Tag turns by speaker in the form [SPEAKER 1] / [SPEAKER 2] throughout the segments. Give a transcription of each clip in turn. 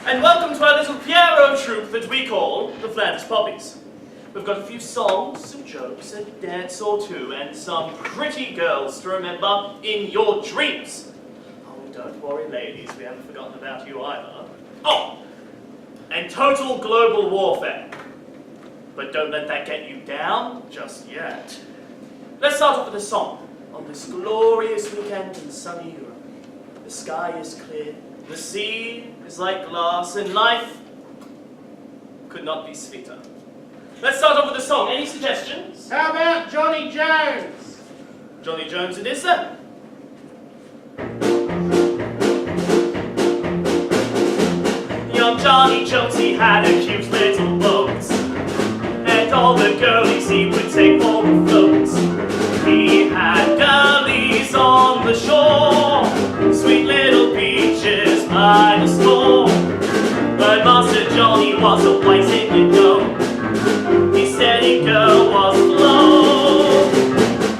[SPEAKER 1] And welcome to our little Pierrot troupe that we call the Flanders Poppies. We've got a few songs, some jokes, a dance or two, and some pretty girls to remember in your dreams. Oh, don't worry, ladies, we haven't forgotten about you either. Oh, and total global warfare. But don't let that get you down just yet. Let's start off with a song. On this glorious weekend in sunny Europe, the sky is clear, the sea is like glass, and life could not be sweeter. Let's start off with a song. Any suggestions?
[SPEAKER 2] How about Johnny Jones?
[SPEAKER 1] Johnny Jones it is then. Young Johnny Jones, he had a cute little boat, and all the girlies he would take for a float. He had girlies on the shore, sweet little beaches by the store. But Master Johnny was a white in the dough. His steady girl was low,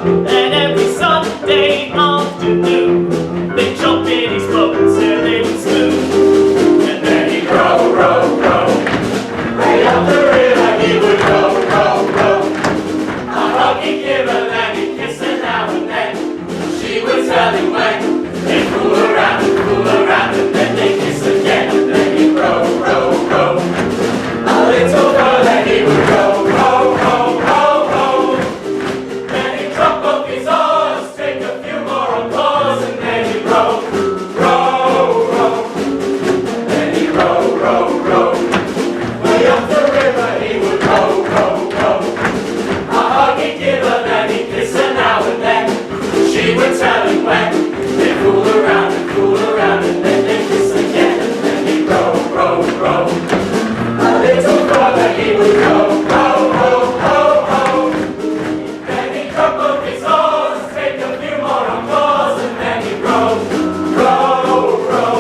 [SPEAKER 1] and every Sunday afternoon they'd jump in his boat and they would spoon. And then he'd row, row, row, way up the river he would row, row, row. A hug he'd give her and he'd kiss her now and then. She would tell him when they'd fool around and then they'd kiss again. And then he'd row, row, row, a little girl and he would row, row, row, row, row. Then he'd drop off his oars, take a few more applause, and then he'd row, row, row. Then he'd row, row, row, way up the river he would row, row, row. A hug he'd give her, then he'd kiss her now and then. She would tell him when they'd fool around and then they'd kiss again. And then he'd row, row, row, a little further he would row, row, row, row, row. Then he'd drop off his oars, take a few more applause, and then he'd row, row, row.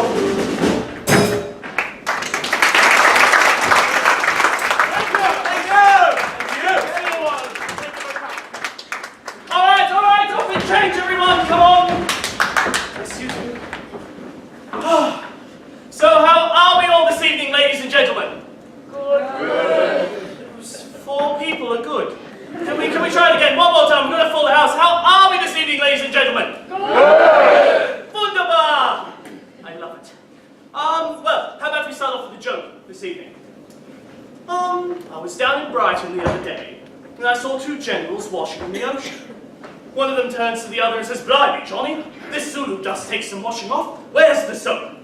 [SPEAKER 1] Thank you. Anyone? All right, off and change, everyone, come on. Excuse me. So how are we all this evening, ladies and gentlemen? Good. Four people are good. Can we try it again? One more time. We're going to full the house. How are we this evening, ladies and gentlemen? Good. Wunderbar. I love it. Well, how about we start off with a joke this evening? I was down in Brighton the other day, and I saw two generals washing in the ocean. One of them turns to the other and says, "Blimey, Johnny, this Zulu dust takes some washing off. Where's the soap?"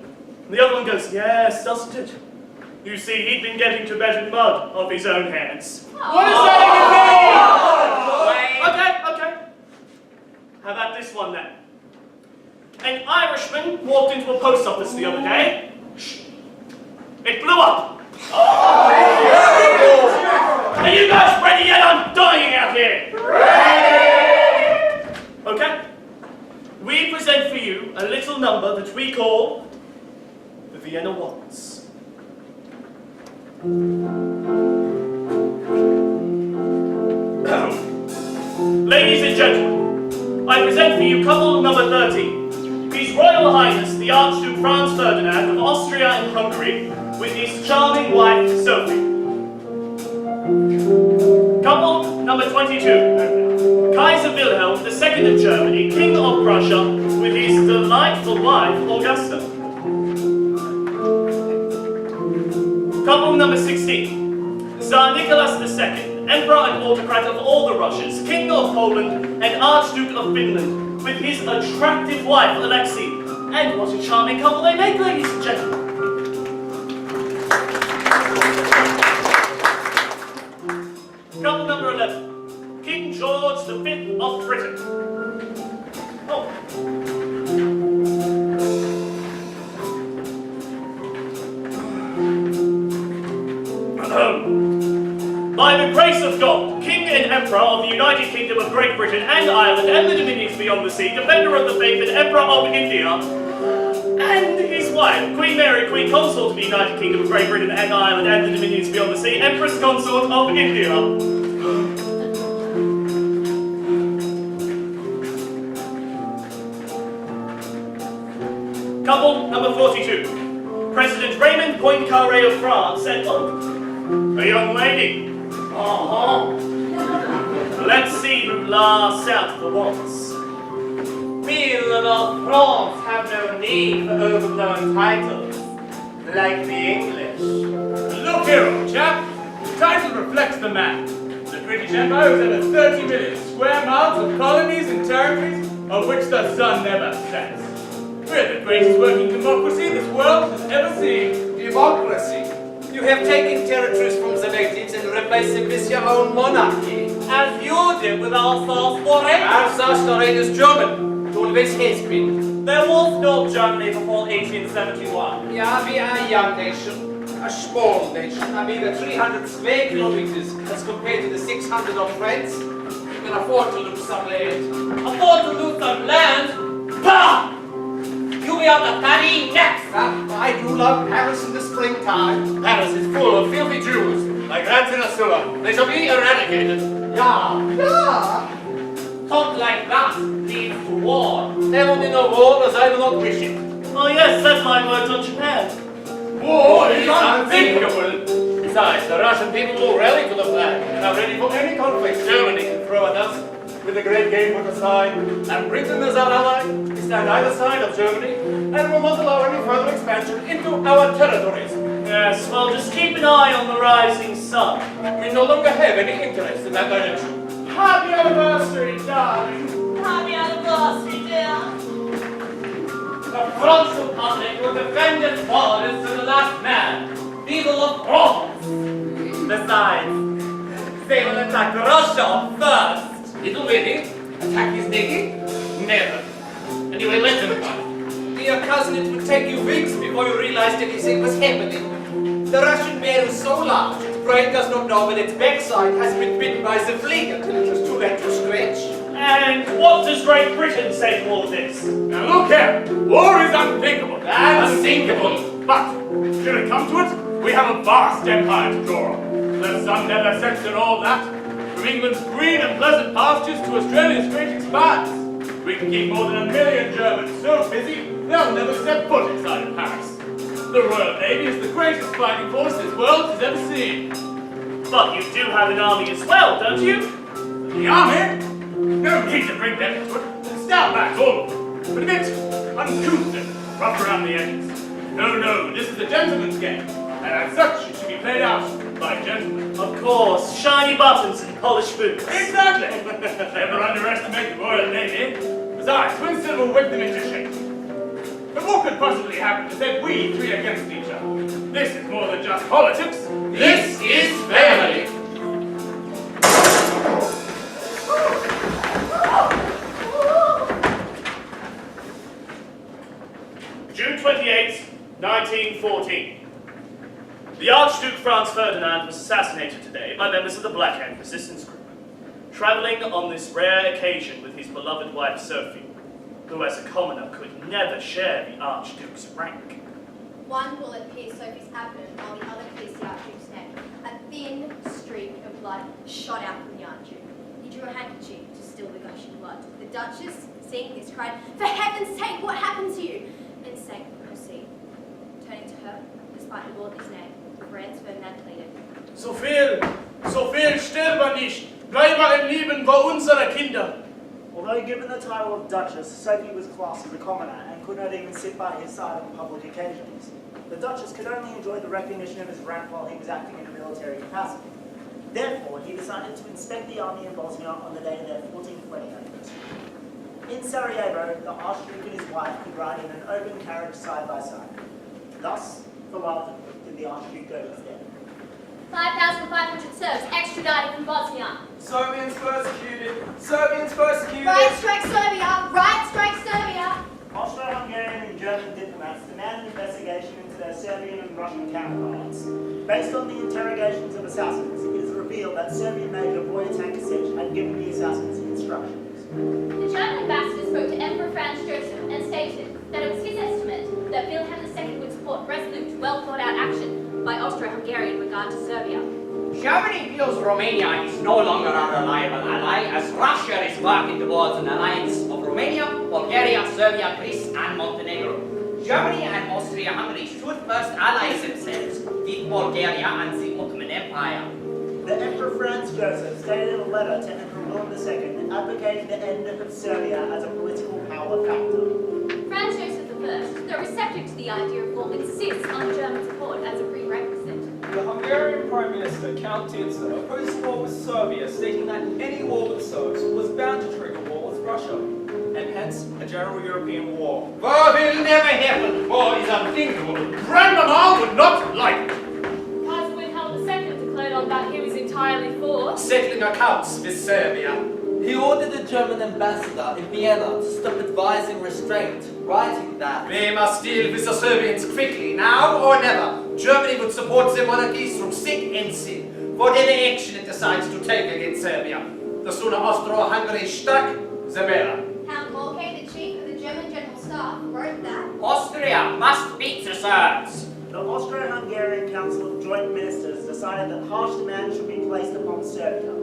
[SPEAKER 1] And the other one goes, "Yes, doesn't it?" You see, he'd been getting to bed in mud of his own hands.
[SPEAKER 2] What does that
[SPEAKER 1] Okay. How about this one then? An Irishman walked into a post office the other day. It blew up. Are you guys ready yet? I'm dying out here. Okay? We present for you a little number that we call the Vienna Waltz. Ladies and gentlemen, I present for you couple number 13, His Royal Highness the Archduke Franz Ferdinand of Austria and Hungary with his charming wife Sophie. Couple number 22, Kaiser Wilhelm II of Germany, King of Prussia, with his delightful wife Augusta. Couple number 16, Tsar Nicholas II, Emperor and Autocrat of all the Russias, King of Poland and Archduke of Finland, with his attractive wife Alexei. And what a charming couple they make, ladies and gentlemen. Couple number 11, King George V of Britain. Oh. By the grace of God, King and Emperor of the United Kingdom of Great Britain and Ireland and the dominions beyond the sea, Defender of the Faith and Emperor of India, and his wife, Queen Mary, Queen Consort of the United Kingdom of Great Britain and Ireland and the dominions beyond the sea, Empress Consort of India. Couple number 42. President Raymond Poincaré of France and... Oh, a young lady. Let's see who laughs out the waltz.
[SPEAKER 3] We in the North France have no need for overblown titles, like the English.
[SPEAKER 4] Look here, old chap. The title reflects the man. The British Empire was over 30 million square miles of colonies and territories of which the sun never sets. We're the greatest working democracy this world has ever seen.
[SPEAKER 2] Democracy? You have taken territories from the natives and replaced them with your own monarchy.
[SPEAKER 3] As you did with Alsace-Lorraine.
[SPEAKER 2] Alsace-Lorraine is German. It always has been.
[SPEAKER 3] There was no Germany before 1871.
[SPEAKER 2] Yeah, we are a young nation. A small nation. I mean, the 300 square kilometers as compared to the 600 of France. You can afford to lose some land.
[SPEAKER 3] Afford to lose some land? Bah! You are the Paris next!
[SPEAKER 2] I do love Paris in the springtime.
[SPEAKER 4] Paris is full of filthy Jews, like rats in a sewer. They shall be eradicated.
[SPEAKER 2] Yeah.
[SPEAKER 3] Talk like that leads to war.
[SPEAKER 4] There will be no war as I do not wish it.
[SPEAKER 1] Oh yes, that line worked on Japan.
[SPEAKER 4] War is unthinkable. Besides, the Russian people will rally to the flag and are ready for any conflict Germany can throw at us. With the great game put aside, and Britain as our ally, we stand either side of Germany and will not allow any further expansion into our territories.
[SPEAKER 1] Yes, well, just keep an eye on the rising sun.
[SPEAKER 4] We no longer have any interest in that direction.
[SPEAKER 1] Happy anniversary, darling.
[SPEAKER 3] Happy anniversary, dear. The French Republic will defend its borders to the last man. People of France. Besides, they will attack Russia first.
[SPEAKER 2] Little lady, attack his lady?
[SPEAKER 4] Never. Anyway, let them fight.
[SPEAKER 2] Dear cousin, it would take you weeks before you realized anything was happening. The Russian bear is so large, its brain does not know that its backside has been bitten by the flea until it was too late to scratch.
[SPEAKER 1] And what does Great Britain say to all of this?
[SPEAKER 4] Now look here, war is unthinkable. Unthinkable. But, should it come to it, we have a vast empire to draw on. The sun never sets in all that. From England's green and pleasant pastures to Australia's great expanse. We can keep more than 1 million Germans so busy, they'll never set foot inside of Paris. The Royal Navy is the greatest fighting force this world has ever seen.
[SPEAKER 1] But you do have an army as well, don't you?
[SPEAKER 4] The army? No need to bring them into it. Stout backs, all of them. But a bit uncouth and rough around the edges. No, this is a gentleman's game. And as such, it should be played out by gentlemen.
[SPEAKER 1] Of course, shiny buttons and polished boots.
[SPEAKER 4] Exactly! Never underestimate the Royal Navy. Besides, Winston will whip them into shape. But what could possibly happen to set we three against each other? This is more than just politics. This is family.
[SPEAKER 1] June 28, 1914. The Archduke Franz Ferdinand was assassinated today by members of the Black Hand Resistance Group, travelling on this rare occasion with his beloved wife Sophie, who as a commoner could never share the Archduke's rank.
[SPEAKER 5] One bullet pierced Sophie's abdomen while the other pierced the Archduke's neck. A thin streak of blood shot out from the Archduke. He drew a handkerchief to still the gushing blood. The Duchess, seeing this, cried, "For heaven's sake, what happened to you?" and sank from her seat. Turning to her, despite the bullet in his neck, Franz Ferdinand pleaded,
[SPEAKER 4] So viel sterbe nicht. Bleibe im Leben bei unsere Kinder.
[SPEAKER 6] Although given the title of Duchess, Sophie was classed as a commoner and could not even sit by his side on public occasions. The Duchess could only enjoy the recognition of his rank while he was acting in a military capacity. Therefore, he decided to inspect the army in Bosnia on the day of their 14th wedding anniversary. In Sarajevo, the Archduke and his wife could ride in an open carriage side by side. Thus, for love, did the Archduke go to his death.
[SPEAKER 7] 5,500 Serbs extradited from Bosnia.
[SPEAKER 2] Serbians persecuted. Serbians persecuted.
[SPEAKER 5] "Right strike Serbia! Right strike Serbia!"
[SPEAKER 6] Austro-Hungarian and German diplomats demanded an investigation into their Serbian and Russian counterparts. Based on the interrogations of assassins, it is revealed that Serbian Major Vojtan Kasic had given the assassins instructions.
[SPEAKER 7] The German ambassador spoke to Emperor Franz Joseph and stated that it was his estimate that Wilhelm II would support resolute, well-thought-out action by Austro-Hungary in regard to Serbia.
[SPEAKER 8] Germany feels Romania is no longer a reliable ally, as Russia is working towards an alliance of Romania, Bulgaria, Serbia, Greece, and Montenegro. Germany and Austria-Hungary should first ally themselves with Bulgaria and the Ottoman Empire.
[SPEAKER 6] The Emperor Franz Joseph stated in a letter to Emperor William II advocating the end of Serbia as a political power factor.
[SPEAKER 7] Franz Joseph I, though receptive to the idea of war, insists on German support as a prerequisite.
[SPEAKER 9] The Hungarian Prime Minister, Count Tisza, opposed war with Serbia, stating that any war with Serbs was bound to trigger war with Russia, and hence a general European war.
[SPEAKER 2] War will never happen. War is unthinkable.
[SPEAKER 4] Grandmama would not like it.
[SPEAKER 7] Kaiser Wilhelm II declared on that he was entirely for
[SPEAKER 2] Settling accounts with Serbia.
[SPEAKER 10] He ordered the German ambassador in Vienna to stop advising restraint, writing that
[SPEAKER 2] We must deal with the Serbians quickly, now or never. Germany would support the monarchy through thick and thin. Whatever action it decides to take against Serbia, the sooner Austro-Hungary is struck, the better.
[SPEAKER 5] Count Moltke, the chief of the German General Staff, wrote that
[SPEAKER 8] Austria must beat the Serbs.
[SPEAKER 6] The Austro-Hungarian Council of Joint Ministers decided that harsh demands should be placed upon Serbia.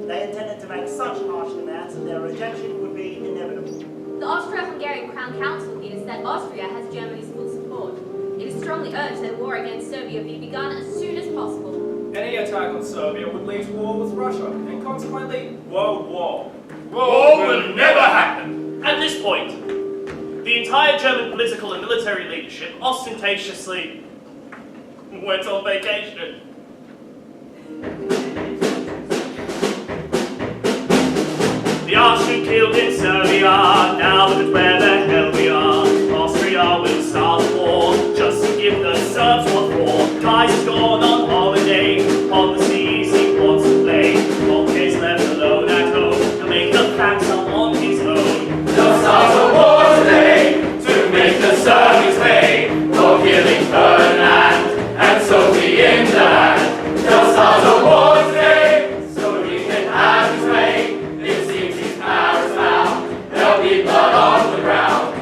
[SPEAKER 6] They intended to make such harsh demands that their rejection would be inevitable.
[SPEAKER 7] The Austro-Hungarian Crown Council is that Austria has Germany's full support. It is strongly urged that war against Serbia be begun as soon as possible.
[SPEAKER 9] Any attack on Serbia would lead to war with Russia, and consequently, world war.
[SPEAKER 4] War will never happen.
[SPEAKER 1] At this point, the entire German political and military leadership ostentatiously went on vacation. The Austrian killed in Serbia, now look at where the hell we are. Austria will start a war, just to give the Serbs what for. Kaiser's gone on holiday, on the seas he wants to play. Moltke's left alone at home, to make the facts up on his own.
[SPEAKER 3] They'll start a war today, to make the Serbians pay, for killing Ferdinand, and so we end the land. They'll start a war today, so he can have his way. It seems his power is found, there'll be blood on the ground.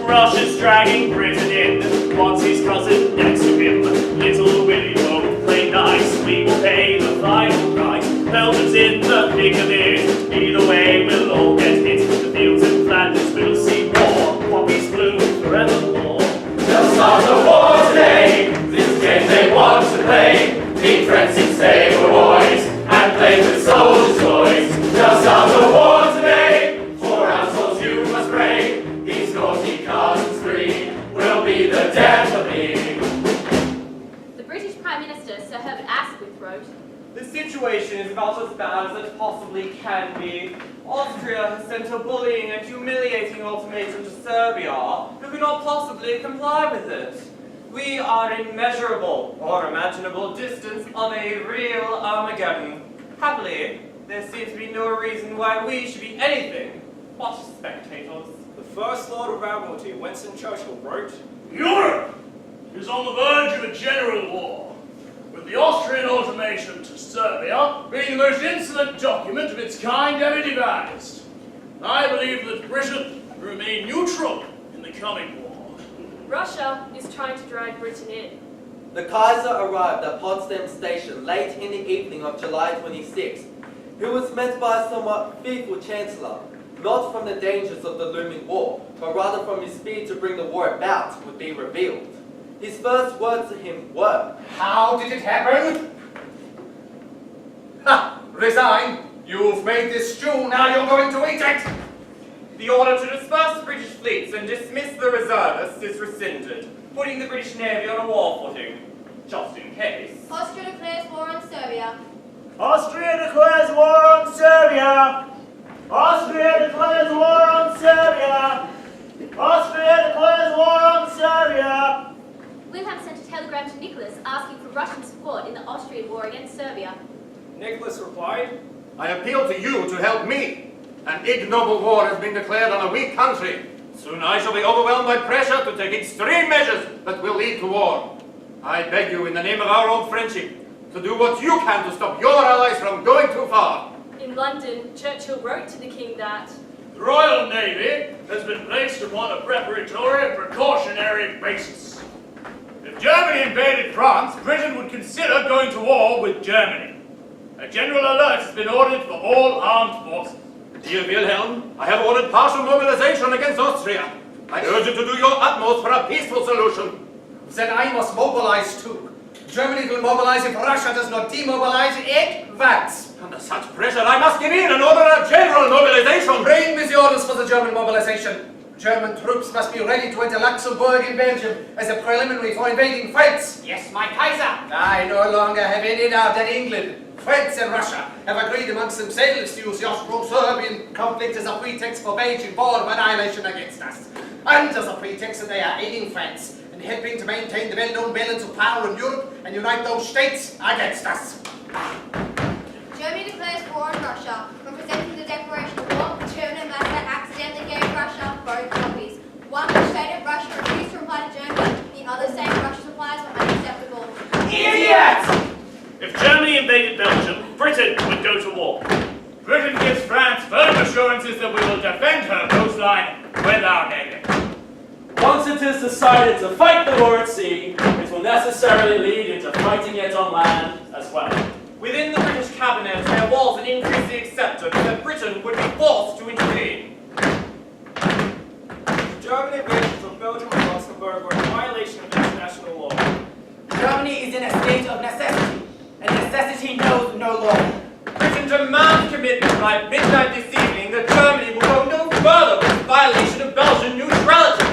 [SPEAKER 1] Russia's dragging Britain in, wants his cousin next to him. Little Willie won't play nice, we will pay the final price. Belgium's in the thick of it, either way we'll all get hit. The fields in Flanders will see war, poppies bloom forevermore.
[SPEAKER 3] They'll start a war today, this game they want to play. Beat friends and saber boys, and play with soldiers' toys. They'll start a war today, for our souls you must pray. These naughty cousins three will be the death of me.
[SPEAKER 7] The British Prime Minister, Sir Herbert Asquith, wrote,
[SPEAKER 9] The situation is about as bad as it possibly can be. Austria has sent a bullying and humiliating ultimatum to Serbia, who cannot possibly comply with it. We are in measurable or imaginable distance of a real Armageddon. Happily, there seems to be no reason why we should be anything but spectators. The First Lord of Admiralty, Winston Churchill, wrote,
[SPEAKER 4] Europe is on the verge of a general war, with the Austrian ultimatum to Serbia being the most insolent document of its kind ever devised. I believe that Britain will remain neutral in the coming war.
[SPEAKER 7] Russia is trying to drag Britain in.
[SPEAKER 10] the Kaiser arrived at Potsdam Station late in the evening of July 26. He was met by a somewhat fearful chancellor, not from the dangers of the looming war, but rather from his speed to bring the war about would be revealed. His first words to him were,
[SPEAKER 2] How did it happen? Ha! Resign! You've made this stew, now you're going to eat it!
[SPEAKER 9] The order to disperse the British fleets and dismiss the reservists is rescinded, putting the British Navy on a war footing, just in case.
[SPEAKER 5] Austria declares war on Serbia.
[SPEAKER 6] Austria declares war on Serbia! Austria declares war on Serbia! Austria declares war on Serbia!
[SPEAKER 7] Wilhelm sent a telegram to Nicholas asking for Russian support in the Austrian war against Serbia.
[SPEAKER 9] Nicholas replied,
[SPEAKER 11] I appeal to you to help me. An ignoble war has been declared on a weak country. Soon I shall be overwhelmed by pressure to take extreme measures that will lead to war. I beg you, in the name of our old friendship, to do what you can to stop your allies from going too far.
[SPEAKER 7] In London, Churchill wrote to the king that
[SPEAKER 4] The Royal Navy has been placed upon a preparatory and precautionary basis. If Germany invaded France, Britain would consider going to war with Germany. A general alert has been ordered for all armed forces.
[SPEAKER 11] Dear Wilhelm, I have ordered partial mobilization against Austria. I urge you to do your utmost for a peaceful solution.
[SPEAKER 2] Then I must mobilize too. Germany will mobilize if Russia does not demobilize advance.
[SPEAKER 11] Under such pressure, I must give in and order a general mobilization.
[SPEAKER 2] Bring me the orders for the German mobilization. German troops must be ready to enter Luxembourg in Belgium as a preliminary for invading France.
[SPEAKER 8] Yes, my Kaiser.
[SPEAKER 2] I no longer have any doubt that England, France and Russia have agreed amongst themselves to use the Austro-Serbian conflict as a pretext for waging war of annihilation against us. Under the pretext that they are aiding France and helping to maintain the well-known balance of power in Europe and unite those states against us.
[SPEAKER 5] Germany declares war on Russia. When presenting the declaration of war, the German ambassador accidentally gave Russia both copies. One which stated Russia refused to reply to Germany, the other saying Russia's replies were unacceptable.
[SPEAKER 3] Idiot!
[SPEAKER 1] If Germany invaded Belgium, Britain would go to war.
[SPEAKER 4] Britain gives France firm assurances that we will defend her coastline without aiding.
[SPEAKER 3] Once it is decided to fight the war at sea, it will necessarily lead into fighting it on land as well.
[SPEAKER 9] Within the British cabinet, there was an increasing acceptance that Britain would be forced to intervene.
[SPEAKER 3] German invasions of Belgium and Luxembourg were a violation of international law.
[SPEAKER 8] Germany is in a state of necessity, and necessity knows no law.
[SPEAKER 9] Britain demands commitment by midnight this evening that Germany will go no further with its violation of Belgian neutrality.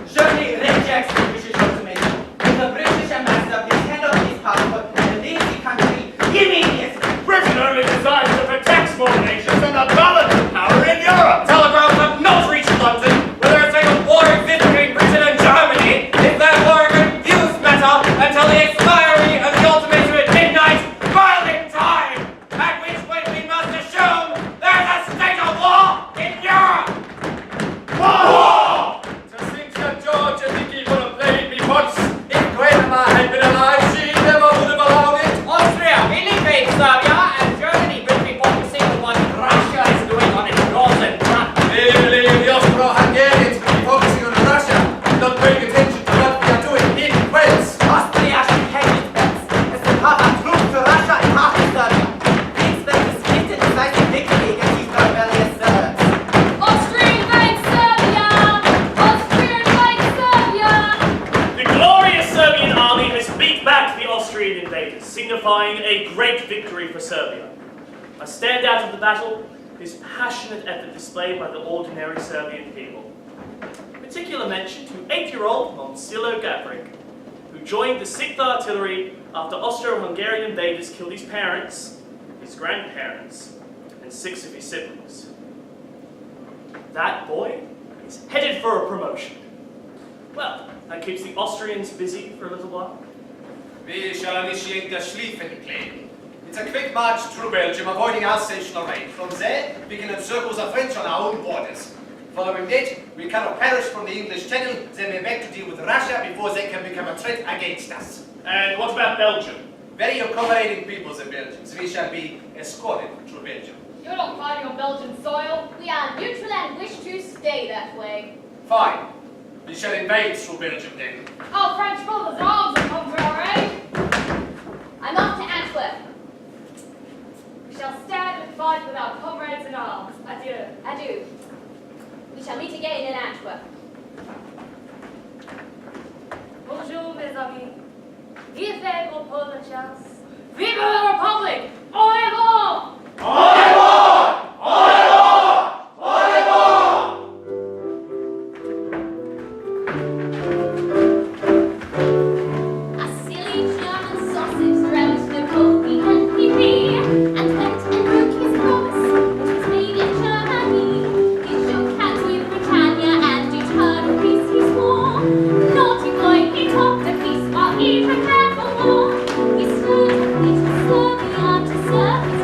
[SPEAKER 8] Germany rejects the British ultimatum. The British ambassador will hand over his passport and leave the country immediately.
[SPEAKER 4] Britain only desires to protect small nations and the balance of power in Europe.
[SPEAKER 9] Telegrams have not reached London. Whether it's like a war exists between Britain and Germany is therefore a confused matter until the expiry of the ultimatum at midnight, violent time, at which point we must assume there's a state of war in Europe.
[SPEAKER 11] War! To think that George and Nicky would have played me once. If Grandma had been alive, she never would have allowed it.
[SPEAKER 8] Austria will invade Serbia, and Germany will be focusing on what Russia is doing on its northern front.
[SPEAKER 2] They believe the Austro-Hungarians will be focusing on Russia, not paying attention to what we are doing in France.
[SPEAKER 8] Austria should take its bets as the Papa troops to Russia and half of Serbia. We expect a swift and decisive victory against these rebellious Serbs.
[SPEAKER 7] Austria invades Serbia! Austria invades Serbia!
[SPEAKER 1] The glorious Serbian army has beat back the Austrian invaders, signifying a great victory for Serbia. A standout of the battle is passionate effort displayed by the ordinary Serbian people. Particular mention to 8-year-old Momcilo Gabric, who joined the 6th Artillery after Austro-Hungarian invaders killed his parents, his grandparents, and 6 of his siblings. That boy is headed for a promotion. Well, that keeps the Austrians busy for a little while.
[SPEAKER 2] We shall initiate the Schlieffen-Claim. It's a quick march through Belgium, avoiding Alsatian raid. From there, we can encircle the French on our own borders. Following that, we cannot perish from the English Channel, then we're back to deal with Russia before they can become a threat against us.
[SPEAKER 1] And what about Belgium?
[SPEAKER 2] Very accommodating peoples in Belgium, so we shall be escorted through Belgium.
[SPEAKER 7] You're not fighting on Belgian soil. We are neutral and wish to stay that way.
[SPEAKER 2] Fine. We shall invade through Belgium then.
[SPEAKER 7] Our French brothers' arms have come to our aid. I'm off to Antwerp. We shall stand and fight with our comrades in arms. Adieu. Adieu. We shall meet again in Antwerp. Bonjour, mes amis. Vive pour la chasse. Vive la Republic! Au revoir!
[SPEAKER 11] Au revoir! Au revoir! Au revoir!
[SPEAKER 7] A silly German sausage dreamt the Kobe and Pee and went and broke his promise. It was made in Germany. He shook hands with Britannia and deterred a peace he swore. Naughty boy, he talked of peace while he prepared for war. He stood at little Serbia to serve his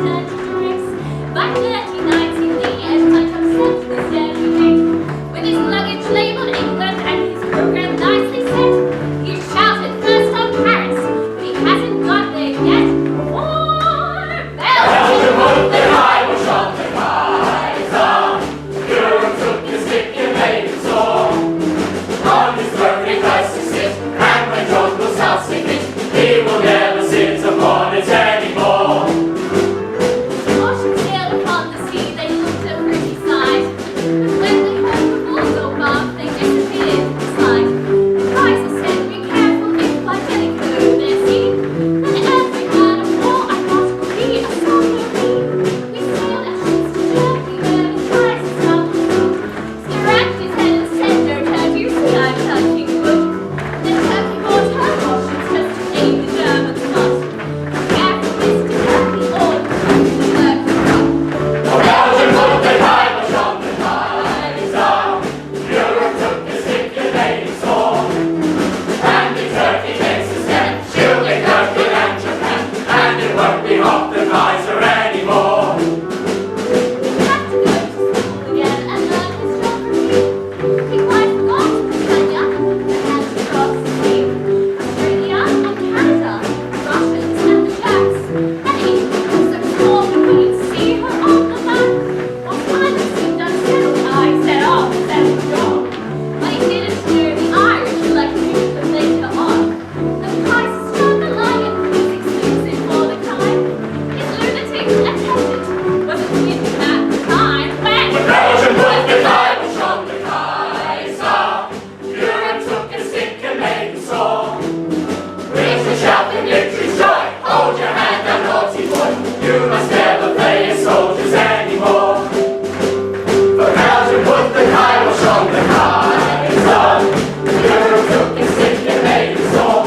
[SPEAKER 1] shout the victory's joy. Hold your hand now, naughty boy. You must never play as soldiers anymore. For Belgium put the Cairo strong, the Kai's on. Europe took his stick and made it soar.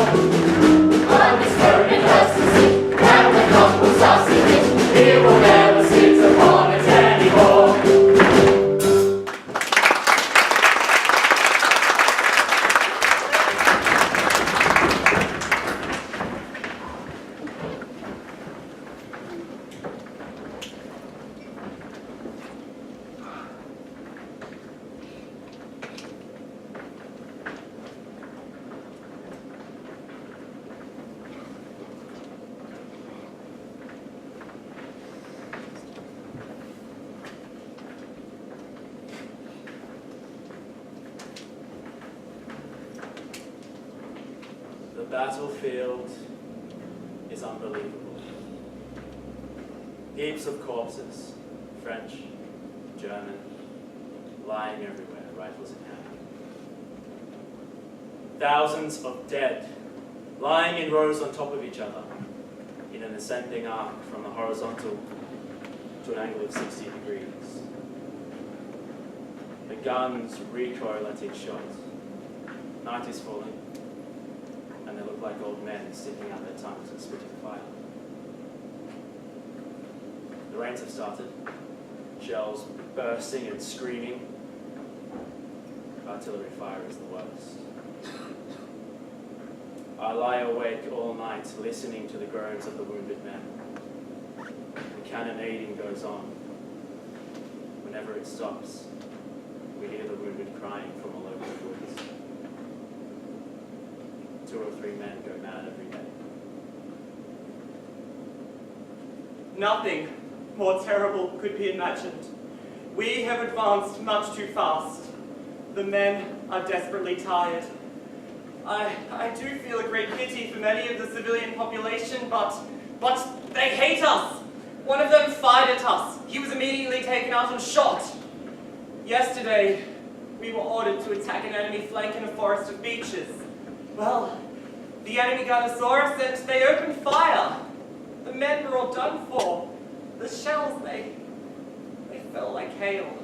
[SPEAKER 1] On this burning dust to sit, and the couples are singing. He will never sit upon it anymore.
[SPEAKER 12] The battlefield is unbelievable. Heaps of corpses, French, German, lying everywhere, rifles in hand. Thousands of dead, lying in rows on top of each other, in an ascending arc from the horizontal to an angle of 60 degrees. The guns recoil at each shot. Night is falling, and they look like old men sticking out their tongues and spitting fire. The rains have started, shells bursting and screaming. Artillery fire is the worst. I lie awake all night listening to the groans of the wounded men. The cannonading goes on. Whenever it stops, we hear the wounded crying from all over the woods. 2 or 3 men go mad every day.
[SPEAKER 9] Nothing more terrible could be imagined. We have advanced much too fast. The men are desperately tired. I do feel a great pity for many of the civilian population, but they hate us. One of them fired at us. He was immediately taken out and shot. Yesterday, we were ordered to attack an enemy flank in a forest of beeches. Well, the enemy gunner saw us and they opened fire. The men were all done for. The shells, they fell like hail.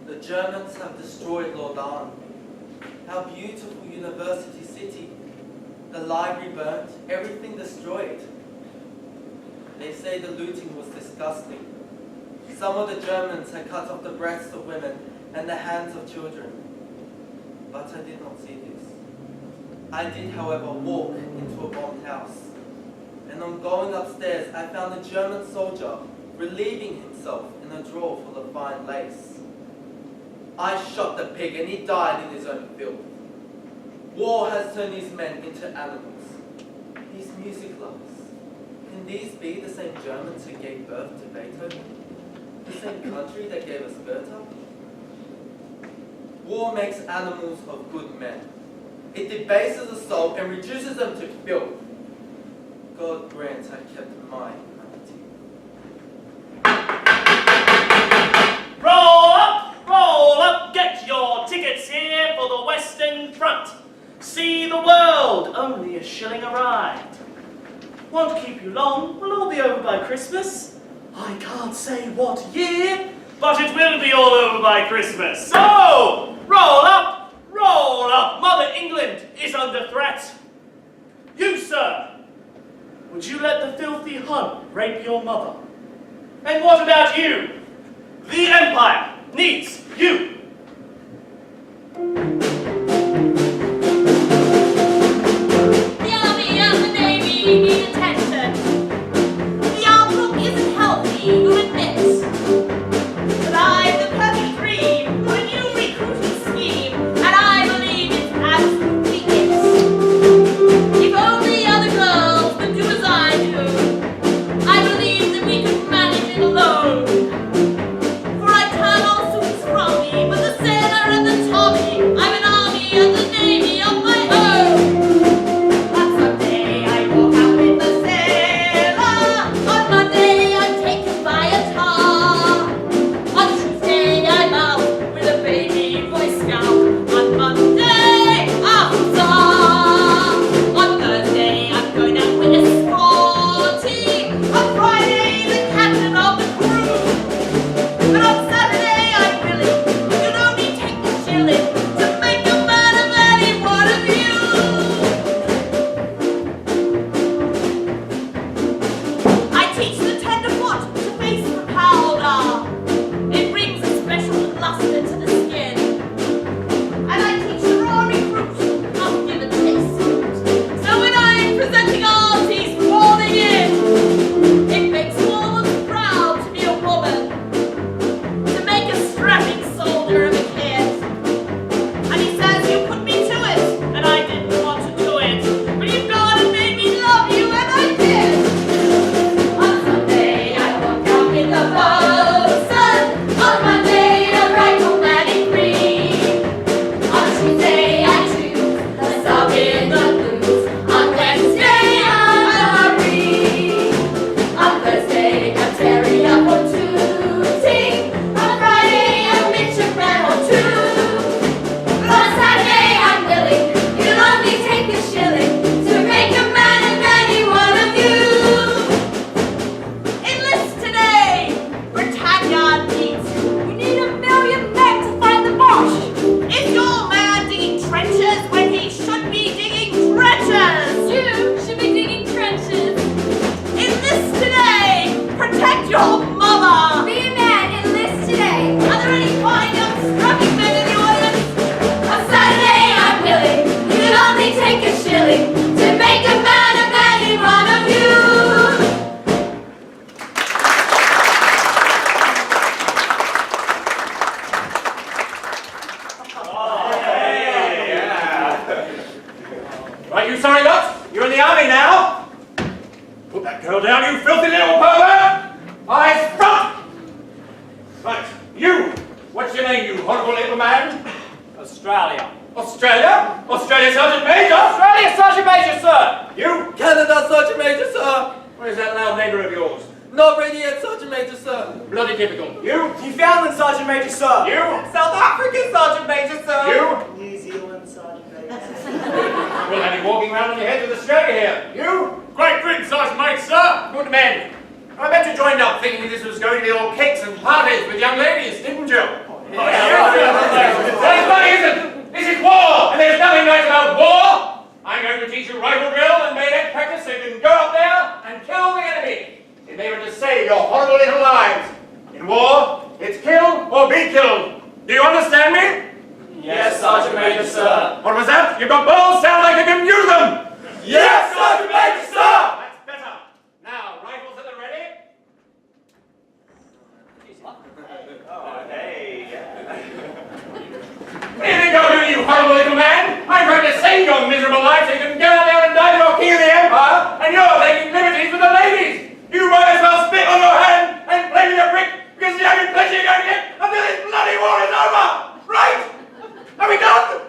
[SPEAKER 10] The Germans have destroyed Lausanne. How beautiful university city. The library burnt, everything destroyed. They say the looting was disgusting. Some of the Germans had cut off the breasts of women and the hands of children. But I did not see this. I did, however, walk into a bombed house. And on going upstairs, I found a German soldier relieving himself in a drawer full of fine lace. I shot the pig and he died in his own filth. War has turned these men into animals. These music lovers. Can these be the same Germans who gave birth to Beethoven? The same country that gave us Goethe? War makes animals of good men. It debases the soul and reduces them to filth. God grant I kept my humanity.
[SPEAKER 1] Roll up, get your tickets here for the Western Front. See the world, only a shilling a ride. Won't keep you long, we'll all be over by Christmas. I can't say what year, but it will be all over by Christmas. So, roll up, Mother England is under threat. You, sir, would you let the filthy Hun rape your mother? And what about you? The Empire needs you.
[SPEAKER 7] The Army and the Navy need attention. The outlook isn't healthy, you admit. But I've the perfect dream for a new recruiting scheme, and I believe it's absolutely it. If only other girls would do as I do, I believe that we could manage it alone. For I turn all suits from me, but take a shilling to make a man in one of you.
[SPEAKER 11] Right, you sorry lot? You're in the army now? Put that girl down, you filthy little pervert! Eyes front! Right, you! What's your name, you horrible little man?
[SPEAKER 3] Australia.
[SPEAKER 11] Australia? Australia Sergeant Major?
[SPEAKER 3] Australia Sergeant Major, sir!
[SPEAKER 11] You?
[SPEAKER 10] Canada Sergeant Major, sir.
[SPEAKER 11] Where's that loud neighbour of yours?
[SPEAKER 10] Not ready yet, Sergeant Major, sir.
[SPEAKER 11] Bloody typical. You?
[SPEAKER 3] Newfoundland Sergeant Major, sir!
[SPEAKER 11] You?
[SPEAKER 9] South African Sergeant Major, sir!
[SPEAKER 11] You?
[SPEAKER 6] New Zealand Sergeant Major.
[SPEAKER 11] We'll have you walking around on your head with Australia here. You?
[SPEAKER 4] Great drink, Sergeant Mate, sir!
[SPEAKER 11] Good men. I bet you joined up thinking this was going to be all cakes and parties with young ladies, didn't you? Well, it's not, is it? This is war, and there's nothing nice about war. I'm going to teach you rifle drill and bayonet practice so you can go up there and kill the enemy. If they were to save your horrible little lives. In war, it's kill or be killed. Do you understand me?
[SPEAKER 3] Yes, Sergeant Major, sir.
[SPEAKER 11] What was that? You've got balls, sound like you can use them.
[SPEAKER 3] Yes, Sergeant Major, sir!
[SPEAKER 11] That's better. Now, rifles at the ready. What do you think I'll do, you horrible little man? I'm trying to save your miserable life so you can go out there and die your king of the empire, and you're taking liberties with the ladies. You might as well spit on your hand and play with your brick, because the only pleasure you're going to get until this bloody war is over. Right? Are we done?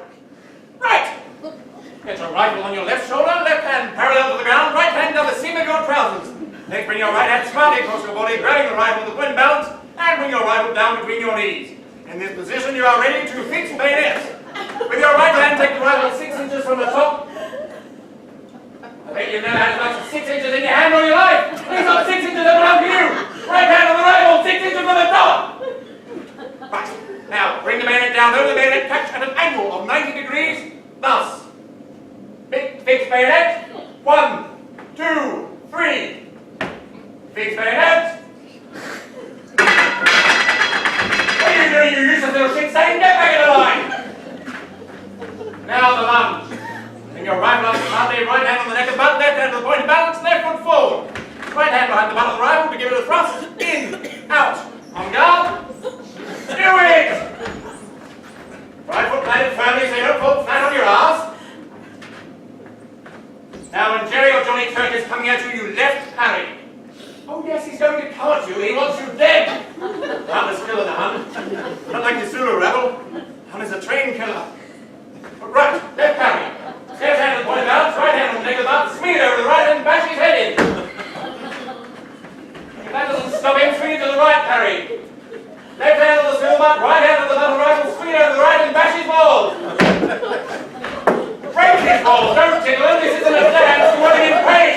[SPEAKER 11] Right. Get your rifle on your left shoulder, left hand parallel to the ground, right hand down the seam of your trousers. Next, bring your right hand smartly across your body, grabbing the rifle with the point balance, and bring your rifle down between your knees. In this position, you are ready to fix bayonets. With your right hand, take the rifle 6 inches from the top. I bet you've never had as much as 6 inches in your hand all your life. It's not 6 inches that belong to you. Right hand on the rifle, 6 inches from the top. Right. Now, bring the bayonet down over the bayonet catch at an angle of 90 degrees. Thus. Fix bayonet. 1, 2, 3. Fix bayonet. What are you doing, you useless little shit stain? Get back in the line! Now the lunge. Bring your rifle up smartly, right hand on the neck of the butt, left hand to the point of balance, left foot forward. Right hand behind the butt of the rifle to give it a thrust. In, out. On guard. Do it! Right foot planted firmly so you don't fall flat on your ass. Now when Jerry or Johnny Turk is coming at you, you left parry. Oh yes, he's going to come at you. He wants you dead. Hun is killer, the Hun. Not like the Zulu rebel. Hun is a train killer. Right, left parry. Left hand on the point of balance, right hand on the neck of the butt, swing it over the right and bash his head in. If that doesn't stop him, swing it to the right parry. Left hand on the swivel butt, right hand on the butt of the rifle, swing it over the right and bash his balls. Break his balls, don't tickle him. This isn't a dance, you want him in pain.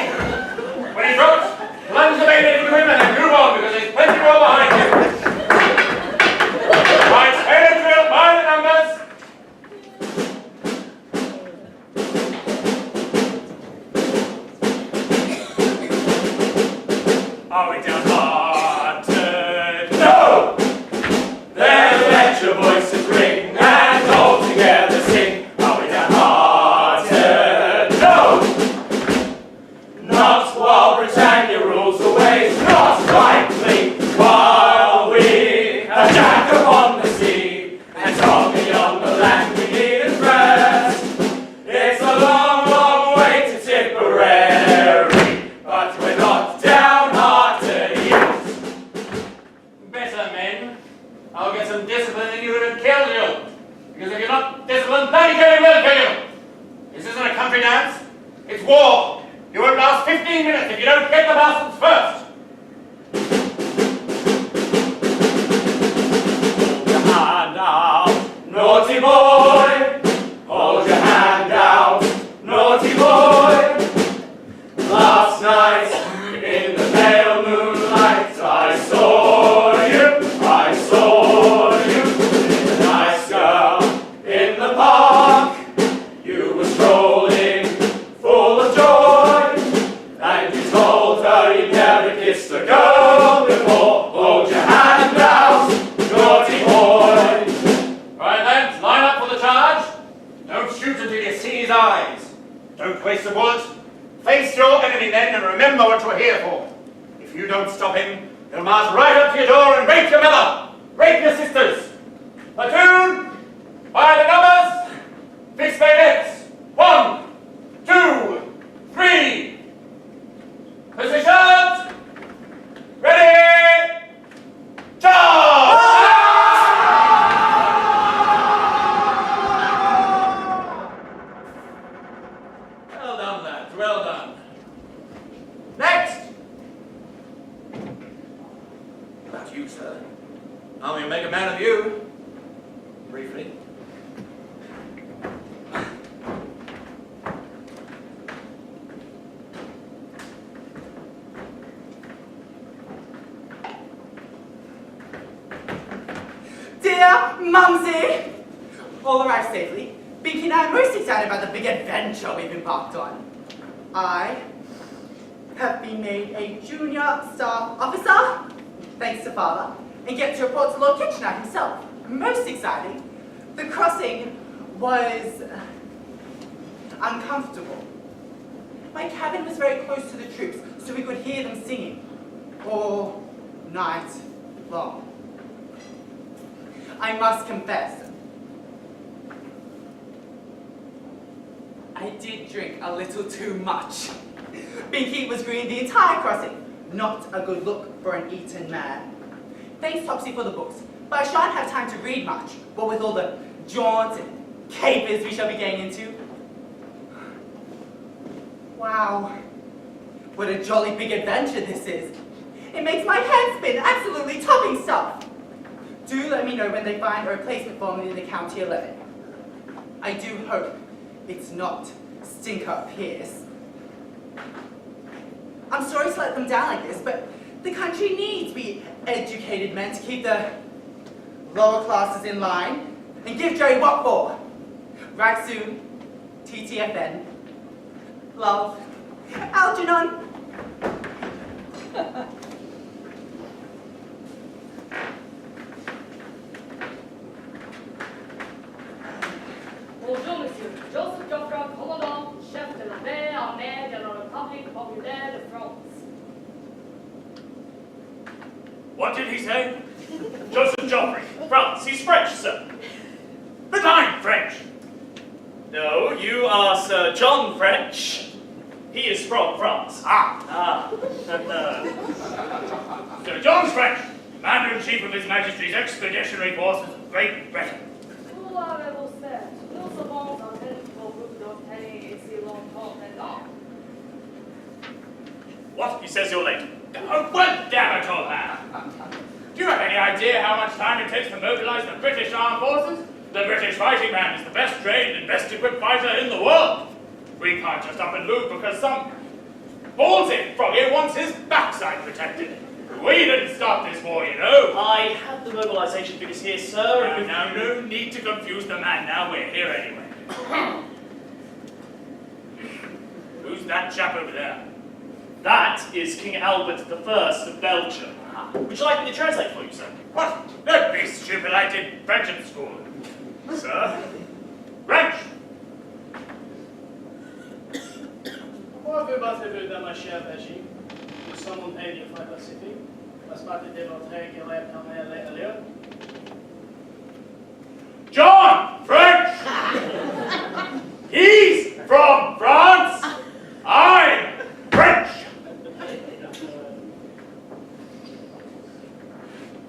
[SPEAKER 11] When he drops, plunge the bayonet into him and then move on because there's plenty more behind him. Right, bayonet drill, by the numbers. Are we downhearted? No! Then let your voices ring and all together sing. Are we downhearted? No! Not while Britannia rules the waves, not rightly, while we have Jack upon the sea, and Tommy on the land we need and rest. It's a long, long way to Tipperary, but we're not downhearted yet. Better men, I'll get some discipline in you and kill you, because if you're not disciplined, bloody Jerry will kill you. This isn't a country dance, it's war. You won't last 15 minutes if you don't get the bastards first! Hold your hand out, naughty boy! Hold your hand out, naughty boy! Last night, in the pale moonlight, I saw you, a nice girl, in the park. You were strolling, full of joy, and you told her you'd never kissed a girl before. Hold your hand out, naughty boy. Right then, line up for the charge. Don't shoot until you see his eyes. Don't waste a bullet. Face your enemy then and remember what you're here for. If you don't stop him, he'll march right up to your door and rape your mother, rape your sisters. Platoon, by the numbers, fix bayonets. 1, 2, 3. Positions. Ready. Charge!
[SPEAKER 2] Well done, lads, well done. Next! About you, sir. I'm going to make a man of you. Briefly.
[SPEAKER 8] Dear Mumsy! All arrived safely. Binky and I are most excited about the big adventure we've embarked on. I have been made a junior staff officer, thanks to Father, and get to report to Lord Kitchener himself. Most exciting. The crossing was uncomfortable. My cabin was very close to the troops, so we could hear them singing all night long. I must confess, I did drink a little too much. Binky was green the entire crossing. Not a good look for an Eton man. Thanks, Topsy, for the books, but I shan't have time to read much, what with all the jaunts and capers we shall be getting into. Wow, what a jolly big adventure this is. It makes my head spin, absolutely topping stuff. Do let me know when they find a replacement for me in the County 11. I do hope it's not Stinker Pierce. I'm sorry to let them down like this, but the country needs we educated men to keep the lower classes in line and give Jerry what for. Right soon, TTFN. Love, Algernon.
[SPEAKER 13] Bonjour, monsieur. Joseph Joffre, commandant, chef de l'armée, armée de la République populaire de France.
[SPEAKER 4] What did he say? Joseph Joffrey, France. He's French, sir. But I'm French.
[SPEAKER 1] No, you are Sir John French. He is from France.
[SPEAKER 4] Sir John's French, Commander-in-Chief of His Majesty's Expeditionary Forces of Great Britain.
[SPEAKER 13] Où avez-vous fait? Nous sommes en train pour vous d'obtenir ici longtemps maintenant.
[SPEAKER 4] What? He says you're late. Oh, well, damn it all, man. Do you have any idea how much time it takes to mobilize the British Armed Forces? The British fighting man is the best trained and best equipped fighter in the world. We can't just up and move because some Baltic frog here wants his backside protected. We didn't start this war, you know.
[SPEAKER 1] I have the mobilization figures here, sir.
[SPEAKER 4] Now, no need to confuse the man. Now we're here anyway. Who's that chap over there?
[SPEAKER 1] That is King Albert I of Belgium. Would you like me to translate for you, sir?
[SPEAKER 4] What? Don't be stupid. I did French at school. Sir? French!
[SPEAKER 12] Pourquoi que battez-vous dans ma chère Belgique? Nous sommes un pays de foi pacifique. Parce pas de démontrer qu'il est permis à l'air.
[SPEAKER 4] John! French! He's from France! I'm French!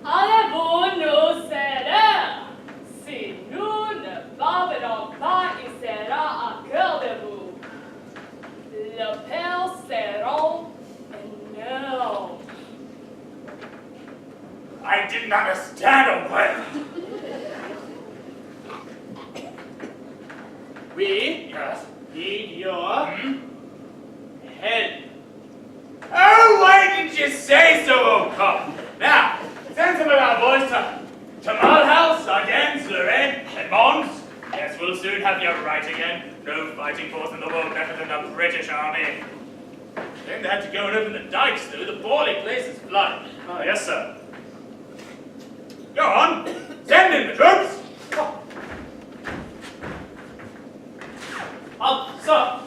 [SPEAKER 13] Allez-vous nous aider? Si nous ne parvenons pas, il sera à cœur de vous. Le Père seront no.
[SPEAKER 4] I didn't understand a word.
[SPEAKER 12] We
[SPEAKER 4] Yes?
[SPEAKER 12] need your head.
[SPEAKER 4] Oh, why didn't you say so, old cop? Now, send some of our boys to Mulhouse, Ardennes, Lorraine, and Mons. Yes, we'll soon have you right again. No fighting force in the world better than the British Army. Then they had to go and open the dikes, though. The Borley place is flooded.
[SPEAKER 1] Oh, yes, sir.
[SPEAKER 4] Go on, send in the troops.
[SPEAKER 1] Sir,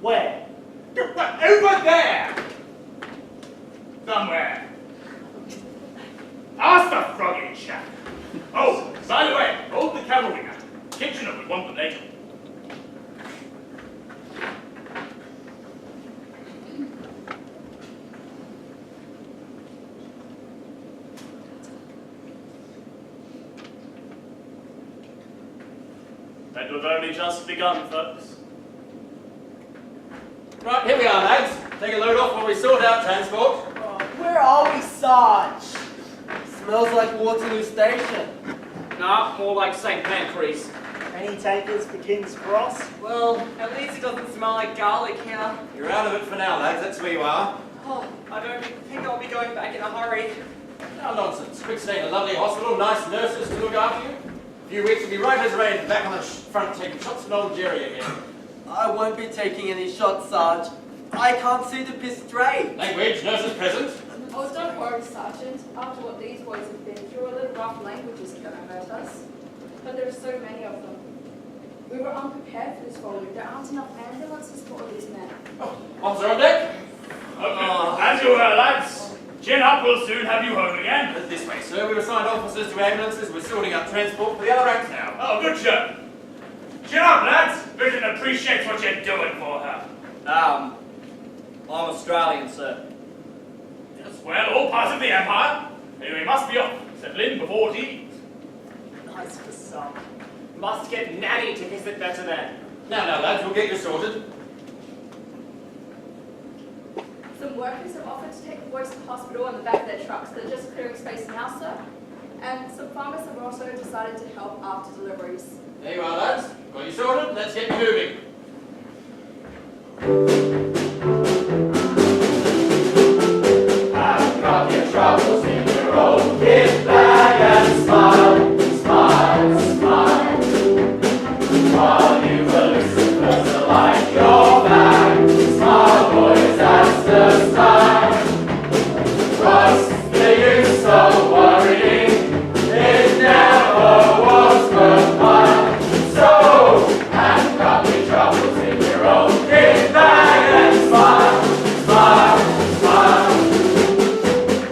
[SPEAKER 6] Where?
[SPEAKER 4] Over there! Somewhere. Ask the froggy chap. Oh, by the way, hold the cavalry now. Kitchener would want them later.
[SPEAKER 1] And we've only just begun, folks.
[SPEAKER 11] Right, here we are, lads. Take a load off while we sort out transport.
[SPEAKER 8] Where are we, Sarge?
[SPEAKER 10] Smells like Waterloo Station.
[SPEAKER 3] Nah, more like St. Pancras.
[SPEAKER 6] Any takers for King's Cross?
[SPEAKER 9] Well, at least it doesn't smell like garlic here.
[SPEAKER 11] You're out of it for now, lads. That's where you are.
[SPEAKER 9] Oh, I don't think I'll be going back in a hurry.
[SPEAKER 11] No nonsense. Quick stay in a lovely hospital, nice nurses to look after you. A few weeks will be right as rain, back on the front taking shots at old Jerry again.
[SPEAKER 10] I won't be taking any shots, Sarge. I can't see to piss straight.
[SPEAKER 11] Language, nurses present.
[SPEAKER 13] Oh, don't worry, Sergeant. After what these boys have been through, a little rough language isn't going to hurt us. But there are so many of them. We were unprepared for this volume. There aren't enough ambulances for all these men.
[SPEAKER 11] Officer on deck.
[SPEAKER 4] As you were, lads. Chin up, we'll soon have you home again.
[SPEAKER 11] This way, sir. We've assigned officers to ambulances. We're sorting out transport for the other ranks now.
[SPEAKER 4] Oh, good show. Chin up, lads. Britain appreciates what you're doing for her.
[SPEAKER 3] I'm Australian, sir.
[SPEAKER 4] Yes, well, all parts of the Empire. Anyway, we must be off. Settle in before tea.
[SPEAKER 6] Nice for some.
[SPEAKER 3] Must get Nanny to kiss it better then.
[SPEAKER 11] Now, lads, we'll get you sorted.
[SPEAKER 13] Some workers have offered to take the boys to the hospital on the back of their trucks. They're just clearing space now, sir. And some farmers have also decided to help after deliveries.
[SPEAKER 11] There you are, lads. Got you sorted. Let's get you moving.
[SPEAKER 1] I've got your troubles in your own kit bag and smile, smile, smile. While you Lucifers are like your bag, smile boys, that's the style. What's the use of worrying? It never was worthwhile. So, I've got your troubles in your own kit bag and smile, smile, smile.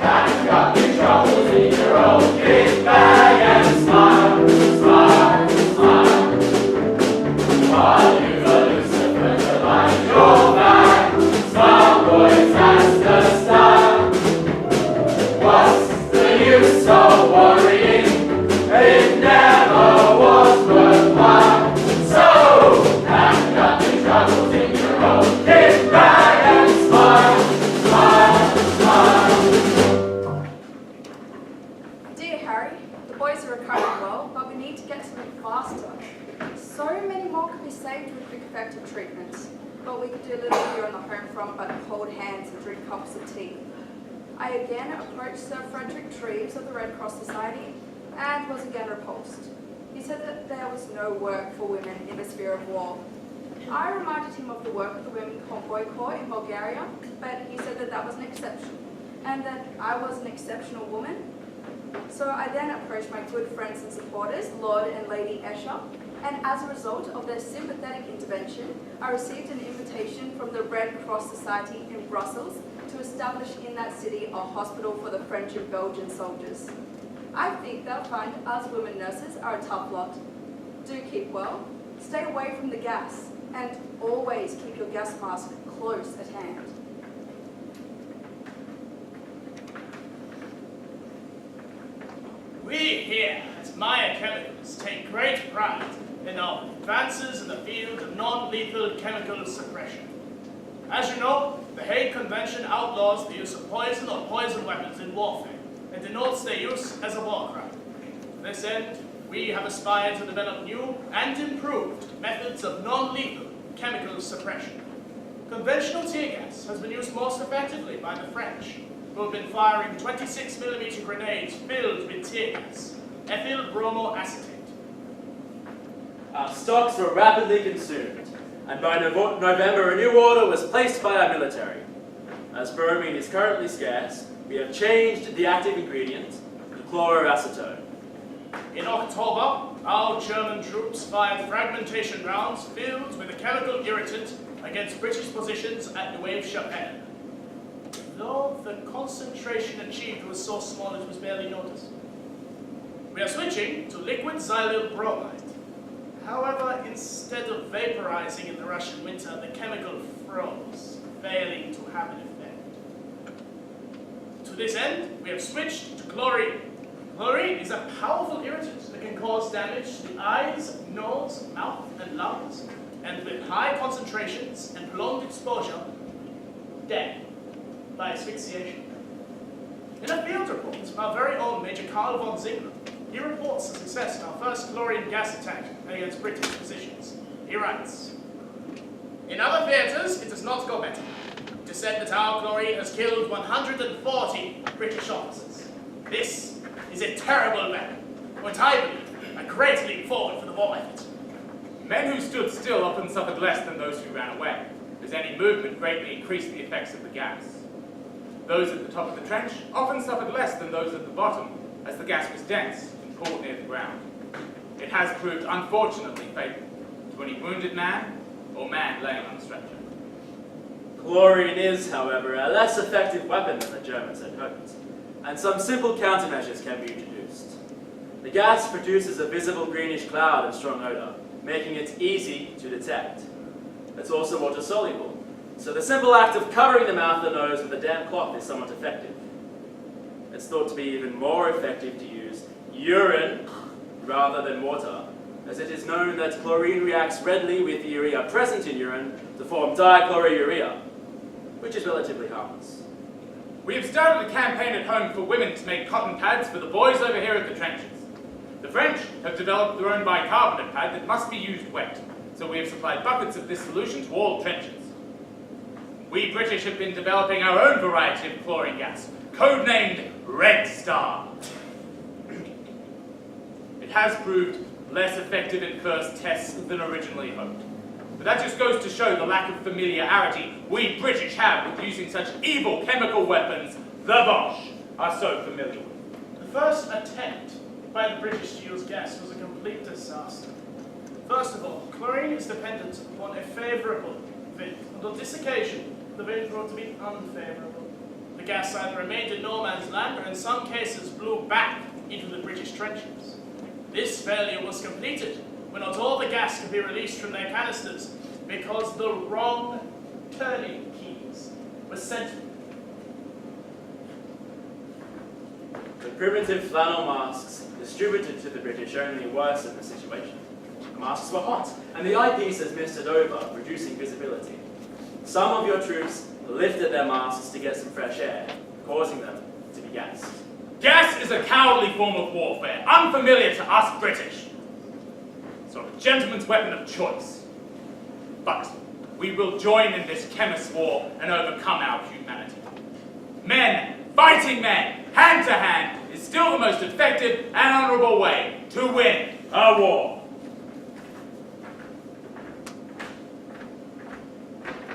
[SPEAKER 1] I've got your troubles in your own kit bag and smile, smile, smile. While you Lucifers are like your bag, smile boys, that's the style. What's the use of worrying? It never was worthwhile. So, I've got your troubles in your own kit bag and smile, smile, smile.
[SPEAKER 13] Dear Harry, the boys are recovering well, but we need to get to them faster. So many more could be saved with quick effective treatments, but we could do a little here on the home front but hold hands and drink cups of tea. I again approached Sir Frederick Treves of the Red Cross Society and was again repulsed. He said that there was no work for women in the sphere of war. I reminded him of the work of the Women Convoy Corps in Bulgaria, but he said that that was an exception, and that I was an exceptional woman. So I then approached my good friends and supporters, Lord and Lady Esher, and as a result of their sympathetic intervention, I received an invitation from the Red Cross Society in Brussels to establish in that city a hospital for the French and Belgian soldiers. I think they'll find us women nurses are a tough lot. Do keep well, stay away from the gas, and always keep your gas mask close at hand.
[SPEAKER 1] We here at Maya Chemicals take great pride in our advances in the field of non-lethal chemical suppression. As you know, the Hague Convention outlaws the use of poison or poison weapons in warfare and denotes their use as a war crime. To this end, we have aspired to develop new and improved methods of non-lethal chemical suppression. Conventional tear gas has been used most effectively by the French, who have been firing 26mm grenades filled with tear gas, ethyl bromoacetate.
[SPEAKER 12] Our stocks were rapidly consumed, and by November a new order was placed by our military. As bromine is currently scarce, we have changed the active ingredient to chloroacetone.
[SPEAKER 1] In October, our German troops fired fragmentation rounds filled with a chemical irritant against British positions at Neuve-Chapelle. Though the concentration achieved was so small it was barely noticed. We are switching to liquid xylyl bromide. However, instead of vaporizing in the Russian winter, the chemical froze, failing to have an effect. To this end, we have switched to chlorine. Chlorine is a powerful irritant that can cause damage to the eyes, nose, mouth, and lungs, and with high concentrations and prolonged exposure, death by asphyxiation. In a field report, our very own Major Karl von Ziegler, he reports the success in our first chlorine gas attack against British positions. He writes, "In other theatres, it does not go better. It is said that our chlorine has killed 140 British officers. This is a terrible weapon, but I believe a great leap forward for the war effort."
[SPEAKER 4] Men who stood still often suffered less than those who ran away, as any movement greatly increased the effects of the gas. Those at the top of the trench often suffered less than those at the bottom, as the gas was dense and cooled near the ground. It has proved unfortunately fatal to any wounded man or man laying on the stretcher.
[SPEAKER 12] Chlorine is, however, a less effective weapon than the Germans had hoped, and some simple countermeasures can be introduced. The gas produces a visible greenish cloud and strong odor, making it easy to detect. It's also water-soluble, so the simple act of covering the mouth and nose with a damp cloth is somewhat effective. It's thought to be even more effective to use urine rather than water, as it is known that chlorine reacts readily with the urea present in urine to form dichlorourea, which is relatively harmless.
[SPEAKER 4] We have started a campaign at home for women to make cotton pads for the boys over here at the trenches. The French have developed their own bicarbonate pad that must be used wet, so we have supplied buckets of this solution to all trenches. We British have been developing our own variety of chlorine gas, codenamed Red Star. It has proved less effective in first tests than originally hoped. But that just goes to show the lack of familiarity we British have with using such evil chemical weapons the Boche are so familiar with.
[SPEAKER 1] The first attempt by the British to use gas was a complete disaster. First of all, chlorine is dependent upon a favourable wind, and on this occasion, the wind proved to be unfavourable. The gas either remained in no man's land or in some cases blew back into the British trenches. This failure was completed when not all the gas could be released from their canisters because the wrong turning keys were sent.
[SPEAKER 12] The primitive flannel masks distributed to the British only worsened the situation. The masks were hot, and the eyepieces misted over, reducing visibility. Some of your troops lifted their masks to get some fresh air, causing them to be gassed.
[SPEAKER 4] Gas is a cowardly form of warfare, unfamiliar to us British. So a gentleman's weapon of choice. But we will join in this chemist's war and overcome our humanity. Men, fighting men, hand to hand, is still the most effective and honourable way to win a war.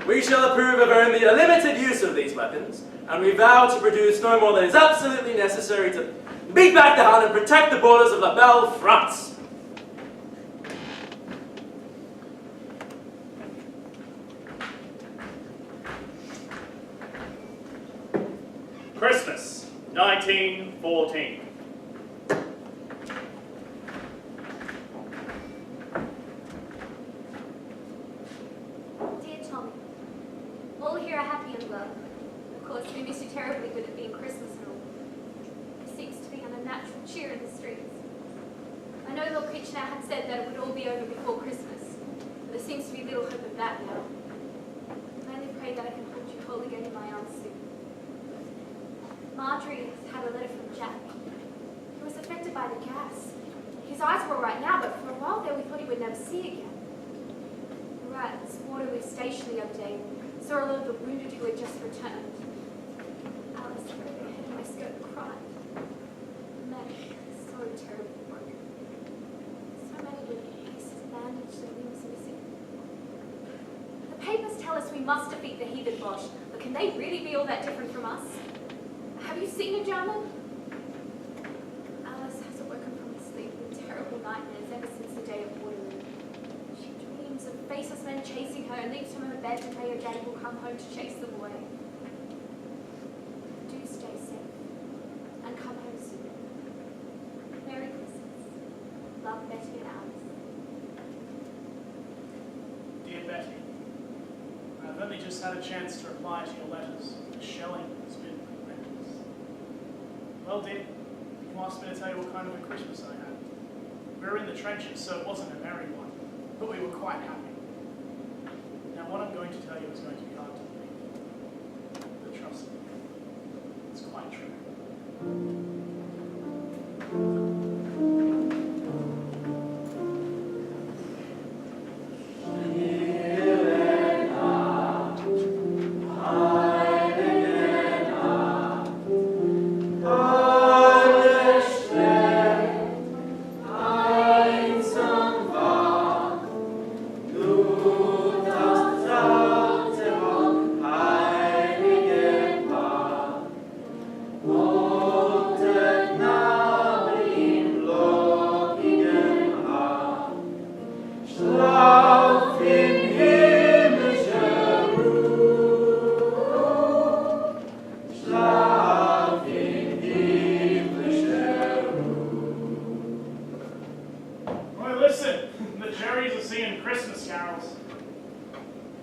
[SPEAKER 12] We shall approve of only a limited use of these weapons, and we vow to produce no more than is absolutely necessary to beat back the Hun and protect the borders of the Belle France.
[SPEAKER 1] Christmas, 1914.
[SPEAKER 5] Dear Tommy, all here are happy and well. Of course, we miss you terribly with it being Christmas and all. There seems to be an unnatural cheer in the streets. I know Lord Kitchener had said that it would all be over before Christmas, but there seems to be little hope of that now. I only pray that I can hold you whole again in my arms soon. Marjorie has had a letter from Jack. He was affected by the gas. His eyes were all right now, but for a while there we thought he would never see again. We were at Waterloo Station the other day and saw a lot of the wounded who had just returned. Alice threw her head in my skirt and cried. Men so terribly broken. So many with faces bandaged and limbs missing. The papers tell us we must defeat the heathen Boche, but can they really be all that different from us? Have you seen a German? Alice has awoken from his sleep with terrible nightmares every
[SPEAKER 7] chasing her, leaps from her bed to pray her daddy will come home to chase them away. Do stay safe and come home soon. Merry Christmas. Love, Betty and Alice.
[SPEAKER 1] Dear Betty, I've only just had a chance to reply to your letters. The shelling has been relentless. Well, dear, you asked me to tell you what kind of a Christmas I had. We were in the trenches, so it wasn't a merry one, but we were quite happy. Now, what I'm going to tell you is going to be hard to believe, but trust me, it's quite true.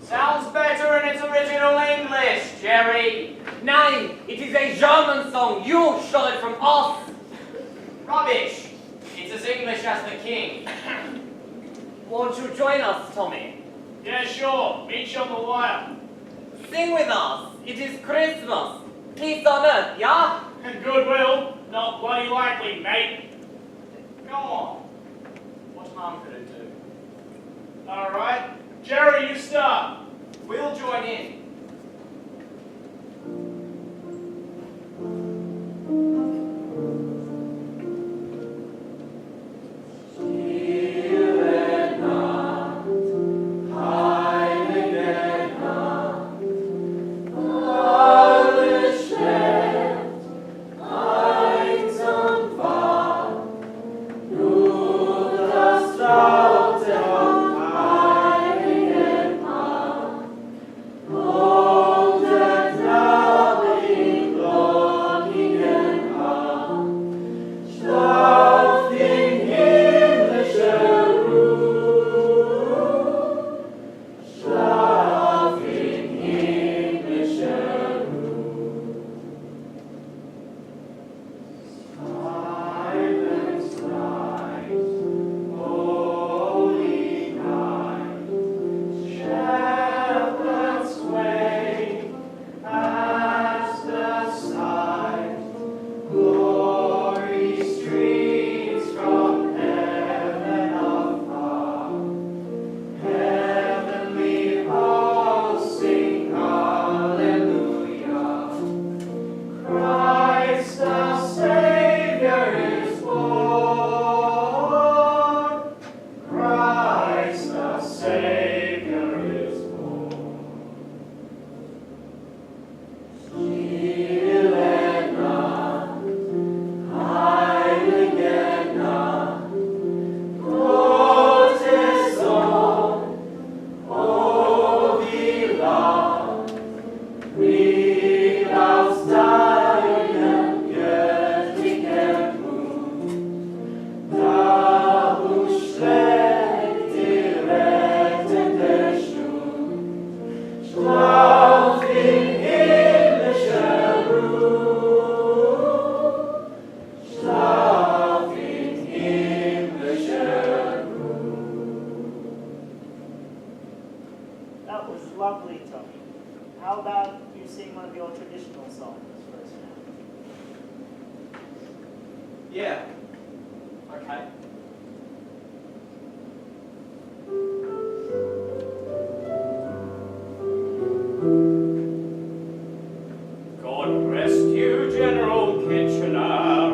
[SPEAKER 3] Sounds better in its original English, Jerry. Nay, it is a German song. You stole it from us. Rubbish. It's as English as the king. Won't you join us, Tommy?
[SPEAKER 1] Yeah, sure. Meet you on the wire.
[SPEAKER 3] Sing with us. It is Christmas. Peace on earth, yeah?
[SPEAKER 1] And goodwill. Not bloody likely, mate.
[SPEAKER 3] Go on. What harm could it do?
[SPEAKER 1] All right. Jerry, you start.
[SPEAKER 3] We'll join in.
[SPEAKER 6] That was lovely, Tommy. How about you sing one of your traditional songs first now?
[SPEAKER 3] Yeah. Okay.
[SPEAKER 1] God rest you, General Kitchener.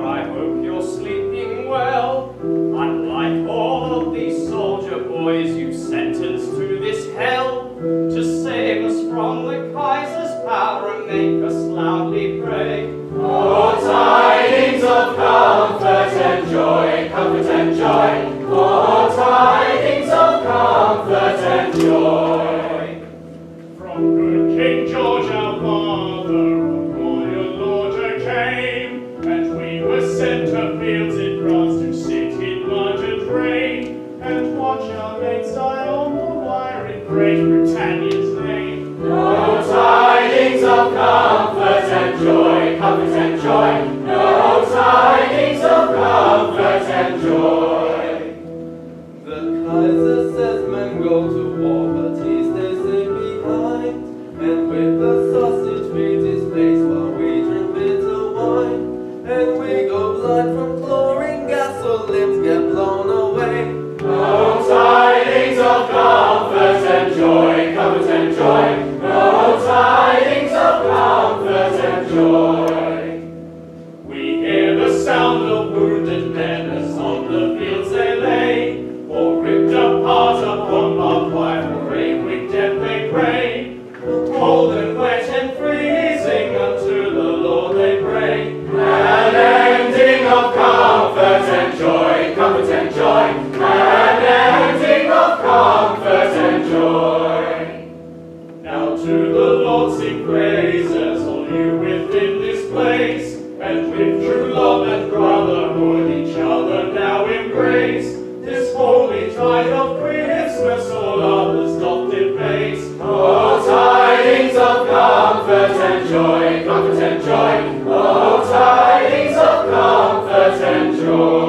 [SPEAKER 1] I hope you're sleeping well. Unlike all of these soldier boys you've sentenced to this hell, to save us from the Kaiser's power and make us loudly pray.
[SPEAKER 14] Oh, tidings of comfort and joy, comfort and joy. Oh, tidings of comfort and joy.
[SPEAKER 10] And with the sausage feed his face while we drink bitter wine. And we go blind from chlorine gas, so limbs get blown away.
[SPEAKER 14] No tidings of comfort and joy, comfort and joy. No tidings of comfort and joy.
[SPEAKER 1] We hear the sound of wounded men as on the fields they lay, or ripped apart upon barbed wire, or rain with death they pray. Cold and wet and freezing unto the Lord they pray.
[SPEAKER 14] An ending of comfort and joy, comfort and joy. An ending of comfort and joy.
[SPEAKER 1] Now to the Lord sing praises, all you within this place, and with true love and brotherhood each other now embrace. This holy tide of Christmas all others doth deface.
[SPEAKER 14] Oh, tidings of comfort and joy, comfort and joy. Oh, tidings of comfort and joy.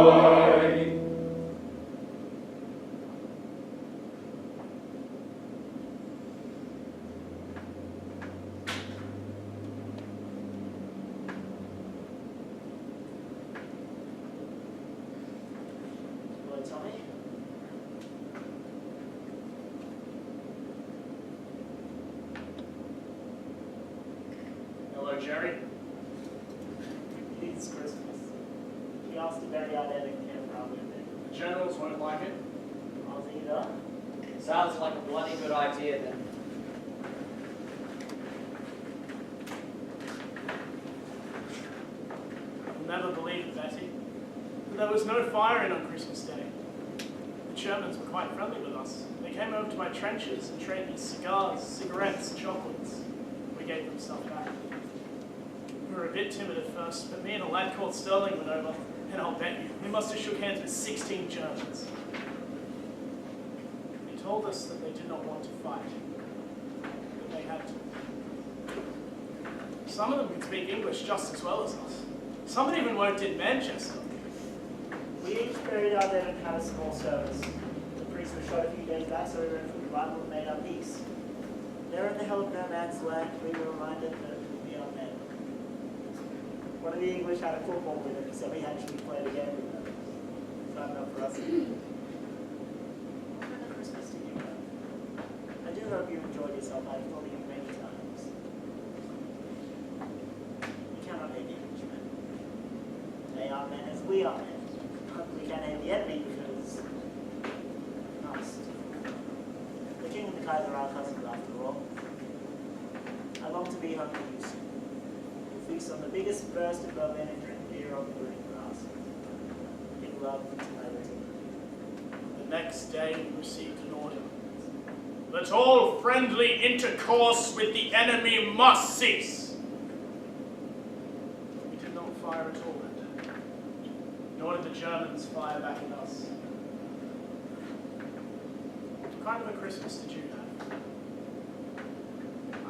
[SPEAKER 6] Hello, Tommy.
[SPEAKER 1] Hello, Jerry.
[SPEAKER 6] It is Christmas. He asked to bury our dead in Camp Round.
[SPEAKER 1] The generals won't like it.
[SPEAKER 6] I'll either.
[SPEAKER 3] Sounds like a bloody good idea then.
[SPEAKER 1] You'll never believe it, Betty. But there was no firing on Christmas Day. The Germans were quite friendly with us. They came over to my trenches and traded me cigars, cigarettes, chocolates. We gave them stuff back. We were a bit timid at first, but me and a lad called Sterling went over, and I'll bet you, we must have shook hands with 16 Germans. They told us that they did not want to fight, but they had to. Some of them could speak English just as well as us. Some of them even worked in Manchester.
[SPEAKER 6] We each buried our dead and had a small service. The priest was shot a few days back, so we went from the Bible and made our peace. There in the hell of no man's land, we were reminded that we are men. One of the English had a football with him, so we actually played a game with them. Fun enough for us. What kind of Christmas did you have? I do hope you enjoyed yourself. I've told you many times. You cannot hate the Englishmen. They are men as we are men. We can't hate the enemy because we must. The king and the Kaiser are cousins after all. I long to be home with you soon. We'll feast on the biggest burst in Berlin and drink beer on the green grass. In love to my little.
[SPEAKER 1] The next day we received an order that all friendly intercourse with the enemy must cease. We did not fire at all that day, nor did the Germans fire back at us. What kind of a Christmas did you have?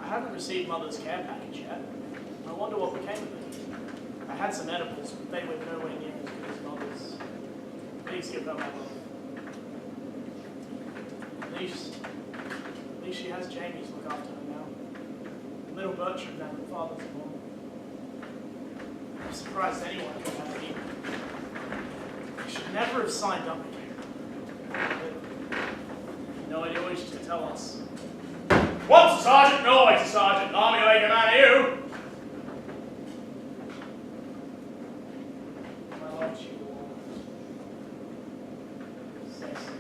[SPEAKER 1] I haven't received Mother's care package yet. I wonder what became of it. I had some edibles, but they were nowhere near as good as Mother's. Please give her my love. At least she has Jamie's look after her now. Little Bertram now her father's gone. I'm surprised anyone could have it either. I should never have signed up again. But, no idea what she used to tell us. What's a sergeant? No, it's a sergeant. Army like a man of you. I loved you all. Stay safe.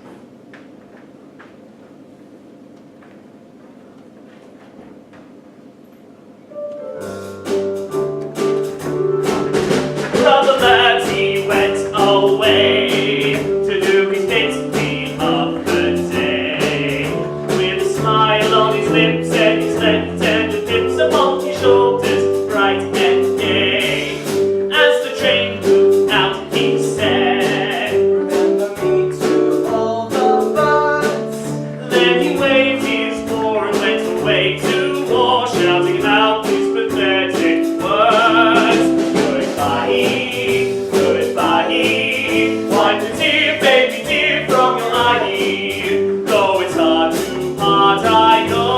[SPEAKER 1] Brother lads, he went away to do his bit of the day. With a smile on his lips and his left-handed dips upon his shoulders, bright and gay. As the train moved out, he said, "Remember me to all the birds." Then he waved his war and went away to war, shouting out his pathetic words. Goodbye, goodbye, wipe the tear, baby dear, from your eye. Though it's hard to part, I know.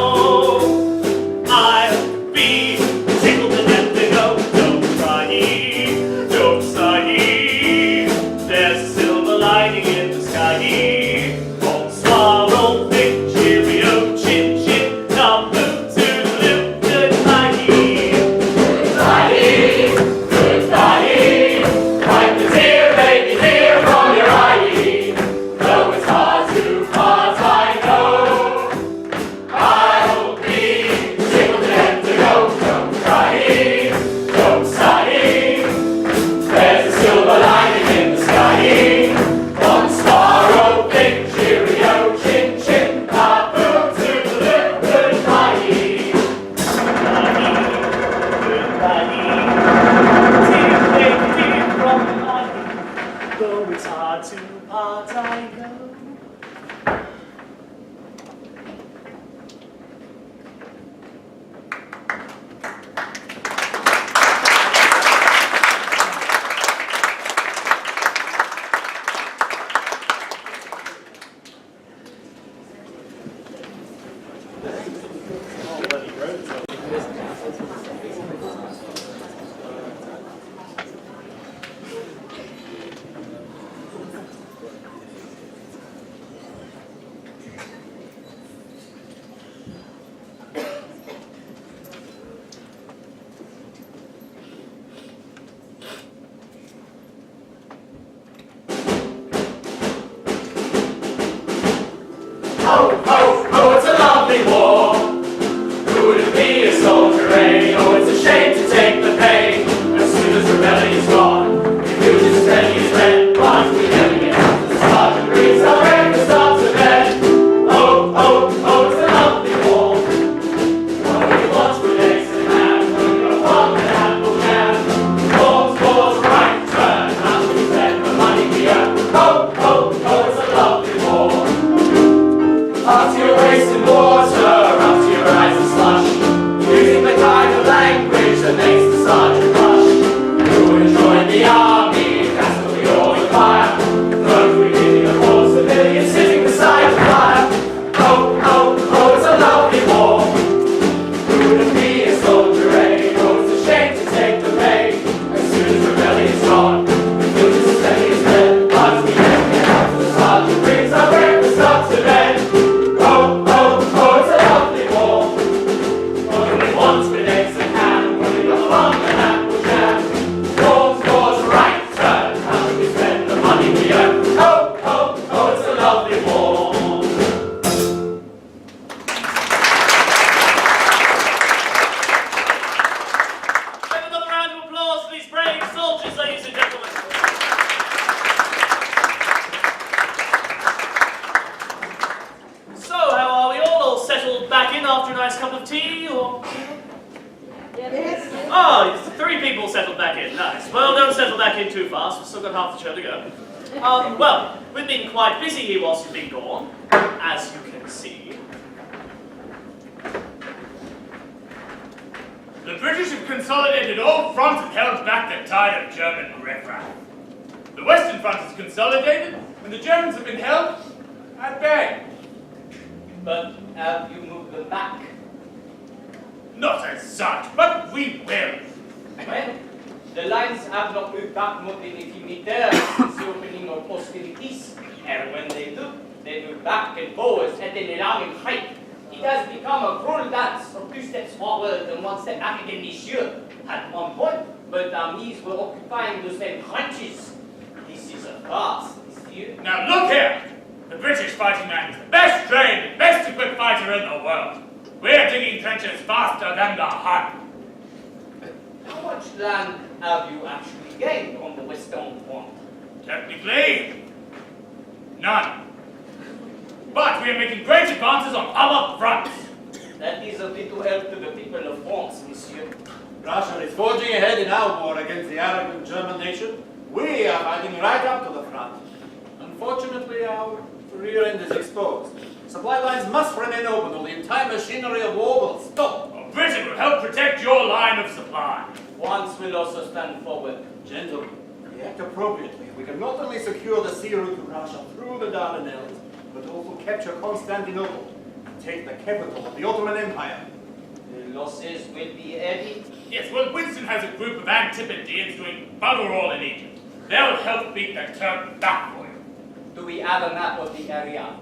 [SPEAKER 1] shame to take the pain. As soon as rebellion's gone, we feel his steady as red. But we never get out. The sergeant reads our breakfast starts to bed. Oh, oh, oh, it's a lovely war. What do we want with eggs in hand? When we're upon an apple jam. Wars, right turn. How do we spend the money we earn? Oh, oh, oh, it's a lovely war. Up to your waist in water, up to your eyes in slush. Using the kind of language that makes the sergeant blush. Who would join the army? That's what we all require. Those we leaving the poor civilians sitting beside the fire. Oh, oh, oh, it's a lovely war. Who wouldn't be a soldier, eh? Oh, it's a shame to take the pain. As soon as rebellion's gone, we feel just as heavy as lead. But we never get out to the sergeant brings our breakfast up to bed. Oh, oh, oh, it's a lovely war. What do we want with eggs in hand? When we got along an apple jam. Wars, right turn. How do we spend the money we earn? Oh, oh, oh, it's a lovely war.
[SPEAKER 3] Have another round of applause for these brave soldiers, ladies and gentlemen. So, how are we all settled back in after a nice cup of tea, or?
[SPEAKER 13] Yes.
[SPEAKER 3] Oh, it's 3 people settled back in. Nice. Well, don't settle back in too fast. We've still got half the show to go. Well, we've been quite busy here whilst you've been gone, as you can see.
[SPEAKER 4] The British have consolidated all fronts and held back the tide of German riffraff. The Western Front is consolidated, and the Germans have been held at bay.
[SPEAKER 9] But have you moved them back?
[SPEAKER 4] Not as such, but we will.
[SPEAKER 9] Well, the lines have not moved back more than a few meters since the opening of hostilities. And when they do, they move back and forwards at an alarming height. It has become a cruel dance of 2 steps forward and 1 step back again, monsieur. At one point, both armies were occupying the same trenches. This is a farce, monsieur.
[SPEAKER 4] Now look here! The British fighting man is the best trained, best equipped fighter in the world. We're digging trenches faster than the Hun.
[SPEAKER 9] How much land have you actually gained on the Western Front?
[SPEAKER 4] Technically, none. But we are making great advances on other fronts.
[SPEAKER 9] That is of little help to the people of France, monsieur.
[SPEAKER 11] Russia is forging ahead in our war against the arrogant German nation. We are fighting right up to the front. Unfortunately, our rear end is exposed. Supply lines must remain open or the entire machinery of war will stop.
[SPEAKER 4] Well, Britain will help protect your line of supply.
[SPEAKER 9] France will also stand forward.
[SPEAKER 11] Gentlemen, we act appropriately. We can not only secure the sea route to Russia through the Dardanelles, but also capture Constantinople and take the capital of the Ottoman Empire.
[SPEAKER 9] The losses will be heavy.
[SPEAKER 4] Yes, well, Winston has a group of Antipodeans doing bugger all in Egypt. They'll help beat the Turk back for you.
[SPEAKER 9] Do we have a map of the area?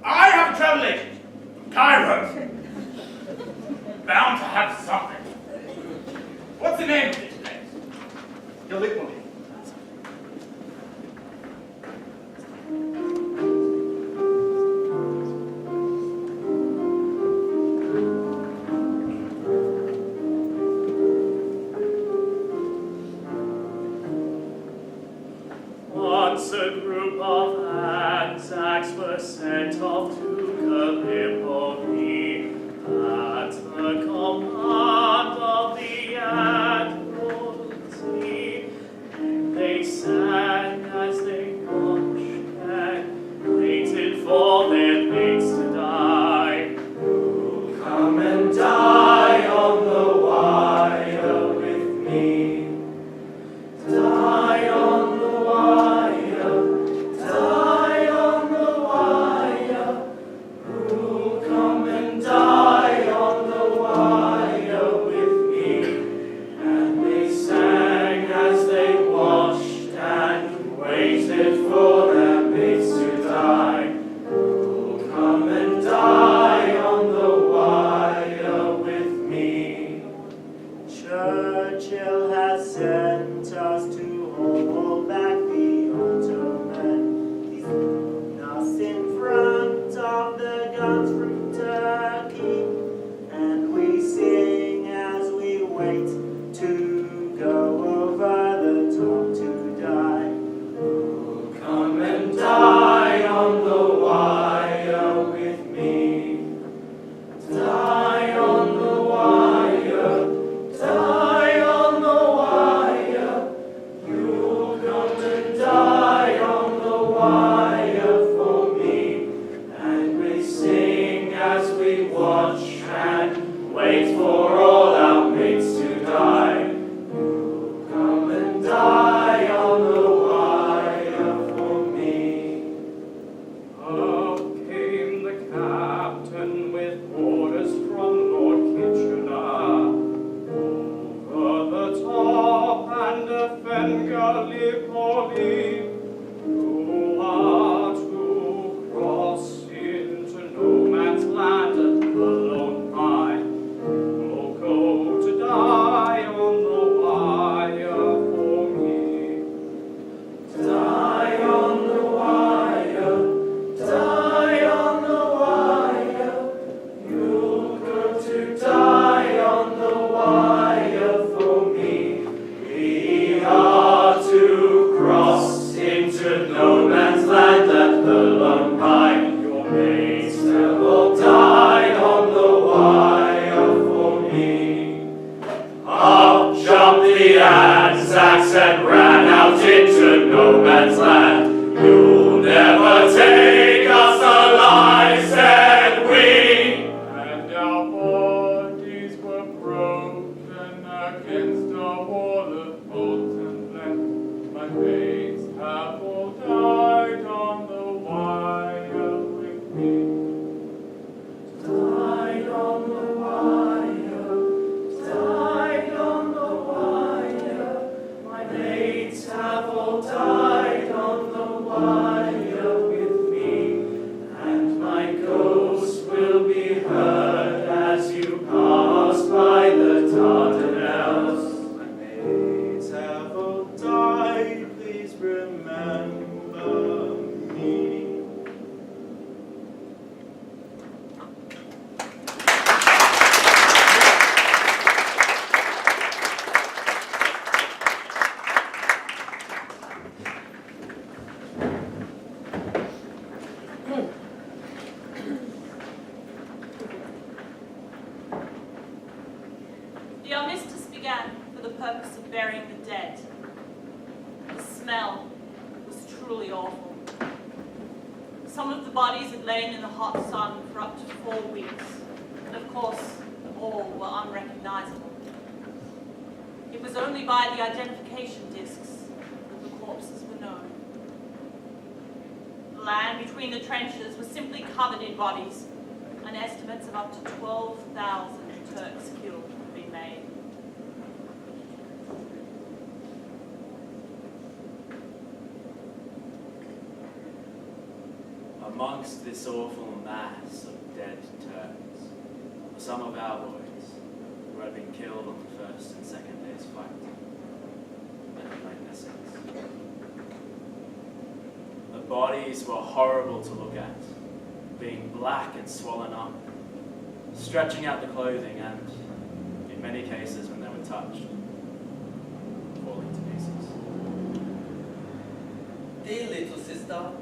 [SPEAKER 4] I have a travel agent from Cairo. Bound to have something. What's the name of this place?
[SPEAKER 11] Gallipoli.
[SPEAKER 3] Once a group of Anzacs were sent off to Gallipoli at the command of the Admiralty. They sang as they watched and waited for their mates to die. Who'll come and die on the wire with me? Die on the wire, die on the wire. Who'll come and die on the wire with me? And they sang as they watched and waited for their mates to die. Who'll come and die on the wire with me?
[SPEAKER 6] Churchill has sent us to hold back the Ottoman. He's put us in front of the guns from Turkey,
[SPEAKER 14] as we watch and wait for all our mates to die. You'll come and die on the wire for me.
[SPEAKER 3] Up came the captain with orders from Lord Kitchener. Over the top and defend Gallipoli. You are to cross into no man's land alone by. You'll go to die on the wire for me.
[SPEAKER 14] Die on the wire, die on the wire. You'll go to die on the wire for me. We are to cross into no man's land at the Lone Pine. Your mates have all died on the wire for me. Up jumped the Anzacs and ran out into no man's land. You'll never take us alive, said we.
[SPEAKER 4] And our bodies were broken against a wall of molten lead. My mates have all died on the wire with me.
[SPEAKER 14] Died on the wire, died on the wire. My mates have all died on the wire with me. And my ghost will be heard as you pass by the Dardanelles. My mates have all died, please remember me.
[SPEAKER 15] The armistice began for the purpose of burying the dead. The smell was truly awful. Some of the bodies had lain in the hot sun for up to 4 weeks, and of course, all were unrecognizable. It was only by the identification discs that the corpses were known. The land between the trenches was simply covered in bodies, and estimates of up to 12,000 Turks killed have been made.
[SPEAKER 12] Amongst this awful mass of dead Turks were some of our boys who had been killed on the first and second day's fight and had lain their sins. The bodies were horrible to look at, being black and swollen up, stretching out the clothing and, in many cases when they were touched, falling to pieces.
[SPEAKER 10] Dear little sister,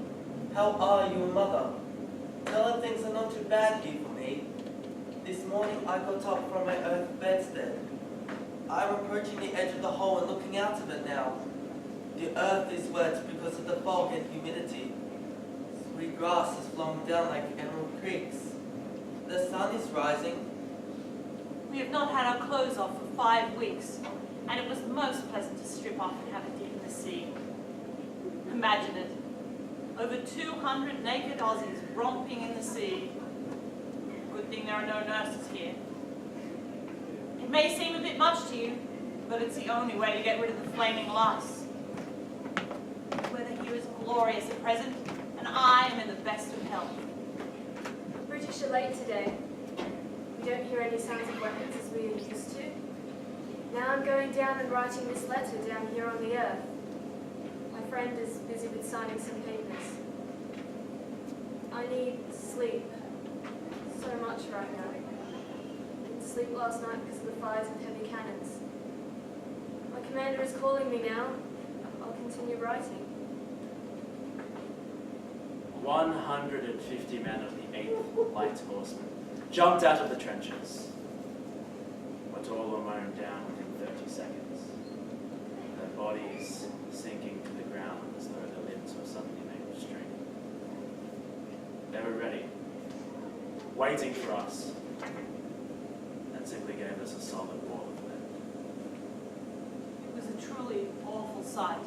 [SPEAKER 10] how are you, mother? Tell her things are not too bad here for me. This morning I got up from my earth bedstead. I'm approaching the edge of the hole and looking out of it now. The earth is wet because of the fog and humidity. Sweet grass is flowing down like emerald creeks. The sun is rising.
[SPEAKER 15] We have not had our clothes off for 5 weeks, and it was most pleasant to strip off and have a dip in the sea. Imagine it. Over 200 naked Aussies romping in the sea. Good thing there are no nurses here. It may seem a bit much to you, but it's the only way to get rid of the flaming lice. The weather here is glorious at present, and I am in the best of health.
[SPEAKER 5] British are late today. We don't hear any sounds of weapons as we are used to. Now I'm going down and writing this letter down here on the earth. My friend is busy with signing some papers. I need sleep so much right now. I didn't sleep last night because of the fires of heavy cannons. My commander is calling me now. I'll continue writing.
[SPEAKER 12] 150 men of the 8th Light Horsemen jumped out of the trenches, but all were mown down within 30 seconds, their bodies sinking to the ground as though their limbs were suddenly made of string. They were ready, waiting for us, and simply gave us a solid wall of lead.
[SPEAKER 15] It was a truly awful sight.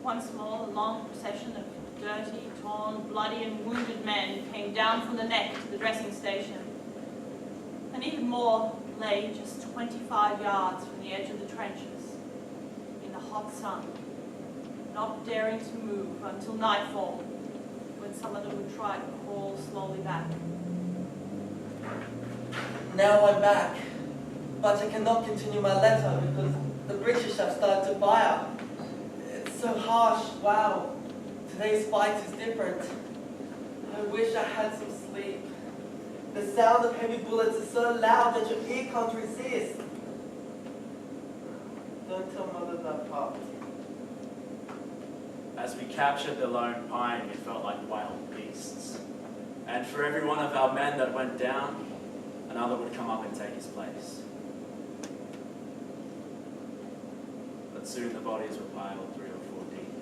[SPEAKER 15] Once more, a long procession of dirty, torn, bloody and wounded men came down from the neck to the dressing station. And even more lay just 25 yards from the edge of the trenches, in the hot sun, not daring to move until nightfall, when some of them would try to crawl slowly back.
[SPEAKER 10] Now I'm back, but I cannot continue my letter because the British have started to fire. It's so harsh, wow. Today's fight is different. I wish I had some sleep. The sound of heavy bullets is so loud that your ear can't resist. Don't tell Mother that part.
[SPEAKER 12] As we captured the Lone Pine, we felt like wild beasts. And for every one of our men that went down, another would come up and take his place. But soon the bodies were piled 3 or 4 deep,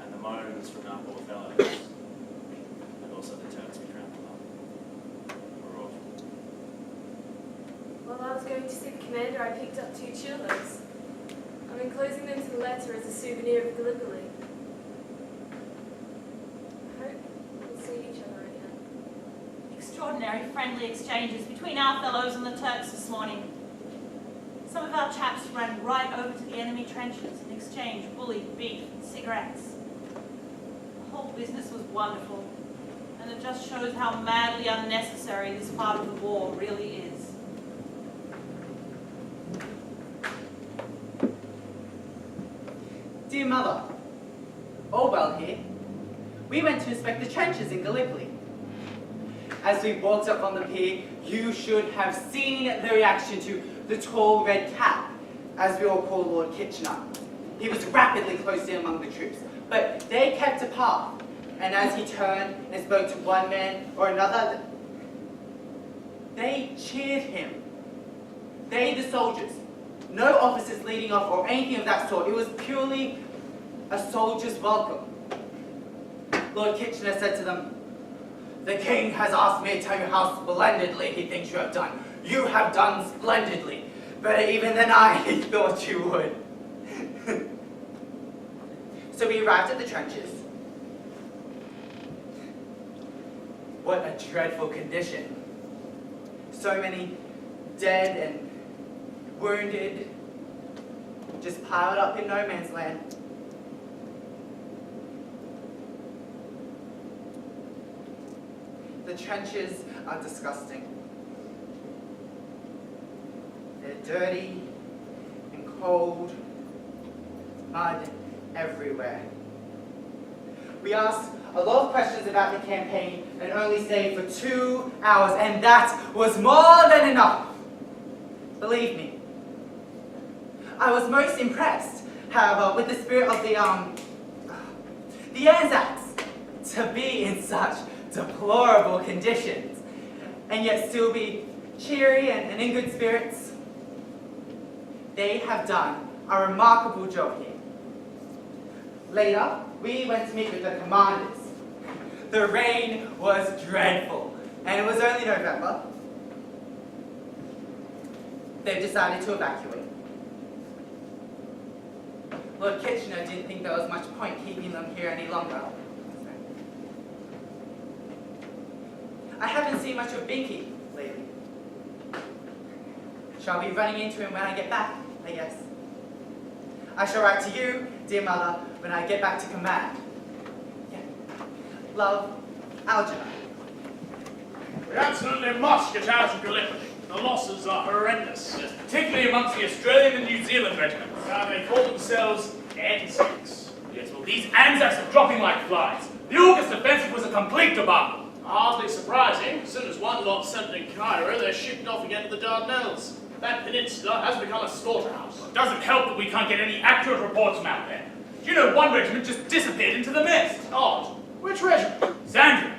[SPEAKER 12] and the moans from our poor fellows, and also the Turks we trampled on, were awful.
[SPEAKER 16] While I was going to see the commander, I picked up 2 churlos. I'm enclosing them to the letter as a souvenir of Gallipoli. I hope we'll see each other again.
[SPEAKER 15] Extraordinary friendly exchanges between our fellows and the Turks this morning. Some of our chaps ran right over to the enemy trenches and exchanged bully, beef, and cigarettes. The whole business was wonderful, and it just shows how madly unnecessary this part of the war really is.
[SPEAKER 8] Dear Mother, Orwell here. We went to inspect the trenches in Gallipoli. As we walked up on the pier, you should have seen the reaction to the tall red cap, as we all call Lord Kitchener. He was rapidly close in among the troops, but they kept apart. And as he turned and spoke to one man or another, they cheered him. They, the soldiers. No officers leading off or anything of that sort. It was purely a soldier's welcome. Lord Kitchener said to them, "The king has asked me to tell you how splendidly he thinks you have done. You have done splendidly. Better even than I thought you would." So we arrived at the trenches. What a dreadful condition. So many dead and wounded, just piled up in no man's land. The trenches are disgusting. They're dirty and cold, mud everywhere. We asked a lot of questions about the campaign and only stayed for 2 hours, and that was more than enough. Believe me. I was most impressed, however, with the spirit of the Anzacs, to be in such deplorable conditions, and yet still be cheery and in good spirits. They have done a remarkable job here. Later, we went to meet with the commanders. The rain was dreadful, and it was only November. They've decided to evacuate. Lord Kitchener didn't think there was much point keeping them here any longer. I haven't seen much of Binky lately. Shall be running into him when I get back, I guess. I shall write to you, dear Mother, when I get back to command. Yeah. Love, Algernon.
[SPEAKER 4] We absolutely must get out of Gallipoli. The losses are horrendous. Yes, particularly amongst the Australian and New Zealand regiments. They call themselves Anzacs. Yes, well, these Anzacs are dropping like flies. The August offensive was a complete debacle.
[SPEAKER 1] Hardly surprising. As soon as one lot settled in Cairo, they're shipped off again to the Dardanelles. That peninsula has become a slaughterhouse.
[SPEAKER 4] It doesn't help that we can't get any accurate reports from out there. Do you know one regiment just disappeared into the mist?
[SPEAKER 1] Odd. Which regiment?
[SPEAKER 4] Sandra.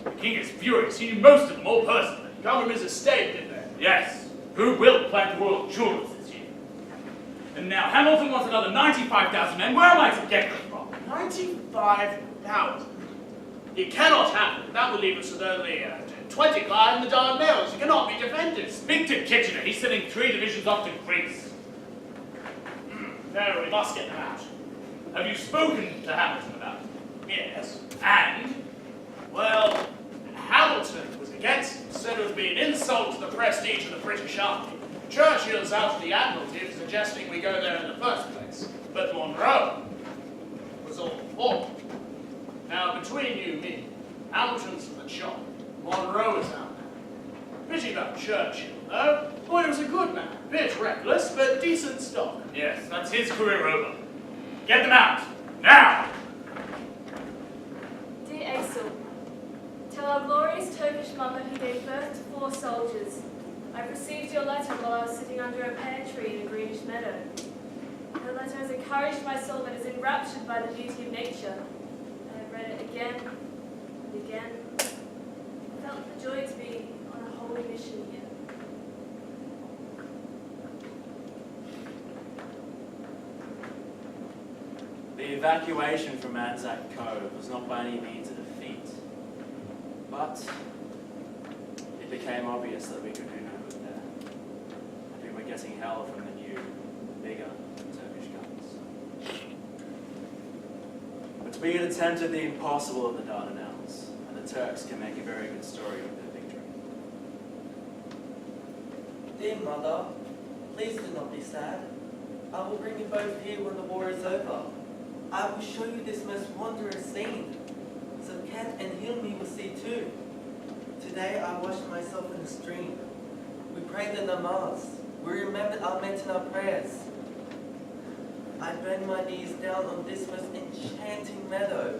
[SPEAKER 4] The king is furious. He knew most of them all personally.
[SPEAKER 1] Covered his estate, didn't they?
[SPEAKER 4] Yes. Who will plant royal jewels this year? And now Hamilton wants another 95,000 men. Where am I to get them from?
[SPEAKER 1] 95,000.
[SPEAKER 4] It cannot happen. That will leave us with only 20 Clyde and the Dardanelles. It cannot be defended.
[SPEAKER 12] Speak to Kitchener. He's sending 3 divisions off to Greece.
[SPEAKER 4] No, we must get them out.
[SPEAKER 12] Have you spoken to Hamilton about it?
[SPEAKER 4] Yes.
[SPEAKER 12] And?
[SPEAKER 4] Well, Hamilton was against it, said it would be an insult to the prestige of the British Army. Churchill's out of the Admiralty for suggesting we go there in the first place. But Monroe was all for it. Now, between you and me, Hamilton's for the job. Monroe is out now. Pity about Churchill, though. Boy, he was a good man. Bit reckless, but decent stock.
[SPEAKER 12] Yes, that's his career over. Get them out. Now!
[SPEAKER 16] Dear Aesop, tell our glorious Turkish mother who gave birth to 4 soldiers, I've received your letter while I was sitting under a pear tree in a greenish meadow. Her letter has encouraged my soul that is enraptured by the beauty of nature. I have read it again and again. I felt the joy to be on a holy mission here.
[SPEAKER 12] The evacuation from Anzac Cove was not by any means a defeat, but it became obvious that we could do no good there, and we were getting hell from the new, bigger Turkish guns. But we had attempted the impossible at the Dardanelles, and the Turks can make a very good story of their victory.
[SPEAKER 10] Dear mother, please do not be sad. I will bring you both here when the war is over. I will show you this most wondrous scene, so Kat and Hilmi will see too. Today I washed myself in the stream. We prayed the namaz. We remembered our Metina prayers. I bent my knees down on this most enchanting meadow.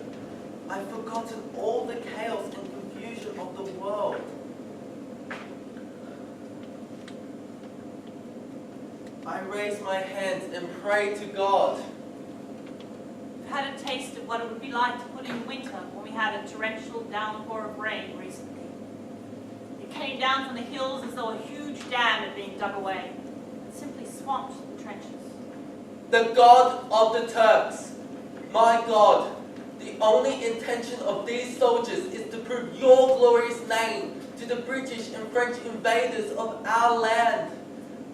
[SPEAKER 10] I've forgotten all the chaos and confusion of the world. I raised my hands and prayed to God.
[SPEAKER 15] I've had a taste of what it would be like to put in winter when we had a torrential downpour of rain recently. It came down from the hills as though a huge dam had been dug away and simply swamped the trenches.
[SPEAKER 10] The God of the Turks, my God, the only intention of these soldiers is to prove your glorious name to the British and French invaders of our land.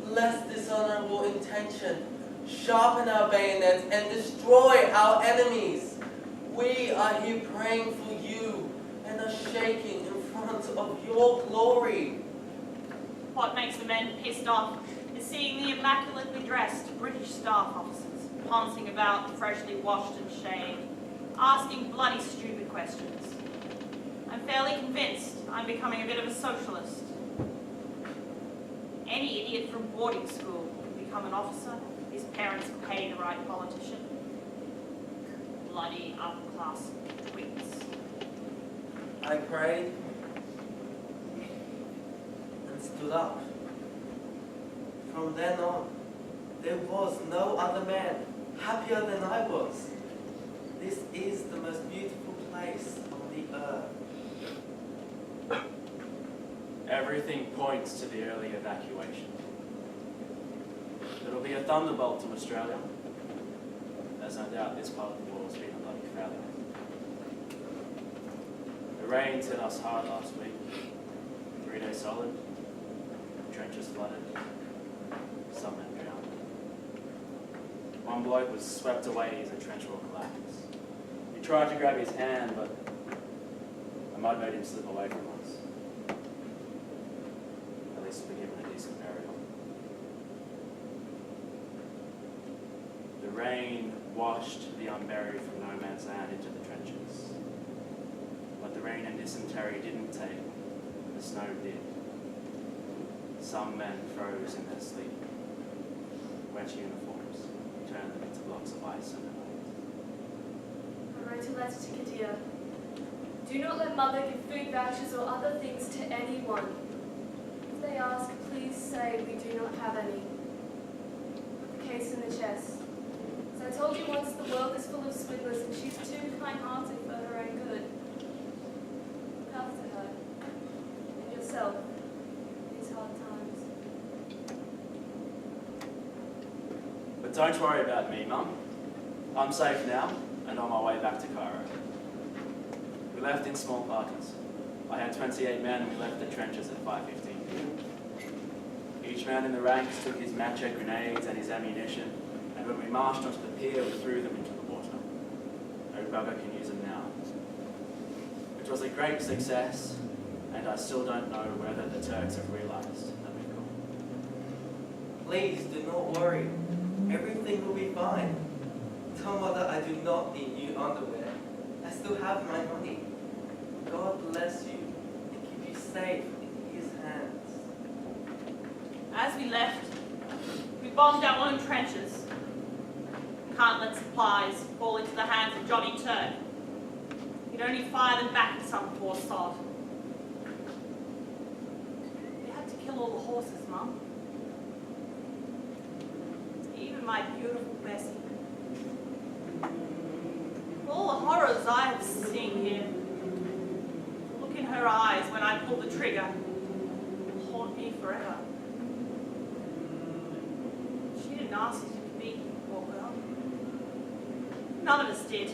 [SPEAKER 10] Bless this honorable intention. Sharpen our bayonets and destroy our enemies. We are here praying for you and are shaking in front of your glory.
[SPEAKER 15] What makes the men pissed off is seeing the immaculately dressed British staff officers pouncing about, freshly washed and shaved, asking bloody stupid questions. I'm fairly convinced I'm becoming a bit of a socialist. Any idiot from boarding school can become an officer. His parents pay the right politician. Bloody upper-class twits.
[SPEAKER 10] I prayed and stood up. From then on, there was no other man happier than I was. This is the most beautiful place on the earth.
[SPEAKER 12] Everything points to the early evacuation. It'll be a thunderbolt to Australia. There's no doubt this part of the war has been a bloody failure. The rains hit us hard last week. 3 days solid. Trenches flooded. Some men drowned. One bloke was swept away as a trench wall collapsed. He tried to grab his hand, but the mud made him slip away from us. At least we give him a decent burial. The rain washed the unburied from no man's land into the trenches. But the rain and dysentery didn't take, the snow did. Some men froze in their sleep. Wet uniforms turned them into blocks of ice overnight.
[SPEAKER 16] I wrote a letter to Kadir. Do not let mother give food vouchers or other things to anyone. If they ask, please say we do not have any. Put the case in the chest. As I told you once, the world is full of swindlers and she's too kind-hearted for her own good. Look after her and yourself in these hard times.
[SPEAKER 12] But don't worry about me, Mum. I'm safe now and on my way back to Cairo. We left in small parties. I had 28 men and we left the trenches at 5:15 p.m. Each man in the ranks took his matcha grenades and his ammunition, and when we marched onto the pier, we threw them into the water. No bugger can use them now. It was a great success, and I still don't know whether the Turks have realized that we've gone.
[SPEAKER 10] Please do not worry. Everything will be fine. Tell Mother I do not need new underwear. I still have my money. God bless you and keep you safe in His hands.
[SPEAKER 15] As we left, we bombed our own trenches. Can't let supplies fall into the hands of Johnny Turk. He'd only fire them back at some poor sod. We had to kill all the horses, Mum. Even my beautiful Bessie. All the horrors I have seen here. The look in her eyes when I pulled the trigger will haunt me forever. She didn't ask us to be, poor girl. None of us did.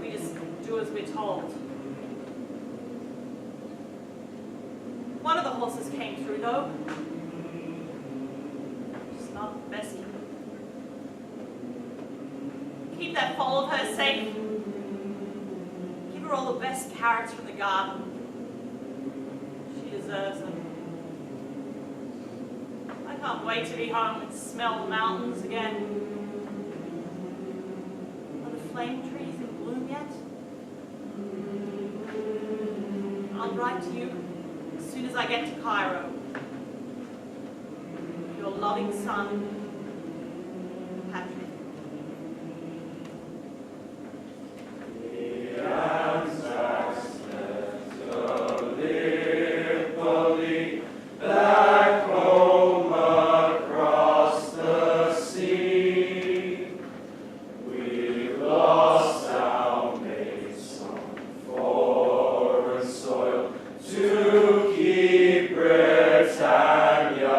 [SPEAKER 15] We just do as we're told. One of the horses came through, though. Just not Bessie. Keep that foal of her safe. Give her all the best carrots from the garden. She deserves them. I can't wait to be home and smell the mountains again. Are the flame trees in bloom yet? I'll write to you as soon as I get to Cairo. Your loving son, Patrick.
[SPEAKER 14] Back home across the sea, we've lost our mates on foreign soil to keep Britannia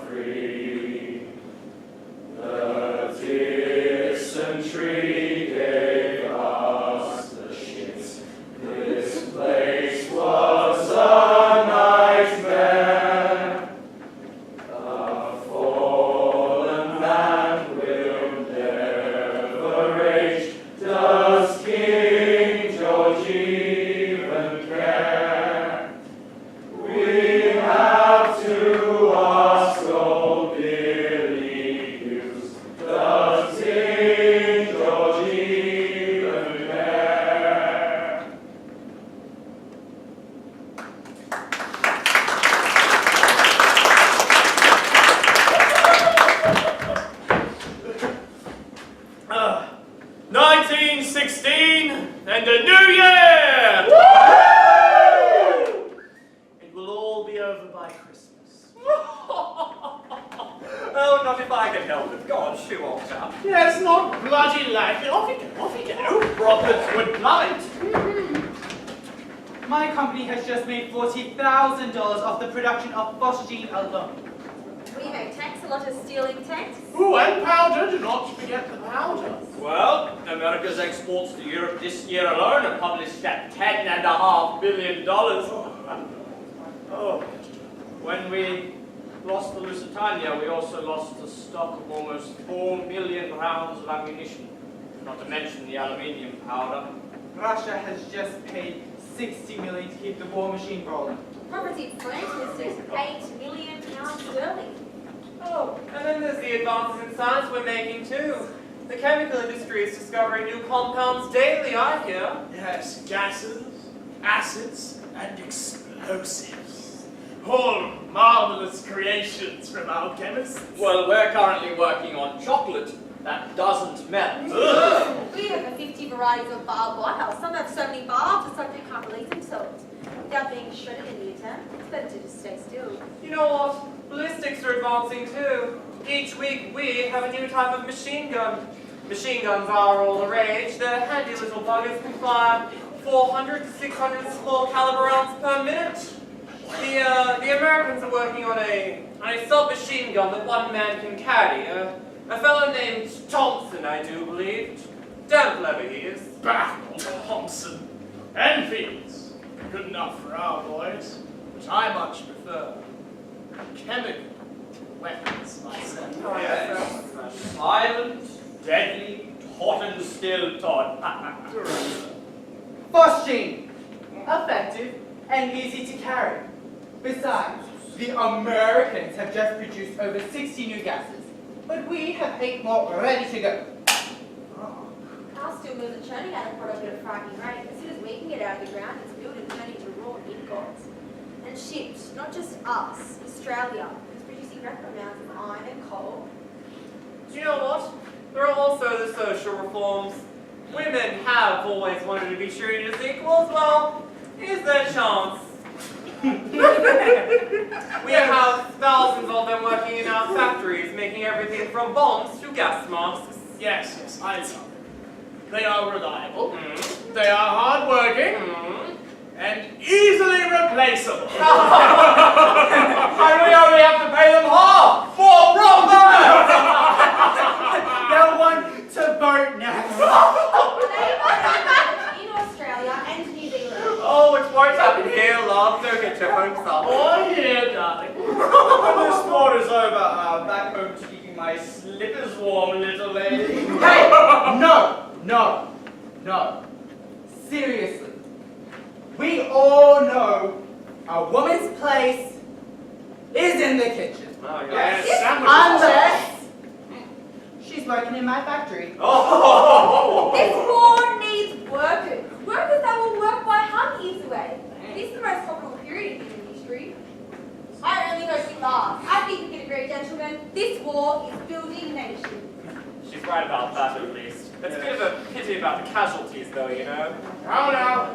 [SPEAKER 14] free. The dysentery gave us the shits. This place was a nightmare. A fallen man will never rage. Does King George even care? We have to ask old Billy Hughes. Does King George even care?
[SPEAKER 1] Uh, 1916 and a new year! It will all be over by Christmas.
[SPEAKER 9] Oh, not if I can help it. Go on, shoo off, chap.
[SPEAKER 1] Yes, not bloody like it. Off you go, off you go. Roberts would blind.
[SPEAKER 8] My company has just made $40,000 off the production of phosgene alone.
[SPEAKER 5] We make tanks, a lot of stealing tanks.
[SPEAKER 1] Ooh, and powder. Do not forget the powder.
[SPEAKER 3] Well, America's exports to Europe this year alone have published at $10.5 billion. Oh, when we lost the Lusitania, we also lost a stock of almost 4 million rounds of ammunition, not to mention the aluminium powder.
[SPEAKER 8] Russia has just paid $60 million to keep the war machine rolling.
[SPEAKER 5] Property France was just £8 million sterling.
[SPEAKER 9] Oh, and then there's the advances in science we're making too. The chemical industry is discovering new compounds daily, I hear.
[SPEAKER 1] Yes, gases, acids, and explosives. All marvelous creations from our chemists.
[SPEAKER 3] Well, we're currently working on chocolate that doesn't melt.
[SPEAKER 5] We have over 50 varieties of barbed wire. Some have so many barbs that some can't release themselves. Without being shredded in the attempt, it's better to just stay still.
[SPEAKER 9] You know what? Ballistics are advancing too. Each week we have a new type of machine gun. Machine guns are all the rage. They're handy little buggers can fire 400 to 600 small caliber rounds per minute. The Americans are working on a submachine gun that one man can carry. A fellow named Thompson, I do believe. Damn clever he is.
[SPEAKER 4] Bah, Thompson. Enfields. Good enough for our boys. But I much prefer chemical weapons myself.
[SPEAKER 3] Silent, deadly, hot and still, Todd.
[SPEAKER 8] Phosgene. Effective and easy to carry. Besides, the Americans have just produced over 60 new gases, but we have 8 more ready to go.
[SPEAKER 5] Our steel mills are churning out a product at a frightening rate. As soon as we can get out of the ground, it's built and turning to raw ingots. And shipped, not just us, Australia, is producing record amounts of iron and coal.
[SPEAKER 9] Do you know what? There are also the social reforms. Women have always wanted to be treated as equals. Well, here's their chance. We have thousands of them working in our factories, making everything from bombs to gas masks.
[SPEAKER 4] Yes, I know. They are reliable. They are hard-working. And easily replaceable.
[SPEAKER 3] And we only have to pay them half for Robert!
[SPEAKER 8] They'll want to vote next.
[SPEAKER 5] In Australia and New Zealand.
[SPEAKER 9] Oh, it won't happen here, love. Don't get your hopes up.
[SPEAKER 3] Oh, here, darling. When this war is over, I'm back home to keeping my slippers warm, little lady.
[SPEAKER 8] Hey! No. Seriously. We all know a woman's place is in the kitchen.
[SPEAKER 9] Oh, yes.
[SPEAKER 8] Unless she's working in my factory.
[SPEAKER 5] This war needs workers. Workers that will work by hand years away. This is the most profitable period in human history. I really hope it lasts. I think we can agree, gentlemen, this war is building nations.
[SPEAKER 9] She's right about that, at least. It's a bit of a pity about the casualties, though, you know.
[SPEAKER 4] Now,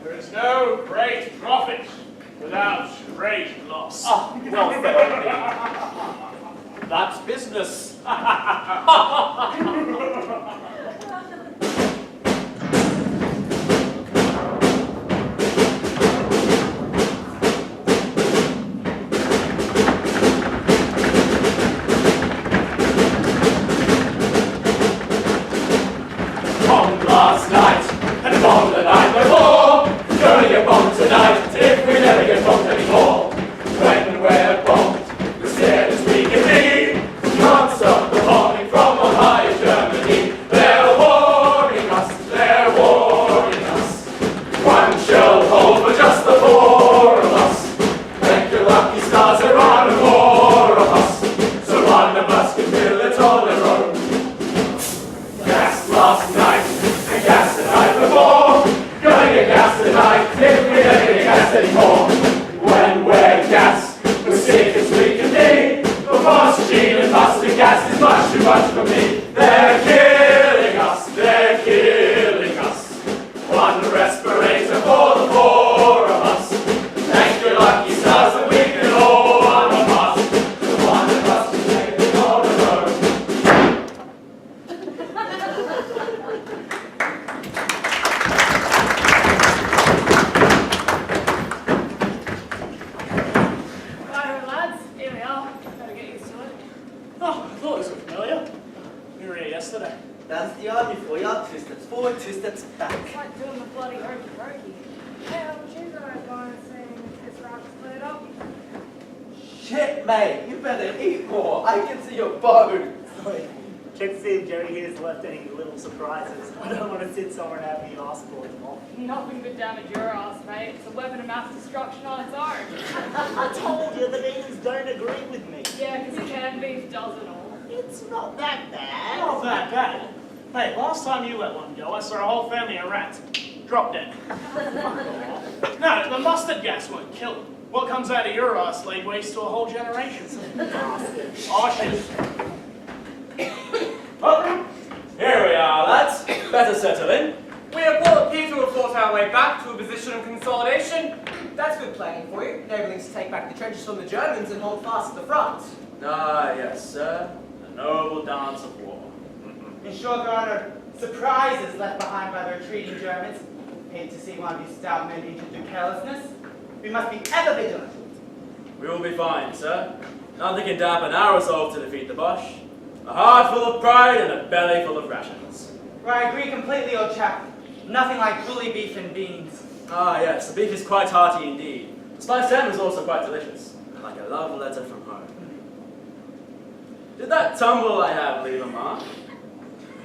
[SPEAKER 4] there is no great profit without great loss.
[SPEAKER 9] Oh, well said.
[SPEAKER 3] That's business.
[SPEAKER 1] Last night, and bomb the night before. Gonna get bombed tonight, if we never get bombed anymore. When we're bombed, we're scared as we can be. Can't stop the bombing from on high in Germany. They're warning us. One shell hole for just the 4 of us. Thank your lucky stars, there are no more of us. So one of us can fill it on their own. Gas last night. Gas the night before, gonna get gas tonight if we never get gas anymore. When we're gas, we're sick as we can be. The phosgene and mustard gas is much too much for me. They're killing us. One respirator for the 4 of us. Thank your lucky stars that we can all unmask. The one of us can take it on the road.
[SPEAKER 13] Right, lads, here we are. Better get used to it.
[SPEAKER 4] Oh, I thought this was familiar. We were here yesterday.
[SPEAKER 10] That's the army for you. 2 steps forward, 2 steps back.
[SPEAKER 13] It's like doing the bloody hokey-pokey. Hey, what you guys going to say this rock's cleared up?
[SPEAKER 10] Shit, mate, you better eat more. I can see your bones.
[SPEAKER 6] Check to see if Jerry here's left any little surprises. I don't want to sit somewhere and have the ask for them off.
[SPEAKER 13] Nothing but damage your ass, mate. It's a weapon of mass destruction on its own.
[SPEAKER 6] I told you the demons don't agree with me.
[SPEAKER 13] Yeah, because canned beef doesn't all.
[SPEAKER 6] It's not that bad.
[SPEAKER 4] Not that bad. Hey, last time you let one go, I saw a whole family of rats. Drop dead. No, the mustard gas won't kill them. What comes out of your ass laid waste to a whole generation. Oh, shit.
[SPEAKER 3] Well, here we are, lads. Better settle in.
[SPEAKER 9] We appear to have fought our way back to a position of consolidation.
[SPEAKER 2] That's good planning for you, enabling us to take back the trenches from the Germans and hold fast at the front.
[SPEAKER 3] Ah, yes, sir. The noble dance of war.
[SPEAKER 8] In short, there are surprises left behind by the retreating Germans. Hate to see one of you stout men injured through carelessness. We must be ever vigilant.
[SPEAKER 3] We will be fine, sir. Nothing can dampen our resolve to defeat the Boche. A heart full of pride and a belly full of rations.
[SPEAKER 8] I agree completely, old chap. Nothing like bully beef and beans.
[SPEAKER 12] Ah, yes, the beef is quite hearty indeed. The spiced salmon is also quite delicious, and like a love letter from home. Did that tumble I have leave a mark?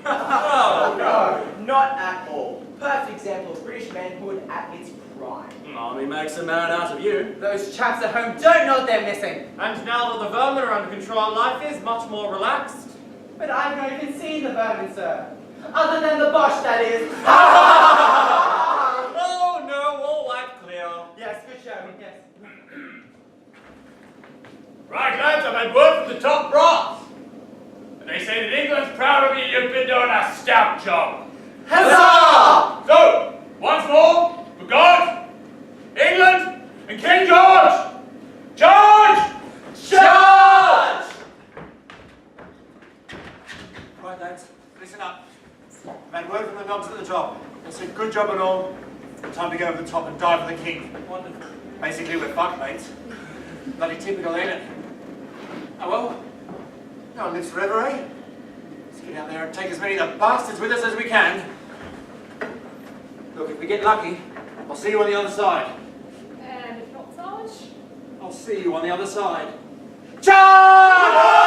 [SPEAKER 8] Oh, no, not at all. Perfect example of British manhood at its prime.
[SPEAKER 12] Army makes a man out of you.
[SPEAKER 8] Those chaps at home don't know what they're missing.
[SPEAKER 9] And now that the vermin are under control, life is much more relaxed.
[SPEAKER 8] But I've not even seen the vermin, sir. Other than the Bosch, that is.
[SPEAKER 9] Oh no, all white clear.
[SPEAKER 8] Yes, good show, yes.
[SPEAKER 4] Right, lads, I've had word from the top brass. And they say that England's proud of you. You've been doing a stout job.
[SPEAKER 8] Huzzah!
[SPEAKER 4] So, once more, for God, England, and King George! George!
[SPEAKER 8] Charge!
[SPEAKER 2] Right, lads, listen up. I've had word from the knobs at the top. They said good job and all. Time to go over the top and die for the king.
[SPEAKER 9] Wonderful.
[SPEAKER 2] Basically, we're fucked, mates. Bloody typical, ain't it? Oh well. No one lives forever, eh? Let's get out there and take as many of the bastards with us as we can. Look, if we get lucky, I'll see you on the other side.
[SPEAKER 13] And if not, Sarge?
[SPEAKER 2] I'll see you on the other side. Charge!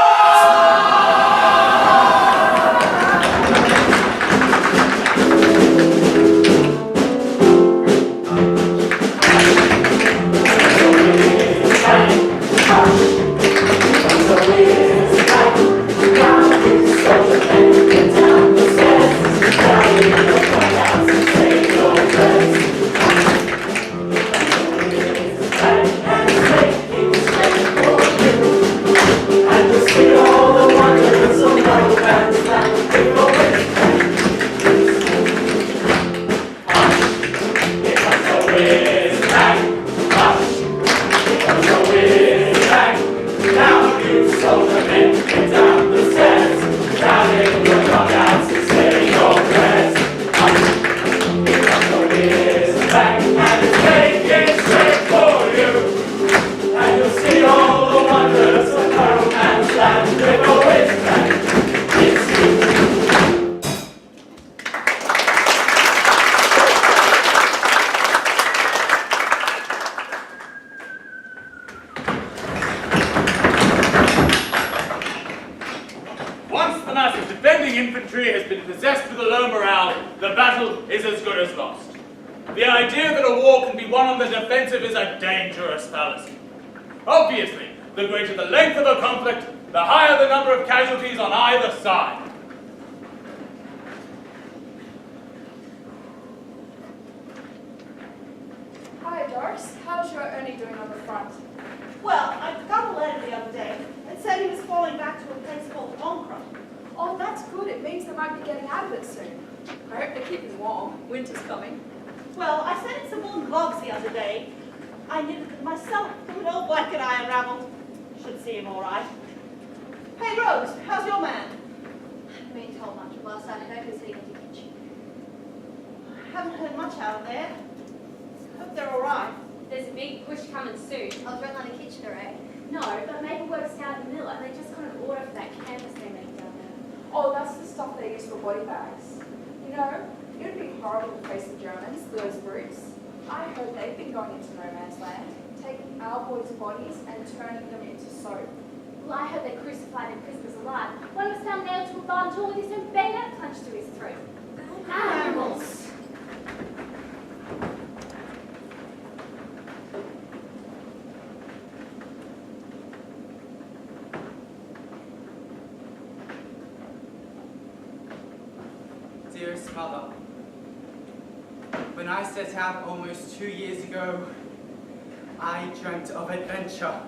[SPEAKER 4] Infantry has been possessed with a low morale, the battle is as good as lost. The idea that a war can be won on the defensive is a dangerous fallacy. Obviously, the greater the length of a conflict, the higher the number of casualties on either side.
[SPEAKER 13] Hi, Doris. How's your Ernie doing on the front?
[SPEAKER 15] Well, I got a letter the other day and said he was falling back to a place called Onkra.
[SPEAKER 13] Oh, that's good. It means they might be getting out of it soon. I hope they're keeping warm. Winter's coming.
[SPEAKER 15] Well, I sent in some woolen gloves the other day. I knitted them myself from an old blanket I unraveled. Should see him all right. Hey, Rose, how's your man?
[SPEAKER 5] I haven't been told much of last Saturday because he got to kitchen.
[SPEAKER 15] Haven't heard much out of there. Hope they're all right.
[SPEAKER 7] There's a big push coming soon.
[SPEAKER 5] I was running on a Kitchener, eh?
[SPEAKER 7] No, but Mapleworks down in the mill, and they just got an order for that canvas they make down there.
[SPEAKER 13] Oh, that's the stuff they use for body bags. You know, it would be horrible to face the Germans, those brutes. I heard they've been going into no man's land, taking our boys' bodies and turning them into soap.
[SPEAKER 7] Well, I heard they crucified their prisoners alive. One was found nailed to a barn door with his own bayonet plunged through his throat. Animals!
[SPEAKER 8] Dearest mother, when I set out almost 2 years ago, I dreamt of adventure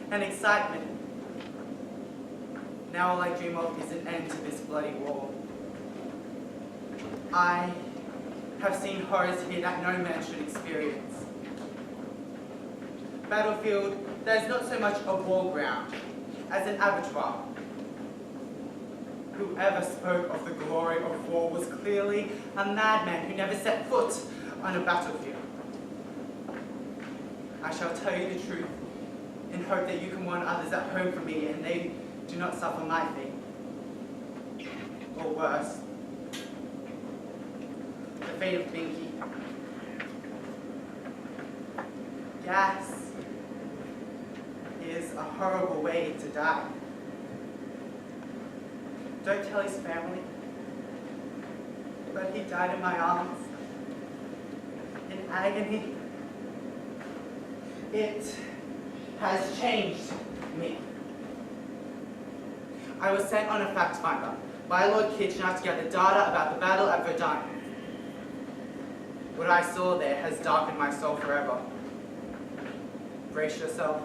[SPEAKER 8] and excitement. Now all I dream of is an end to this bloody war. I have seen horrors here that no man should experience. Battlefield that is not so much a war ground as an abattoir. Whoever spoke of the glory of war was clearly a madman who never set foot on a battlefield. I shall tell you the truth in hope that you can warn others at home from me and they do not suffer my fate. Or worse, fate of Binky. Gas is a horrible way to die. Don't tell his family, but he died in my arms, in agony. It has changed me. I was sent on a fact finder by Lord Kitchener to gather data about the battle at Verdun. What I saw there has darkened my soul forever. Brace yourself.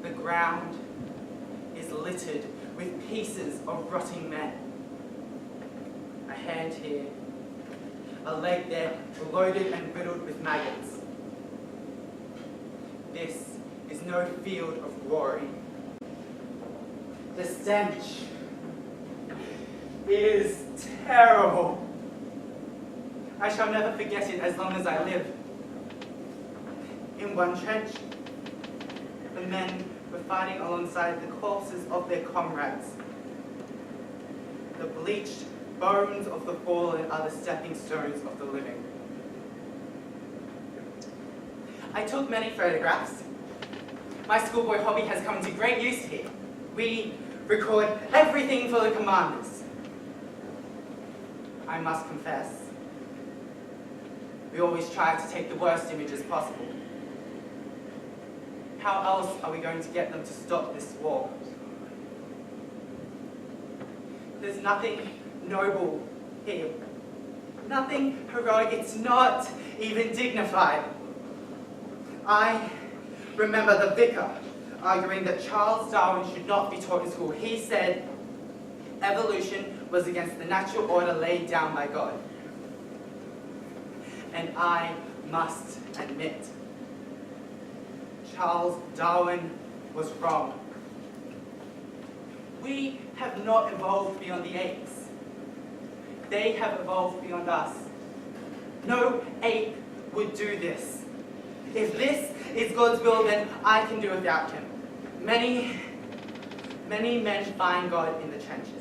[SPEAKER 8] The ground is littered with pieces of rotting men. A hand here, a leg there, loaded and riddled with maggots. This is no field of glory. The stench is terrible. I shall never forget it as long as I live. In one trench, the men were fighting alongside the corpses of their comrades. The bleached bones of the fallen are the stepping stones of the living. I took many photographs. My schoolboy hobby has come to great use here. We record everything for the commanders. I must confess, we always try to take the worst images possible. How else are we going to get them to stop this war? There's nothing noble here. Nothing heroic. It's not even dignified. I remember the vicar arguing that Charles Darwin should not be taught in school. He said evolution was against the natural order laid down by God. And I must admit, Charles Darwin was wrong. We have not evolved beyond the apes. They have evolved beyond us. No ape would do this. If this is God's will, then I can do without him. Many men find God in the trenches.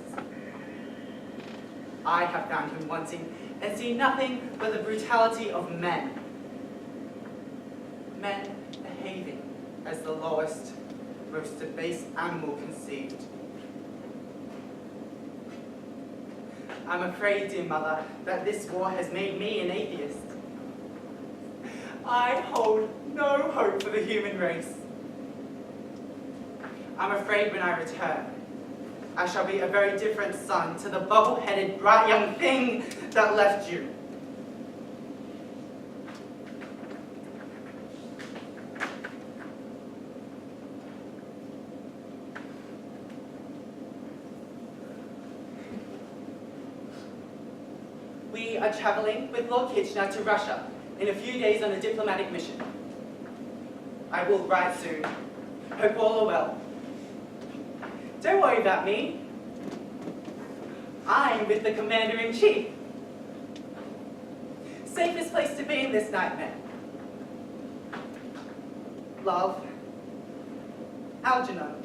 [SPEAKER 8] I have found him wanting and see nothing but the brutality of men. Men behaving as the lowest, most debased animal conceived. I'm afraid, dear mother, that this war has made me an atheist. I hold no hope for the human race. I'm afraid when I return, I shall be a very different son to the bubble-headed, bright young thing that left you. We are traveling with Lord Kitchener to Russia in a few days on a diplomatic mission. I will write soon. Hope all are well. Don't worry about me. I'm with the Commander-in-Chief. Safest place to be in this nightmare. Love, Algernon.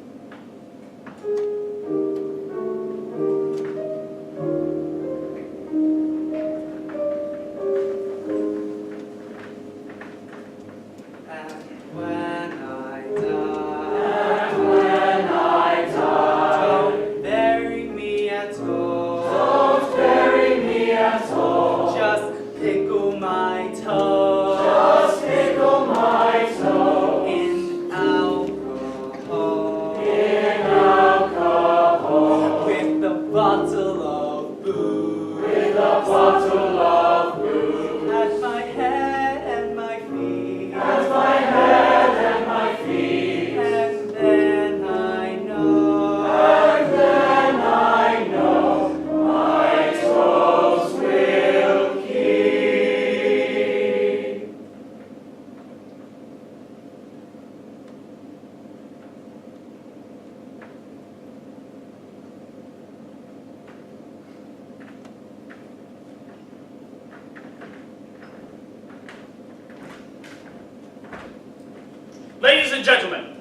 [SPEAKER 1] Ladies and gentlemen,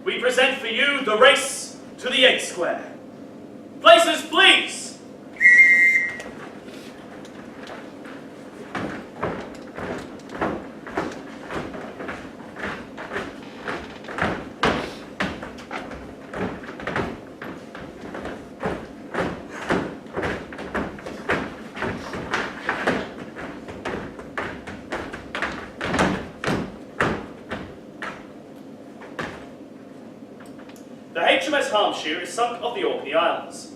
[SPEAKER 1] we present for you the race to the 8 square. Places, please! The HMS Hampshire is sunk off the Orkney Islands.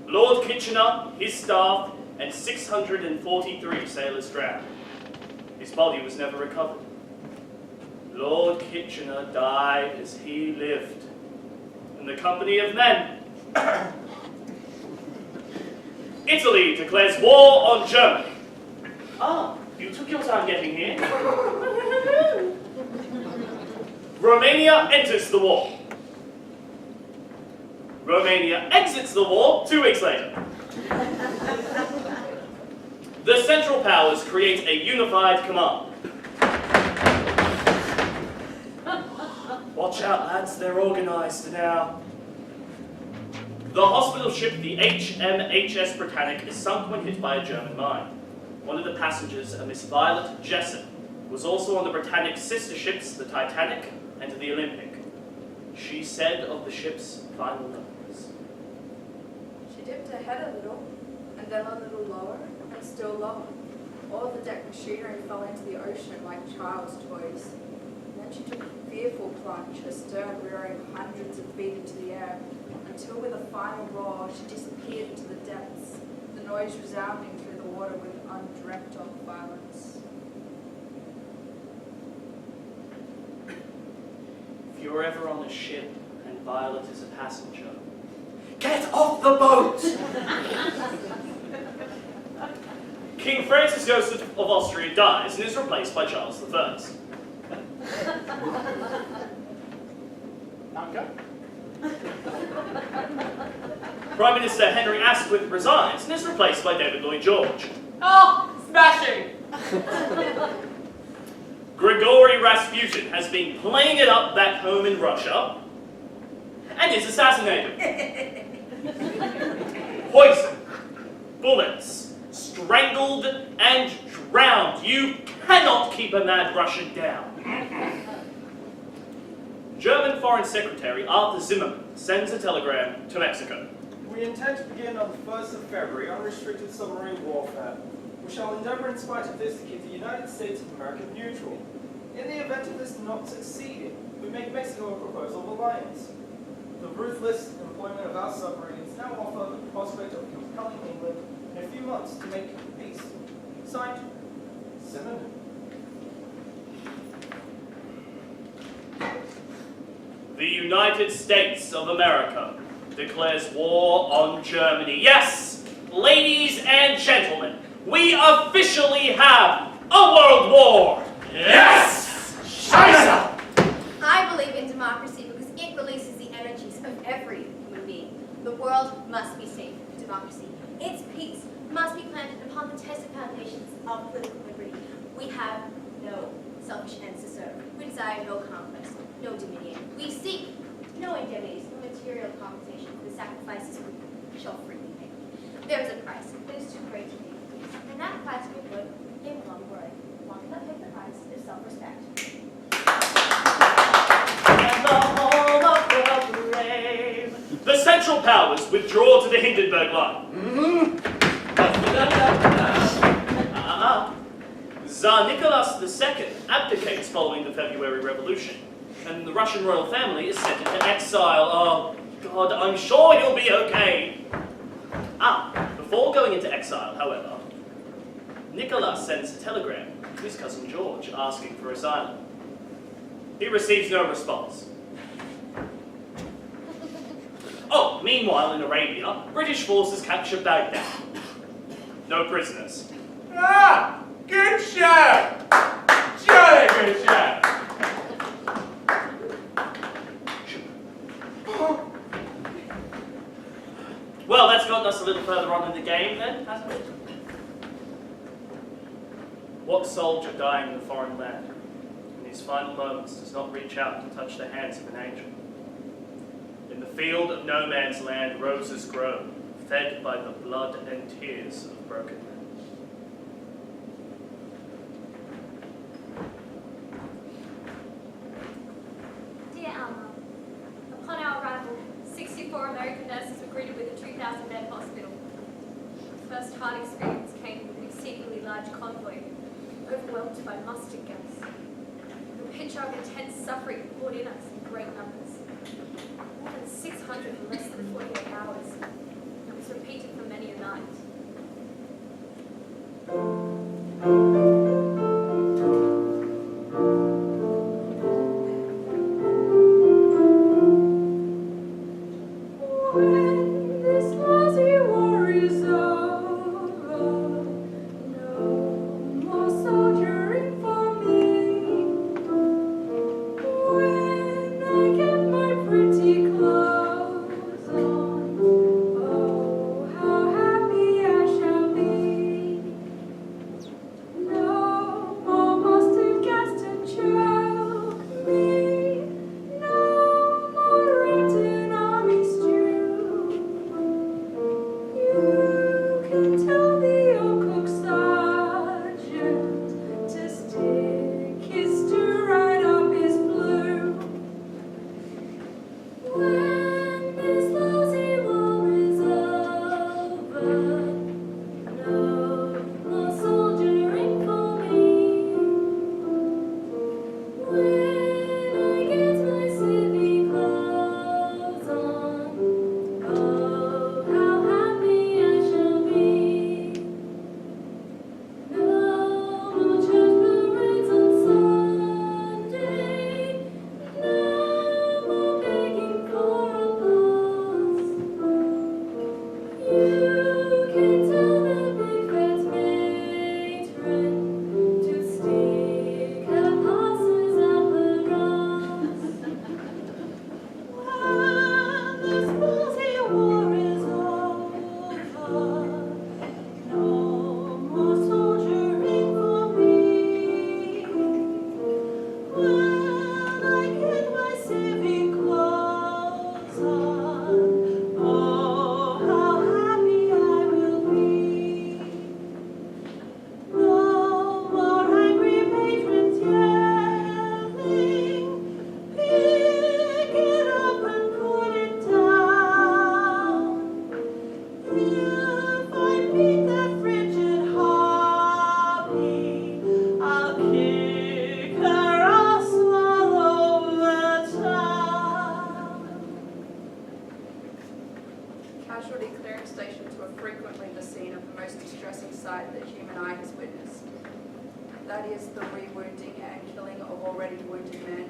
[SPEAKER 1] Lord Kitchener, his staff, and 643 sailors drowned. His body was never recovered. Lord Kitchener died as he lived, in the company of men. Italy declares war on Germany. Ah, you took your time getting here. Romania enters the war. Romania exits the war 2 weeks later. The Central Powers create a unified command. Watch out, lads, they're organised now. The hospital ship, the HMHS Britannic, is sunk when hit by a German mine. One of the passengers, a Miss Violet Jessup, was also on the Britannic's sister ships, the Titanic and the Olympic. She said of the ship's final moments.
[SPEAKER 13] She dipped her head a little, and then a little lower, and still lower. All of the deck machinery fell into the ocean like child's toys. And then she took a fearful plunge, her stern rearing hundreds of feet into the air, until with a final roar she disappeared into the depths, the noise resounding through the water with undreamt of violence.
[SPEAKER 1] If you're ever on a ship and Violet is a passenger,
[SPEAKER 2] Get off the boat!
[SPEAKER 1] King Francis Joseph of Austria dies and is replaced by Charles I.
[SPEAKER 4] Anchor?
[SPEAKER 1] Prime Minister Henry Asquith resigns and is replaced by David Lloyd George.
[SPEAKER 9] Oh, smashing!
[SPEAKER 1] Grigory Rasputin has been playing it up back home in Russia and is assassinated. Poison, bullets, strangled and drowned. You cannot keep a mad Russian down. German Foreign Secretary Arthur Zimmermann sends a telegram to Mexico.
[SPEAKER 17] We intend to begin on the 1st of February unrestricted submarine warfare. We shall endeavor in spite of this to keep the United States of America neutral. In the event of this not succeeding, we make Mexico a proposal of alliance. The ruthless employment of our submarines now offer the prospect of compelling England in a few months to make peace. Signed, Zimmermann.
[SPEAKER 1] The United States of America declares war on Germany. Yes, ladies and gentlemen, we officially have a world war.
[SPEAKER 11] Yes! Scheiße!
[SPEAKER 5] I believe in democracy because it releases the energies of every human being. The world must be safe for democracy. Its peace must be planted upon the tested foundations of political liberty. We have no selfish ends to serve. We desire no conquest, no dominion. We seek no indemnities or material compensation for the sacrifices we shall freely make. There is a price that is too great to pay, and that price we put in one word. One cannot pay the price of self-respect.
[SPEAKER 1] And the home of the brave. The Central Powers withdraw to the Hindenburg Line. Tsar Nicholas II abdicates following the February Revolution, and the Russian royal family is sent into exile. Oh, God, I'm sure he'll be okay. Before going into exile, however, Nicholas sends a telegram to his cousin George asking for asylum. He receives no response. Oh, meanwhile in Arabia, British forces capture Baghdad. No prisoners.
[SPEAKER 4] Ah! Good show! Jolly good show!
[SPEAKER 1] Well, that's gotten us a little further on in the game then, hasn't it? What soldier dying in a foreign land in his final moments does not reach out to touch the hands of an angel? In the field of no man's land, roses grow, fed by the blood and tears of broken men.
[SPEAKER 7] Dear Alma, upon our arrival, 64 American nurses were greeted with a 2,000-bed hospital. The first hard experience came with an exceedingly large convoy, overwhelmed by mustard gas. The picture of intense suffering poured in us in great numbers. More than
[SPEAKER 13] 600 in less than 48 hours. It was repeated for many a night. When this lousy war is over, no more soldiering for me. When I get my pretty clothes on, oh, how happy I shall be. No more mustard gas to choke me. No more rotten army stew. You can tell the old cook sergeant to stick his stew right up his blue. When this lousy war is over, no more soldiering for me. When I get my civvy clothes on, oh, how happy I shall be. No more church parades on Sunday, no more begging for applause. You can tell the big fat matron to stick her passes up her arse. When this bloody war is over, no more soldiering for me. When I get my civvy clothes on, oh, how happy I will be. No more angry patrons yelling, pick it up and put it down. If I beat that frigid harpy, I'll kick her ass all over town. Casualty clearance stations were frequently the scene of the most distressing sight that human eye has witnessed. That is the re-wounding and killing of already wounded men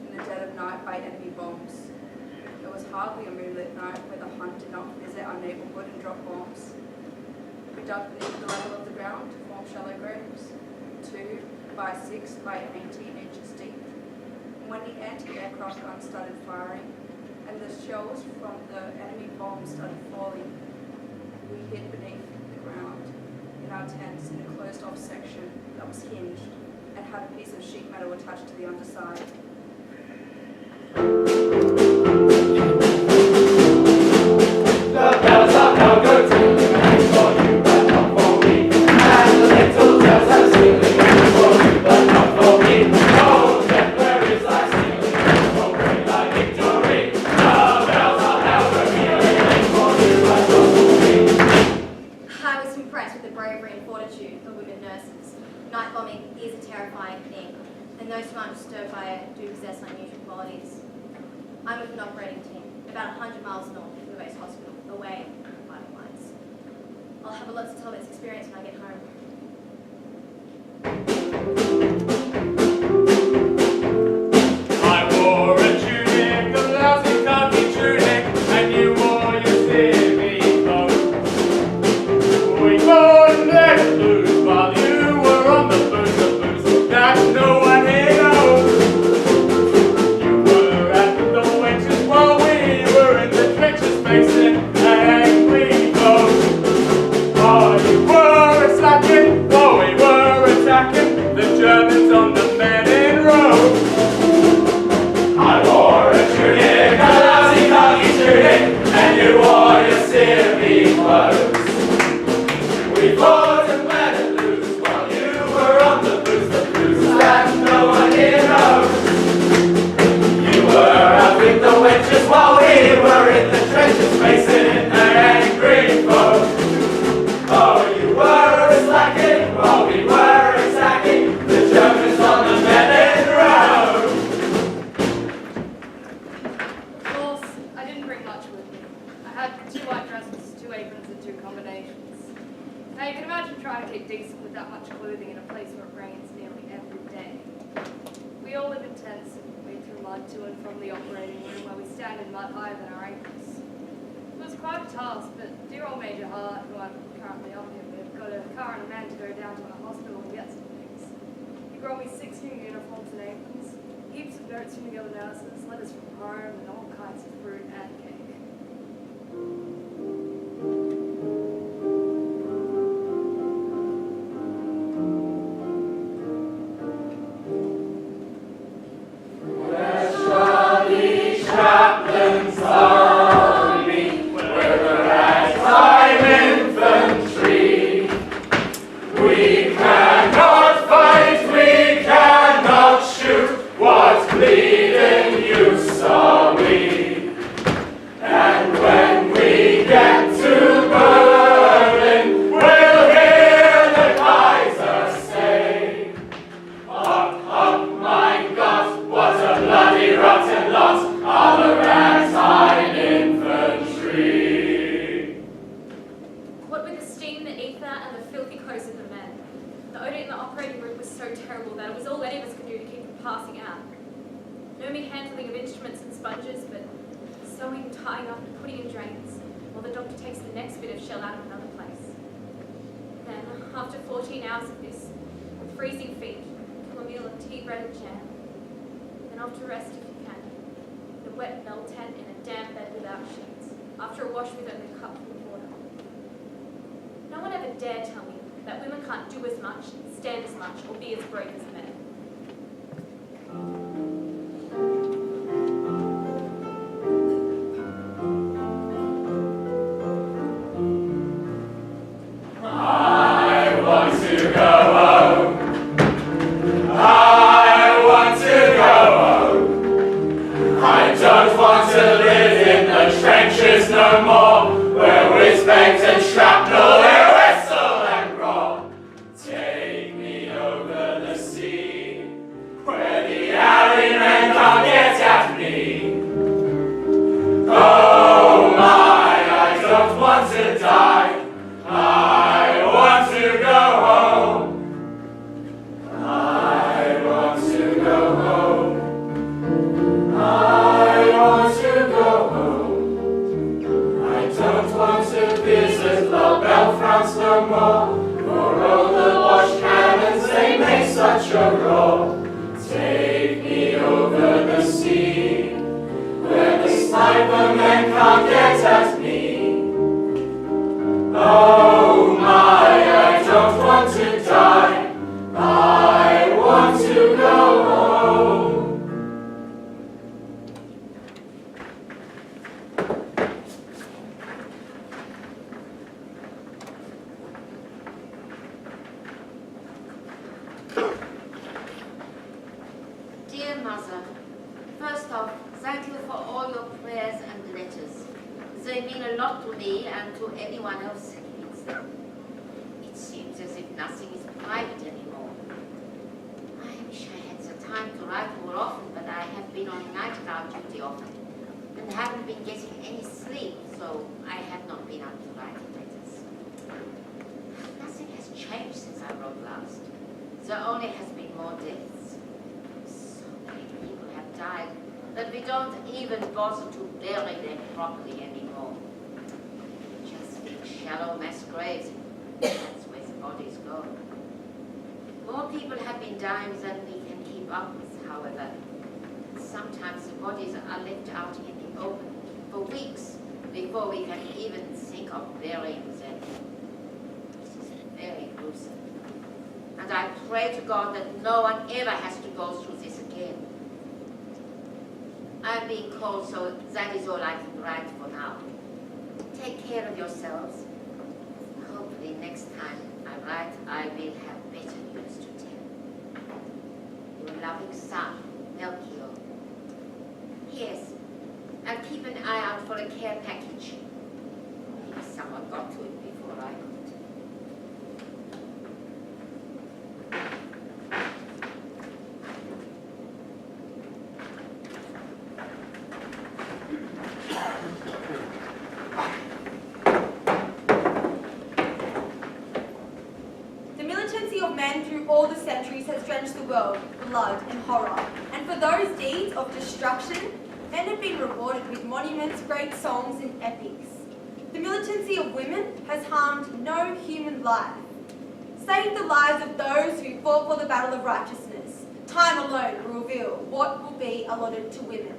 [SPEAKER 13] in the dead of night by enemy bombs. It was hardly a moonlit night where the Hun did not visit our neighbourhood and drop bombs. We dug beneath the level of the ground to form shallow graves, 2 by 6 by 18 inches deep. When the anti-aircraft guns started firing and the shells from the enemy bombs started falling, we hid beneath the ground in our tents in a closed-off section that was hinged and had a piece of sheet metal attached to the underside.
[SPEAKER 14] The bells of Calgary ring for you, but not for me. And the little bells are singing for you, but not for me. Oh, death, where is thy singing? Oh, great thy victory. The bells of Calgary ring for you, but not for me.
[SPEAKER 5] I was impressed with the bravery and fortitude of women nurses. Night bombing is a terrifying thing, and those who aren't disturbed by it do possess unusual qualities. I'm with an operating team, about 100 miles north of the base hospital, away from the fighting lines. I'll have a lot to tell about this experience when I get home.
[SPEAKER 4] I wore a tunic, a lousy khaki tunic, and you wore your civvy clothes. We both let it loose while you were on the booze that no one here knows. You were at the wenches while we were in the trenches facing angry foes. Oh, you were a slacking, while we were attacking the Germans on
[SPEAKER 13] blood to and from the operating room where we stand in mud higher than our ankles. It was quite a task, but dear old Major Hart, who I'm currently up here with, got a car and a man to go down to a hospital and get some things. He brought me 6 new uniforms and aprons, heaps of notes from the other nurses, letters from home, and all kinds of fruit and cake.
[SPEAKER 14] Chaplain's army, where the ragtime infantry. We cannot fight, we cannot shoot, what bleeding use are we? And when we get to Berlin, we'll hear the Kaiser say, up, up, mein Gott, what a bloody rotten lot are the ragtime infantry.
[SPEAKER 7] What with the steam, the ether, and the filthy clothes of the men, the odour in the operating room was so terrible that it was all any of us could do to keep from passing out. No mere handling of instruments and sponges, but sewing, tying up, and putting in drains, while the doctor takes the next bit of shell out of another place. Then, after 14 hours of this, with freezing feet, to a meal of tea, bread, and jam, then off to rest if you can, in a wet bell tent in a damp bed without sheets, after a wash with only a cup full of water. No one ever dared tell me that women can't do as much, stand as much, or be as brave as men.
[SPEAKER 14] I want to go home. I want to go home. I don't want to live in the trenches no more, where whiz-bangs and shrapnel, where whistle and roar. Take me over the sea, where the alleymen can't get at me. Oh my, I don't want to die. I want to go home. I want to go home. I want to go home. I don't want to visit La Belle France no more, for all the wash cannons they make such a roar. Take me over the sea, where the sniper men can't get at me. Oh my, I don't want to die. I want to go home.
[SPEAKER 18] Dear Mother, first off, thank you for all your prayers and letters. They mean a lot to me and to anyone else who reads them. It seems as if nothing is private anymore. I wish I had the time to write more often, but I have been on night guard duty often and haven't been getting any sleep, so I have not been up to writing letters. Nothing has changed since I wrote last. There only has been more deaths. So many people have died that we don't even bother to bury them properly anymore. Just big shallow mass graves. That's where the bodies go. More people have been dying than we can keep up with, however. Sometimes the bodies are left out in the open for weeks before we can even think of burying them. This is very gruesome. And I pray to God that no one ever has to go through this again. I'm being called, so that is all I can write for now. Take care of yourselves. Hopefully next time I write, I will have better news to tell. Your loving son, Melchior. Yes, and keep an eye out for a care package. Maybe someone got to it before I could.
[SPEAKER 5] The militancy of men through all the centuries has drenched the world with blood and horror. And for those deeds of destruction, men have been rewarded with monuments, great songs and epics. The militancy of women has harmed no human life, save the lives of those who fought for the battle of righteousness. Time alone will reveal what will be allotted to women.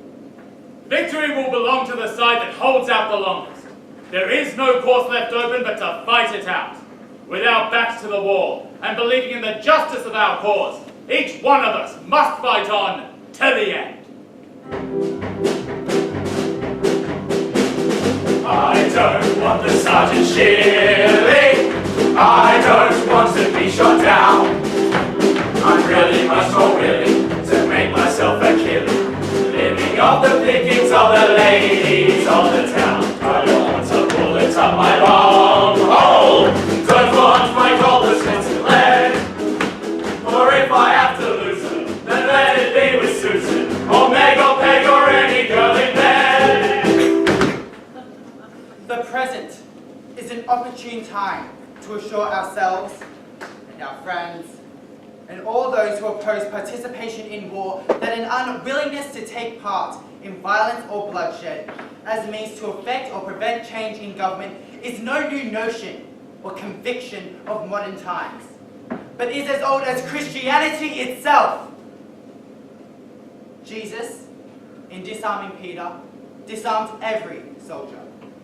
[SPEAKER 4] Victory will belong to the side that holds out the longest. There is no course left open but to fight it out. With our backs to the wall and believing in the justice of our cause, each one of us must fight on to the end.
[SPEAKER 1] I don't want the sergeant shilling. I don't want to be shot down. I'm really much more willing to make myself a killing, living off the pickings of the ladies of the town. I don't want to bullet up my long hole. Don't want my goldsmiths to lead. Or if I have to lose them, then let it be with Susan, or Meg or Peg or any girl in bed.
[SPEAKER 8] The present is an opportune time to assure ourselves and our friends and all those who oppose participation in war that an unwillingness to take part in violence or bloodshed as a means to effect or prevent change in government is no new notion or conviction of modern times, but is as old as Christianity itself. Jesus, in disarming Peter, disarmed every soldier,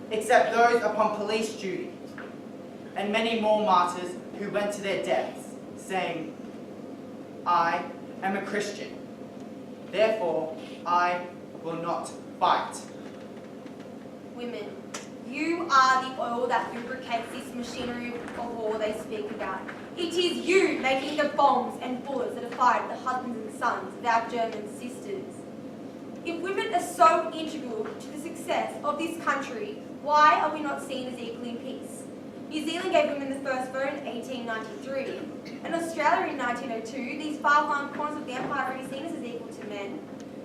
[SPEAKER 8] except those upon police duty, and many more martyrs who went to their deaths, saying, I am a Christian, therefore I will not fight.
[SPEAKER 5] Women, you are the oil that lubricates this machinery of war they speak about. It is you making the bombs and bullets that are fired at the husbands and sons of our German sisters. If women are so integral to the success of this country, why are we not seen as equal in peace? New Zealand gave women the first vote in 1893, and Australia in 1902. These far-flung corners of the empire are already seen as equal to men.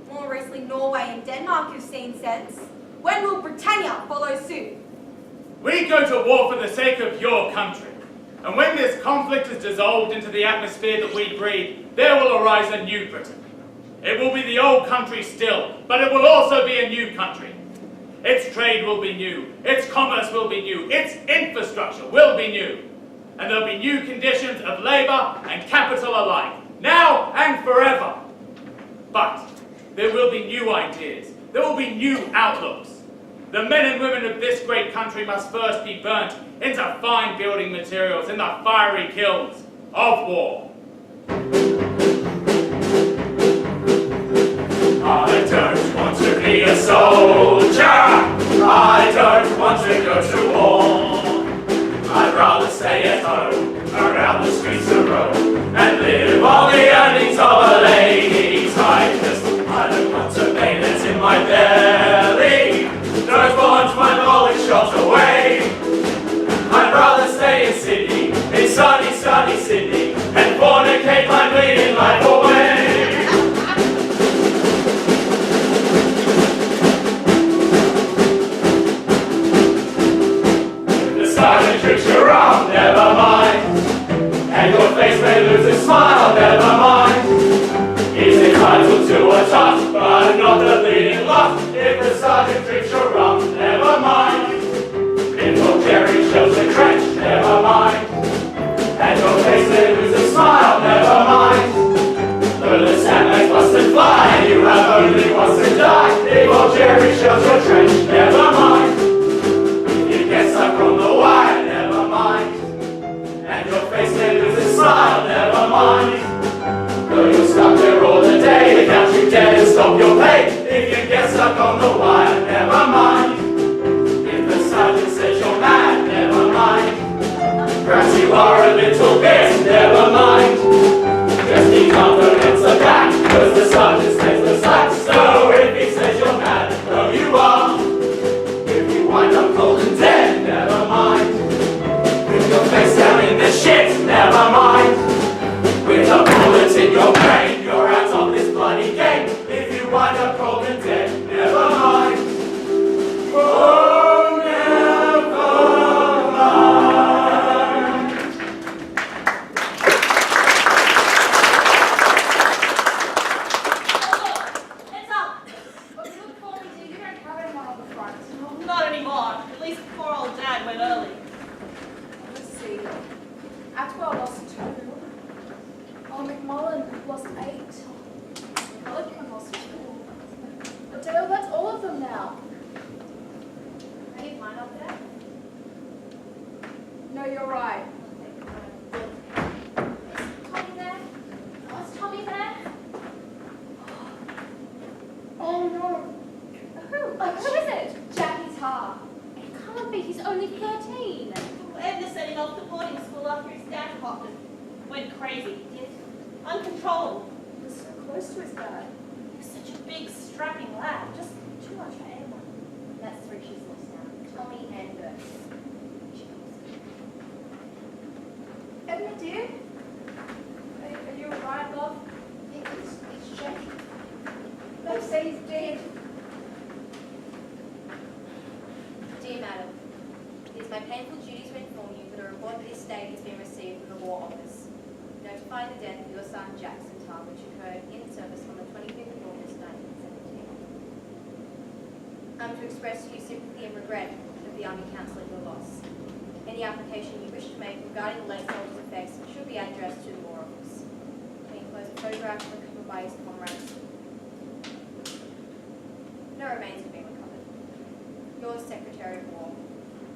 [SPEAKER 5] More recently, Norway and Denmark have seen sense. When will Britannia follow suit?
[SPEAKER 4] We go to war for the sake of your country. And when this conflict is dissolved into the atmosphere that we breathe, there will arise a new Britain. It will be the old country still, but it will also be a new country. Its trade will be new, its commerce will be new, its infrastructure will be new. And there'll be new conditions of labour and capital alike, now and forever. But there will be new ideas, there will be new outlooks. The men and women of this great country must first be burnt into fine building materials in the fiery kilns of war.
[SPEAKER 1] I don't want to be a soldier. I don't want to go to war. I'd rather stay at home, around the streets of Rome, and live on the earnings of a lady's highness. I don't want to bayonets in my belly. Don't want my bullet shot away. I'd rather stay in Sydney, in sunny, sunny Sydney, and fornicate my bleeding life away. Sergeant tricks you around, never mind. And your face may lose its smile, never mind. He's entitled to a touch, but not the bleeding lot. If the sergeant tricks you around, never mind. If your Jerry shows the trench, never mind. And your face may lose its smile, never mind. Though the sandbags must fly, you have only once to die. If your Jerry shows your trench, never mind. Get stuck on the wire, never mind. And your face may lose its smile, never mind. Though you're stuck there all the day, they can't you dare to stop your pay. If you get stuck on the wire, never mind. If the sergeant says you're mad, never mind. Perhaps you are a little bit, never mind. Just be confident of that, cause the sergeant stays the slack. So if he says you're mad, though you are, wind up cold and dead, never mind. With your face down in the shit, never mind. With a bullet in your brain, you're out of this bloody
[SPEAKER 7] He's only 13.
[SPEAKER 15] Edna sent him off to boarding school after his dad popped him. Went crazy, he did. Uncontrollable.
[SPEAKER 13] He was so close to his dad.
[SPEAKER 15] He was such a big, strapping lad. Just too much for anyone.
[SPEAKER 5] That's three she's lost now. Tommy and Bert.
[SPEAKER 13] Edna, dear? Are you alright, love?
[SPEAKER 5] It's Jake.
[SPEAKER 13] They say he's dead.
[SPEAKER 5] Dear Madam, it is my painful duty to inform you that a report of this state has been received from the War Office, notifying the death of your son Jackson Tarr, which occurred in service on the 25th of August 1917. I'm to express to you sympathy and regret of the Army Council at your loss. Any application you wish to make regarding the late soldier's effects should be addressed to the War Office. We enclose a photograph recovered by his comrades. No remains have been recovered. Yours, Secretary of War,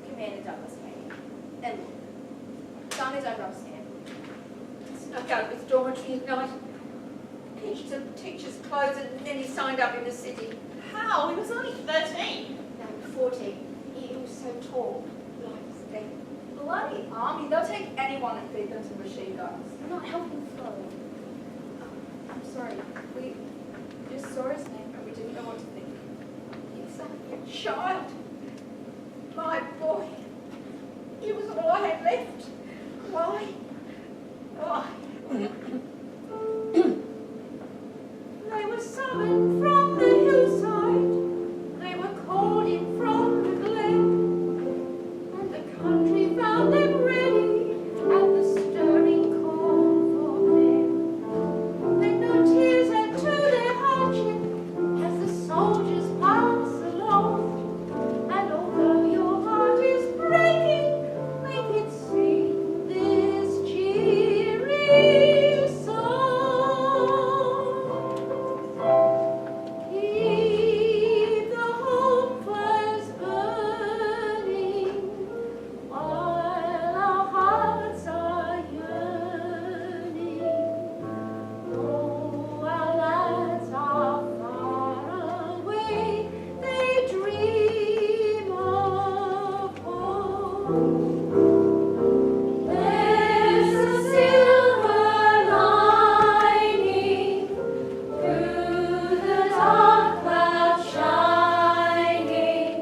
[SPEAKER 5] Commander Douglas Hay. And look, sign his own rubber stamp.
[SPEAKER 19] Snuck out of his dormitory at night, pitched some teacher's clothes, and then he signed up in the city.
[SPEAKER 15] How? He was only 13.
[SPEAKER 5] No, 14. He was so tall. Like
[SPEAKER 13] Bloody army. They'll take anyone and feed them to machine guns.
[SPEAKER 5] They're not helping Flo.
[SPEAKER 13] I'm sorry. We just saw his name and we didn't know what to think.
[SPEAKER 19] He's only a child. My boy. He was all I had left. Why? Why? They were summoned from the hillside. They were called in from the glen. And the country found them ready at the stirring call for men. Then no tears add to their hardship as the soldiers pass along. And although your heart is breaking, make it sing this cheery song. Keep the home fires burning while our hearts are yearning. Though our lads are far away, they dream of home. There's a silver lining through the dark cloud shining.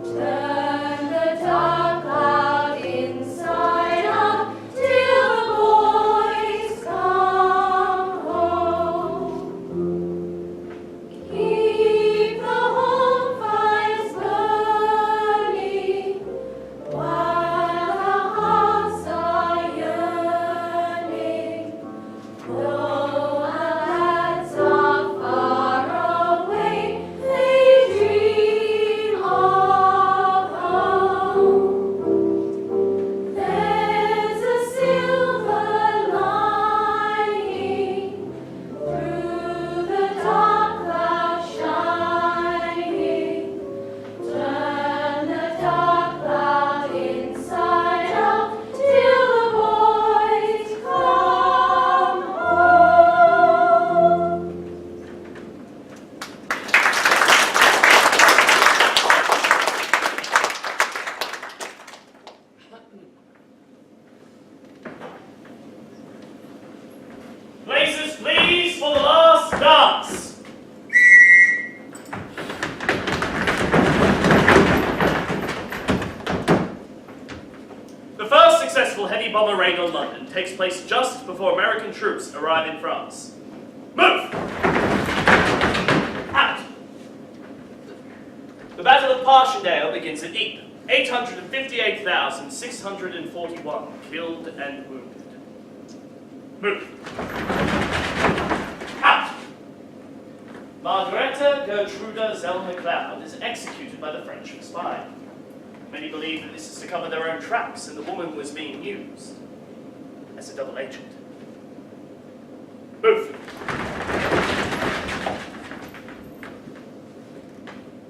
[SPEAKER 19] Turn the dark cloud inside out till the boys come home. Keep the home fires burning while our hearts are yearning. Though our lads are far away, they dream of home. There's a silver lining through the dark cloud shining. Turn the dark cloud inside out till the boys come home.
[SPEAKER 1] Places, please, for the last dance. The first successful heavy bomber raid on London takes place just before American troops arrive in France. Move! Out! The Battle of Passchendaele begins at Ypres. 858,641 killed and wounded. Move! Out! Margareta Gertruda Zelma Cloud is executed by the French for spying. Many believe that this is to cover their own tracks and the woman was being used as a double agent. Move!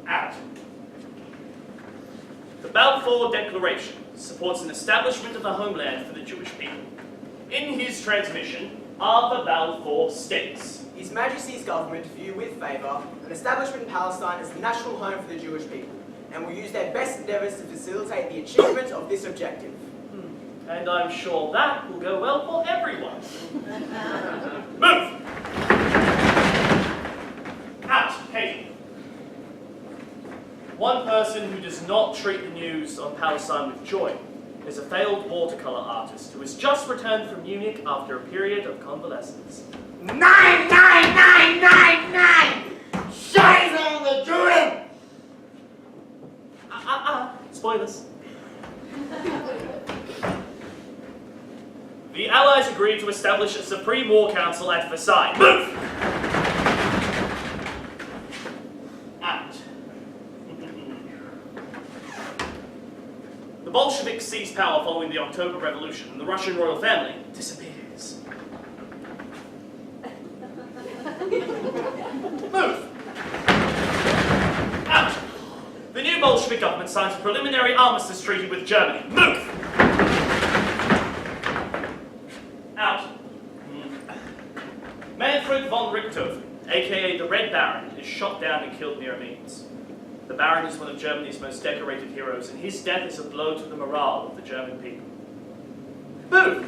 [SPEAKER 1] Out! The Balfour Declaration supports an establishment of a homeland for the Jewish people. In his transmission, Arthur Balfour states,
[SPEAKER 8] His Majesty's government view with favour an establishment in Palestine as the national home for the Jewish people, and will use their best endeavours to facilitate the achievement of this objective.
[SPEAKER 1] And I'm sure that will go well for everyone. Move! Out, Katie. One person who does not treat the news on Palestine with joy is a failed watercolour artist who has just returned from Munich after a period of convalescence.
[SPEAKER 14] 9999! Scheiße on the Juden!
[SPEAKER 1] Spoilers. The Allies agreed to establish a Supreme War Council at Versailles. Move! Out. The Bolsheviks seized power following the October Revolution, and the Russian royal family disappears. Move! Out! The new Bolshevik government signs a preliminary armistice treaty with Germany. Move! Out. Manfred von Richthofen, aka the Red Baron, is shot down and killed near Amiens. The Baron is one of Germany's most decorated heroes, and his death is a blow to the morale of the German people. Move!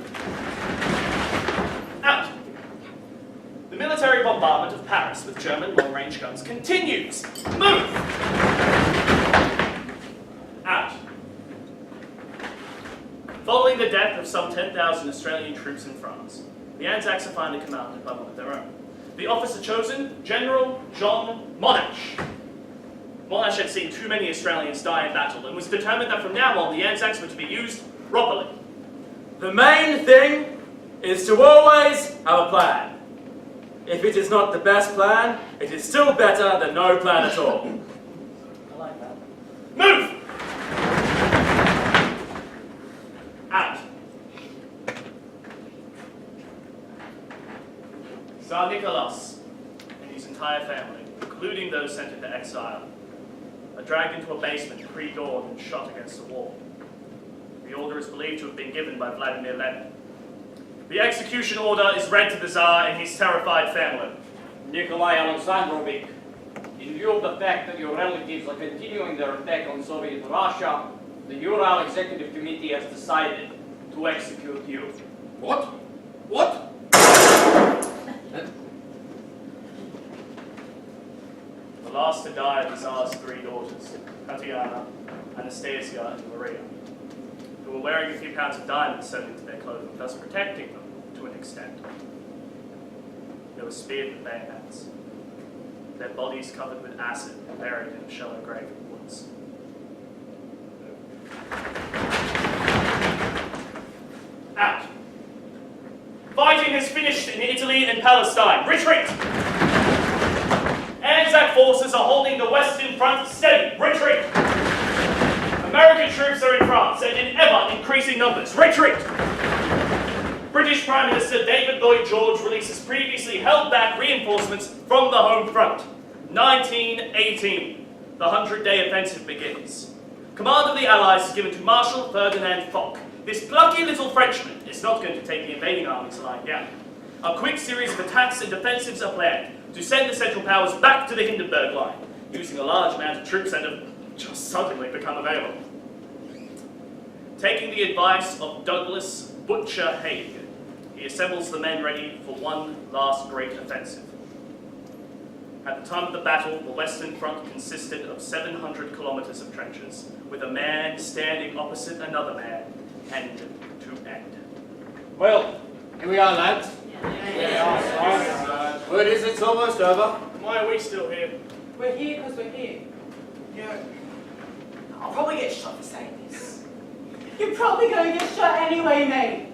[SPEAKER 1] Out. The military bombardment of Paris with German long-range guns continues. Move! Out. Following the death of some 10,000 Australian troops in France, the Anzacs are finally commanded by one of their own. The officer chosen, General John Monash. Monash had seen too many Australians die in battle and was determined that from now on the Anzacs were to be used properly.
[SPEAKER 3] The main thing is to always have a plan. If it is not the best plan, it is still better than no plan at all.
[SPEAKER 1] I like that. Move! Out. Tsar Nicholas and his entire family, including those sent into exile, are dragged into a basement pre-dawn and shot against a wall. The order is believed to have been given by Vladimir Lenin. The execution order is read to the Tsar and his terrified family.
[SPEAKER 20] Nikolai Alexandrovich, in view of the fact that your relatives are continuing their attack on Soviet Russia, the Ural Executive Committee has decided to execute you.
[SPEAKER 11] What? What?
[SPEAKER 1] The last to die of the Tsar's three daughters, Tatiana, Anastasia, and Maria, who were wearing a few pounds of diamonds sewn into their clothing, thus protecting them to an extent. They were speared with bayonets, their bodies covered with acid and buried in a shallow grave in the woods. Out. Fighting has finished in Italy and Palestine. Retreat! Anzac forces are holding the Western Front steady. Retreat! American troops are in France and in ever increasing numbers. Retreat! British Prime Minister David Lloyd George releases previously held back reinforcements from the home front. 1918. The 100-day offensive begins. Command of the Allies is given to Marshal Ferdinand Foch. This plucky little Frenchman is not going to take the invading armies lying down. A quick series of attacks and defensives are planned to send the Central Powers back to the Hindenburg Line, using a large amount of troops that have just suddenly become available. Taking the advice of Douglas Butcher Haig, he assembles the men ready for one last great offensive. At the time of the battle, the Western Front consisted of 700 kilometers of trenches, with a man standing opposite another man, end to end.
[SPEAKER 11] Well, here we are, lads. Word is it's almost over.
[SPEAKER 3] Why are we still here?
[SPEAKER 8] We're here because we're here. You know, I'll probably get shot for saying this. You're probably going to get shot anyway, mate.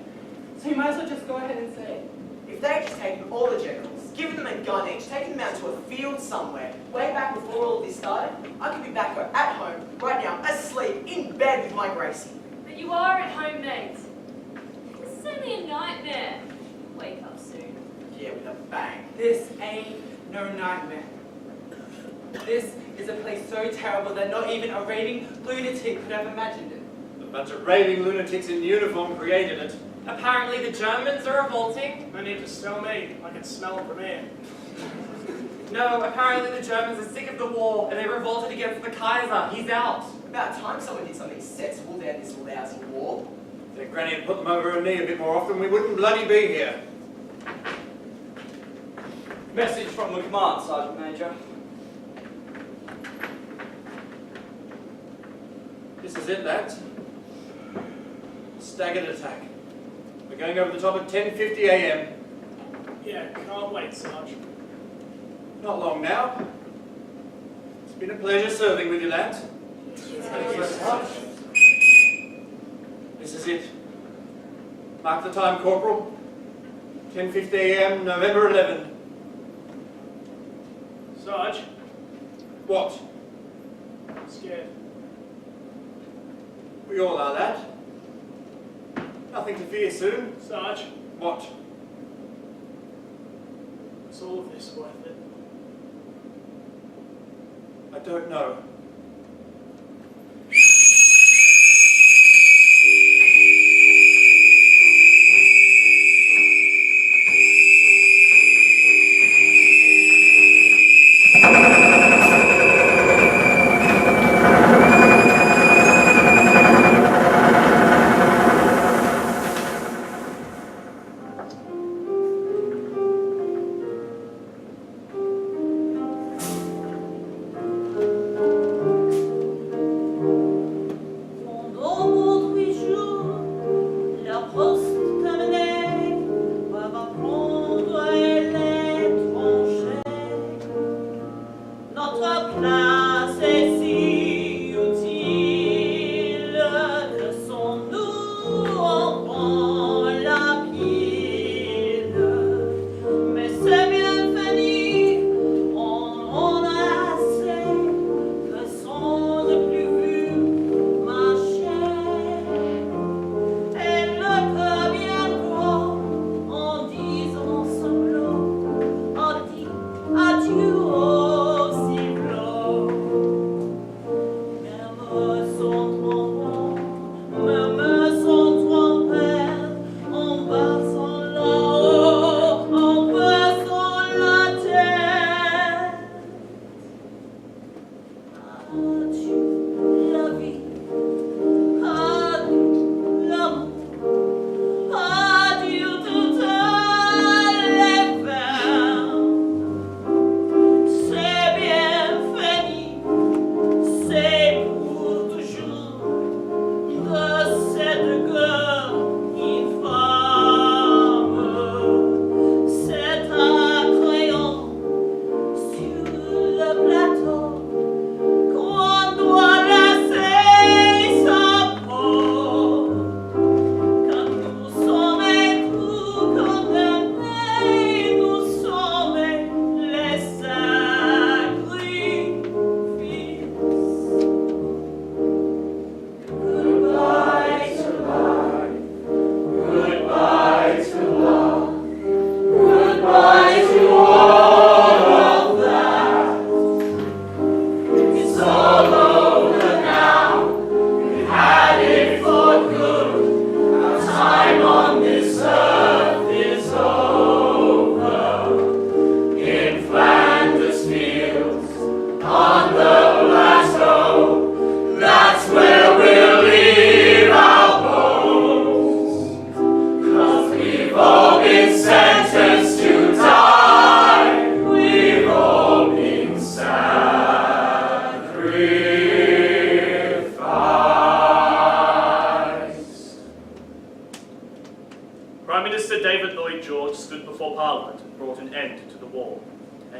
[SPEAKER 8] So you might as well just go ahead and say it. If they had just taken all the generals, given them a gun each, taken them out to a field somewhere, way back before all of this started, I could be back at home, right now, asleep, in bed with my Gracie.
[SPEAKER 16] But you are at home, mate.
[SPEAKER 7] This is only a nightmare. Wake up soon.
[SPEAKER 8] Yeah, with a bang. This ain't no nightmare. This is a place so terrible that not even a raving lunatic could have imagined it.
[SPEAKER 11] A bunch of raving lunatics in uniform created it.
[SPEAKER 9] Apparently the Germans are revolting.
[SPEAKER 3] No need to tell me. I can smell them from here.
[SPEAKER 9] No, apparently the Germans are sick of the war and they revolted against the Kaiser. He's out.
[SPEAKER 8] About time someone did something sensible down this lousy war.
[SPEAKER 11] If Granny had put them over her knee a bit more often, we wouldn't bloody be here.
[SPEAKER 20] Message from the command, Sergeant Major.
[SPEAKER 11] This is it, lads. Staggered attack. We're going over the top at 10:50 a.m.
[SPEAKER 1] Yeah, can't wait, Sarge.
[SPEAKER 11] Not long now. It's been a pleasure serving with you, lads. This is it. Mark the time, Corporal. 10:50 a.m., November 11.
[SPEAKER 1] Sarge?
[SPEAKER 11] What?
[SPEAKER 1] Scared.
[SPEAKER 11] We all are, lad. Nothing to fear soon.
[SPEAKER 1] Sarge?
[SPEAKER 11] What?
[SPEAKER 1] Is all of this worth it?
[SPEAKER 11] I don't know.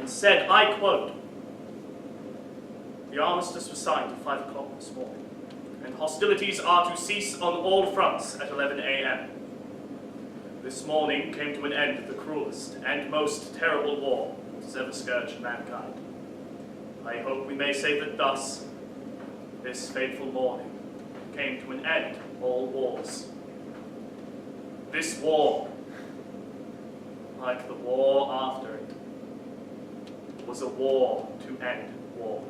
[SPEAKER 1] Said, I quote, "The armistice was signed at 5 o'clock this morning, and hostilities are to cease on all fronts at 11 a.m. This morning came to an end the cruelest and most terrible war that has ever scourged mankind. I hope we may say that thus, this fateful morning came to an end all wars. This war, like the war after it, was a war to end war."